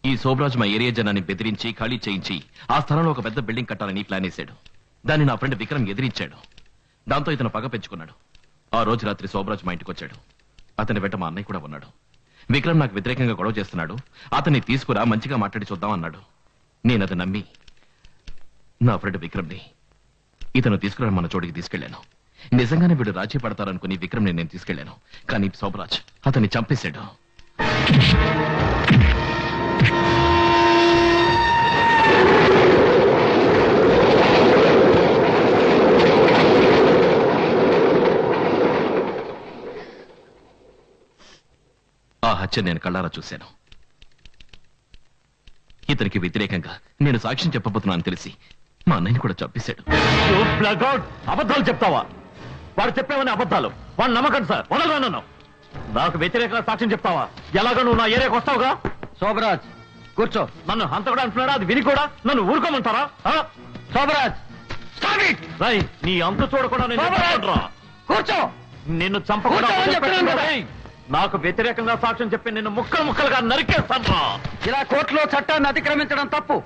Speaker 12: ఈ శోభరాజ్ మా ఏరియా జనాన్ని బెదిరించి ఖాళీ చేయించి ఆ స్థలంలో ఒక పెద్ద బిల్డింగ్ కట్టాలని ప్లాన్ వేశాడు. దాన్ని నా ఫ్రెండ్ విక్రమ్ ఎదిరించాడు. దాంతో ఇతను పగ పెంచుకున్నాడు. ఆ రోజు రాత్రి శోభరాజ్ మా ఇంటికి వచ్చాడు. అతని వెంట మా అన్నయ్య కూడా ఉన్నాడు. విక్రమ్ నాకు వ్యతిరేకంగా గొడవ చేస్తున్నాడు, అతన్ని తీసుకురా మంచిగా మాట్లాడి చూద్దాం అన్నాడు. నేను అది నమ్మి నా ఫ్రెండ్ విక్రమ్ని ఇతను తీసుకురా మన చోటికి తీసుకెళ్లాను. నిజంగానే వీడు రాజీ పడతారనుకుని విక్రమ్ని నేను తీసుకెళ్లాను. కానీ శోభరాజ్ అతన్ని చంపేశాడు. ఆ హత్య నేను కళ్ళారా చూశాను. ఇతనికి వ్యతిరేకంగా నేను సాక్ష్యం చెప్పబోతున్నానని తెలిసి మా అన్నయ్యని కూడా చంపేశాడు.
Speaker 6: అబద్ధాలు చెప్తావా? వాడు చెప్పేవని అబద్ధాలు. వాడు నమ్మకండి సార్, వదలరాను. నాకు వ్యతిరేకంగా సాక్ష్యం చెప్తావా? ఎలాగో నువ్వు నా ఏరియాకి వస్తావుగా.
Speaker 7: శోభరాజ్ కూర్చో.
Speaker 6: నన్ను హంత కూడా అంటున్నాడా? అది విని కూడా నన్ను ఊరుకోమంటారా?
Speaker 7: శోభరాజ్
Speaker 6: రై, నీ అంతు చూడకుండా నేను ఊరుకోనురా.
Speaker 7: కూర్చో.
Speaker 6: నిన్ను చంపకుండా
Speaker 7: కూర్చోమని చెప్తున్నాను కదా.
Speaker 6: నాకు వ్యతిరేకంగా సాక్ష్యం చెప్పి నిన్ను ముక్కలు ముక్కలుగా నరికేస్తాను.
Speaker 7: ఇలా కోర్టులో చట్టాన్ని అతిక్రమించడం తప్పు.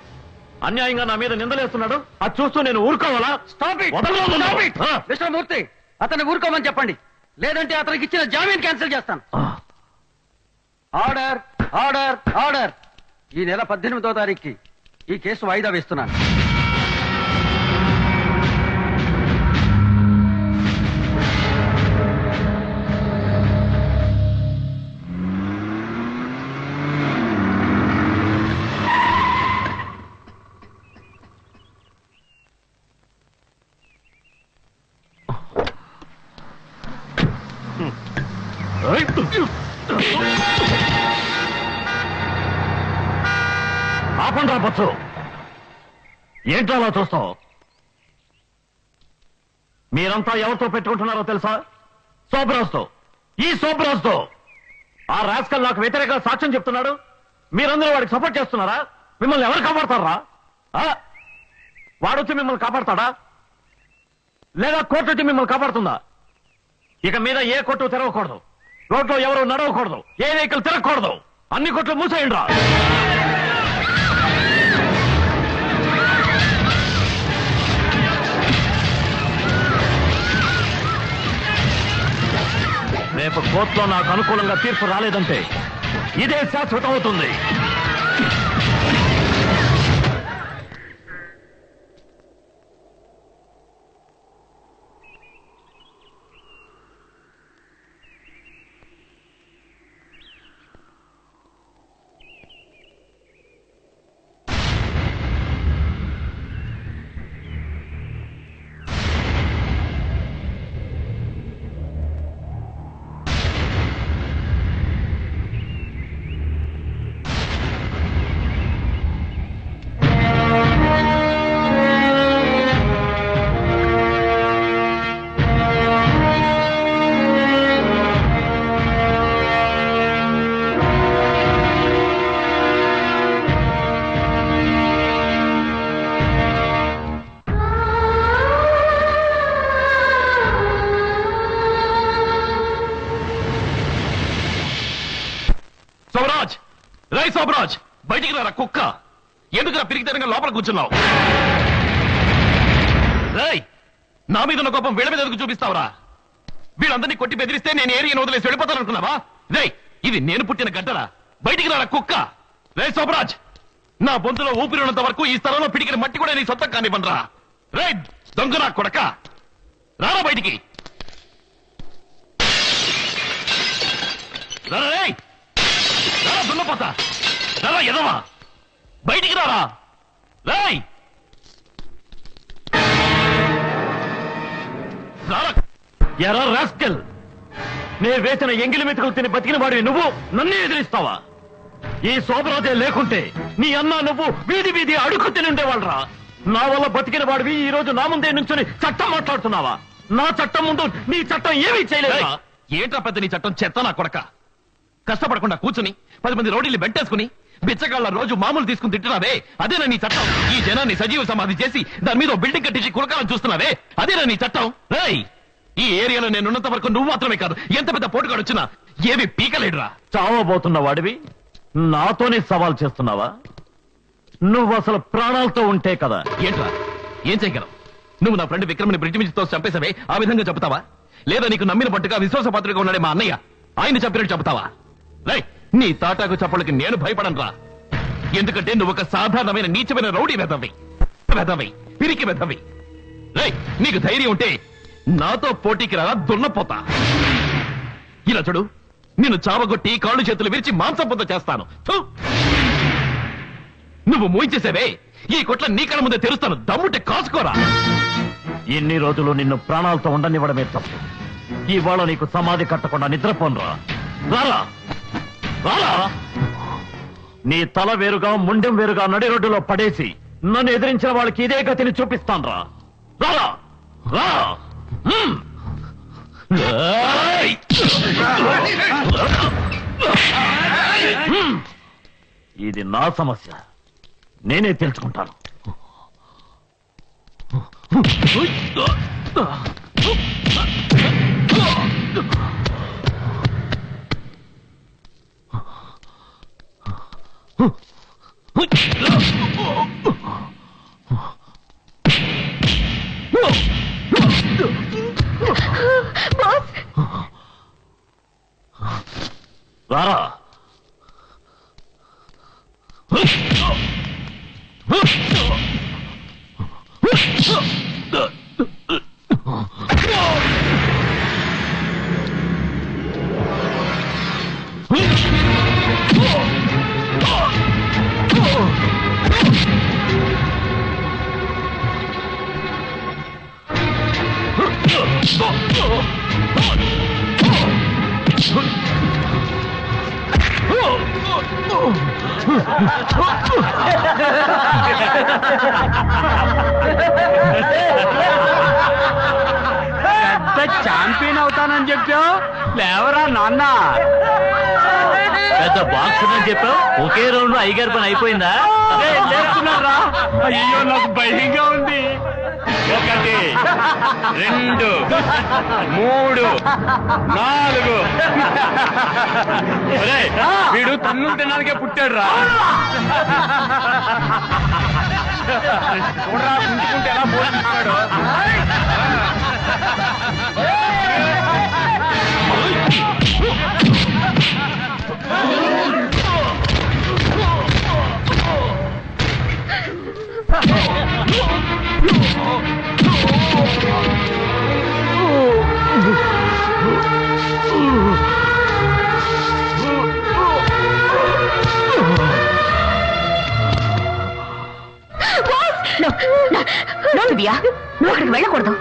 Speaker 6: అన్యాయంగా నా మీద నిందలేస్తున్నాడు. అది చూస్తూ నేను ఊరుకోవాలా?
Speaker 7: కృష్ణమూర్తి, అతన్ని ఊరుకోమని చెప్పండి, లేదంటే అతనికి ఇచ్చిన జామీన్ క్యాన్సిల్ చేస్తాను. Order order order. ఈ నెల 18వ తారీఖుకి ఈ కేసు వాయిదా వేస్తున్నాను.
Speaker 6: ఆపండి రావచ్చు. ఏంటో అలా చూస్తావు? మీరంతా ఎవరితో పెట్టుకుంటున్నారో తెలుసా? శోభరాజ్తో. ఈ శోభరాజ్తో. ఆ రాస్కల్ నాకు వ్యతిరేకంగా సాక్ష్యం చెప్తున్నాడు. మీరందరూ వాడికి సపోర్ట్ చేస్తున్నారా? మిమ్మల్ని ఎవరు కాపాడతారా? వాడొచ్చి మిమ్మల్ని కాపాడతాడా? లేదా కోర్టు వచ్చి మిమ్మల్ని కాపాడుతుందా? ఇక మీద ఏ కొట్టు తెరవకూడదు, రోడ్లో ఎవరు నడవకూడదు, ఏ వెహికల్ తిరగకూడదు. అన్ని కొట్లు మూసేయండి రా. రేపు కోర్టులో నాకు అనుకూలంగా తీర్పు రాలేదంటే ఇదే శాశ్వతం అవుతుంది.
Speaker 12: రై సోమరాజ్, బయటికి రారా కుక్క. ఎందుకు పిరిగితనంగా లోపల కూర్చున్నావు? రై, నా మీద ఉన్న కోపం వీళ్ళ మీద ఎందుకు చూపిస్తావురా? వీళ్ళందరినీ కొట్టి బెదిరిస్తే నేను ఏరియాను వదిలేసి వెళ్ళిపోతాననుకున్నావా? రై, ఇది నేను పుట్టిన గడ్డరా. బయటికి రారా కుక్క. రై సోమరాజ్, నా బొంతులో ఊపిరి ఉన్నంత వరకు ఈ స్థలంలో పిడికిన మట్టి కూడా నీ సొంతం కానివ్వనరా. రై దొంగ నా కొడక, రారా బయటికి. రారా దున్నపోతా, రారా ఎదవా, బయటికి రారా. రాయ్ ఎరా రాస్కెల్, నే వేసిన ఎంగిలి మెతుకులు తిని బతికిన వాడివి నువ్వు నన్నే ఎదిరిస్తావా? ఈ శోభరాజే లేకుంటే నీ అన్న నువ్వు వీధి వీధి అడుగు తిని ఉండేవాళ్ళరా. నా వల్ల బతికిన వాడివి ఈ రోజు నా ముందే నుంచుని చట్టం మాట్లాడుతున్నావా? నా చట్టం ముందు నీ చట్టం ఏమీ చేయలేదు. ఏంట్రా పెద్ద నీ చట్టం? చెత్త నా కొడక. కష్టపడకుండా కూర్చుని 10 మంది రౌడీలు వెంటేసుకుని బిచ్చగాళ్ళ రోజు మామూలు తీసుకుని తింటున్నావే, అదేనా నీ చట్టం? ఈ జనాన్ని సజీవ సమాధి చేసి దాని మీద బిల్డింగ్ కట్టించి కులకాలని చూస్తున్నావే, అదేనా నీ చట్టం? రేయ్, ఈ ఏరియాలో నేనున్నంత వరకు నువ్వు మాత్రమే కాదు, ఎంత పెద్ద పోటుగాడు వచ్చినా ఏమి పీకలేడురా. చావబోతున్న వాడివి నాతోనే సవాల్ చేస్తున్నావా? నువ్వు అసలు ప్రాణాలతో ఉంటే కదా. ఏంట్రా, ఏం చేయగలవు? నువ్వు నా ఫ్రెండ్ విక్రమ్ని బ్రిడ్జ్ మీద తోసి చంపేసావే, ఆ విధంగా చెప్తావా? లేదా నీకు నమ్మిన పట్టుగా విశ్వాసపాత్రగా ఉన్నాడే మా అన్నయ్య, ఆయన్ని చంపినట్టు చెప్తావా? రై, నీ తాటాకు చప్పలకి నేను భయపడనురా. ఎందుకంటే నువ్వు ఒక సాధారణమైన నీచమైన రౌడీ వెధవి, పిరికి వెధవి. రై, నీకు ధైర్యం ఉంటే నాతో పోటీకి రారా దున్నపోతా. ఇలా చూడు, నిన్ను చావగొట్టి కాళ్ళు చేతులు విరిచి మాంసంపొంద చేస్తాను. నువ్వు మూయించేసావే, ఈ కొట్ల నీ కళ్ళ ముందే తెరుస్తాను, దమ్ముంటే కాసుకోరా. ఎన్ని రోజులు నిన్ను ప్రాణాలతో ఉండనివ్వడమే తప్పు. ఇవాళ నీకు సమాధి కట్టకుండా నిద్రపోనురా. రారా రారా, నీ తల వేరుగా ముండెం వేరుగా నడి రోడ్డులో పడేసి నన్ను ఎదిరించిన వాళ్ళకి ఇదే గతిని చూపిస్తాను రా. రారా రా. ఇది నా సమస్య, నేనే తెలుసుకుంటాను. రారా.
Speaker 8: పెద్ద ఛాంపియన్ అవుతానని చెప్పావు, లేవరా నాన్న.
Speaker 6: పెద్ద బాక్స్ అని చెప్పావు, ఒకే రౌండ్ లో ఐగారు పని అయిపోయిందా?
Speaker 8: లేస్తున్నారా? అయ్యో నాకు భయంగా ఉంది.
Speaker 13: 1 2 3 4. వీడు తన్నులు తినడానికే పుట్టాడు రా. చూడరా పుంజుకుంటే ఎలా పోతున్నాడు.
Speaker 1: నువ్వు అక్కడికి వెళ్ళకూడదు.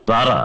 Speaker 6: రారా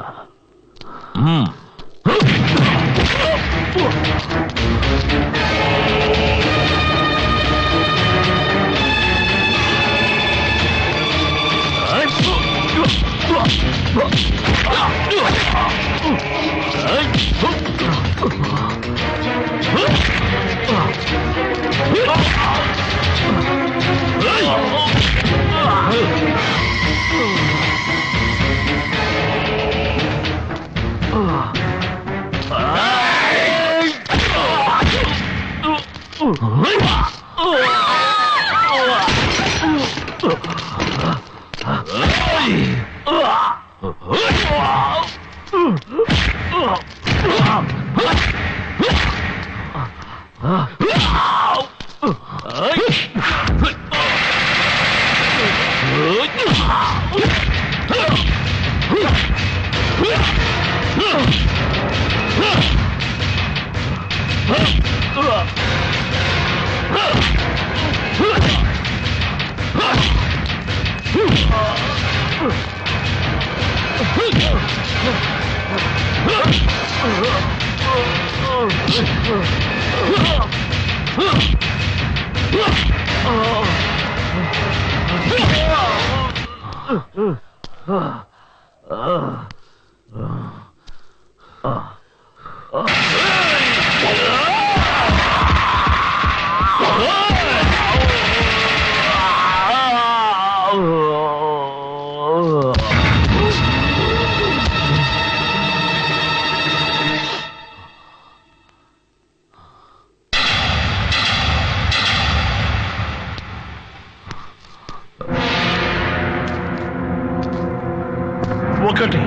Speaker 2: ఒకటి,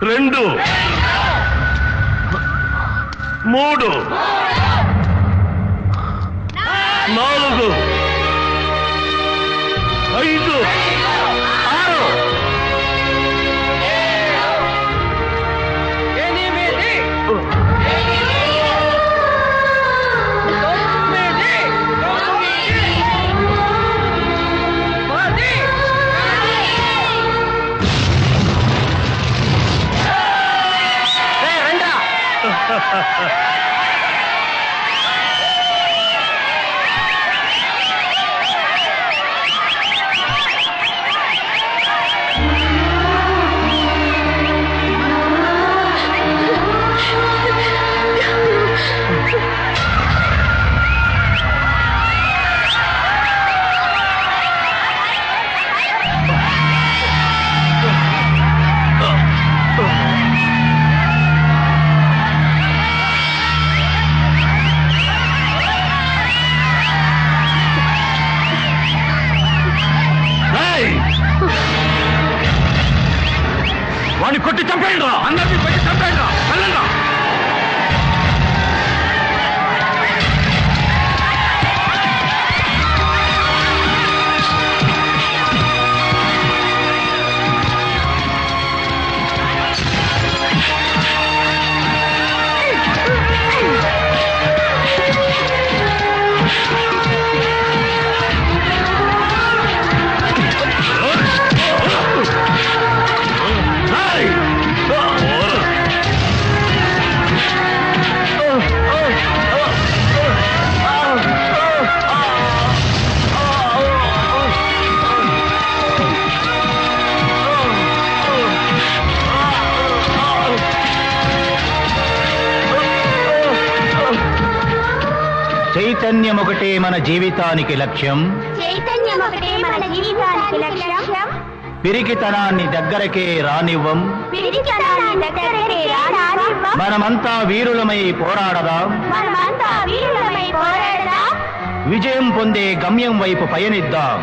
Speaker 2: రెండు, మూడు, నాలుగు, ఐదు, ఆరు,
Speaker 14: 'చైతన్యమొకటే మన జీవితానికి లక్ష్యం'.
Speaker 15: చైతన్యమొకటే మన జీవితానికి లక్ష్యం.
Speaker 14: పిరికితనాన్ని దగ్గరకే రానివ్వం. మనమంతా వీరులమై పోరాడదాం. విజయం పొందే గమ్యం వైపు పయనిద్దాం.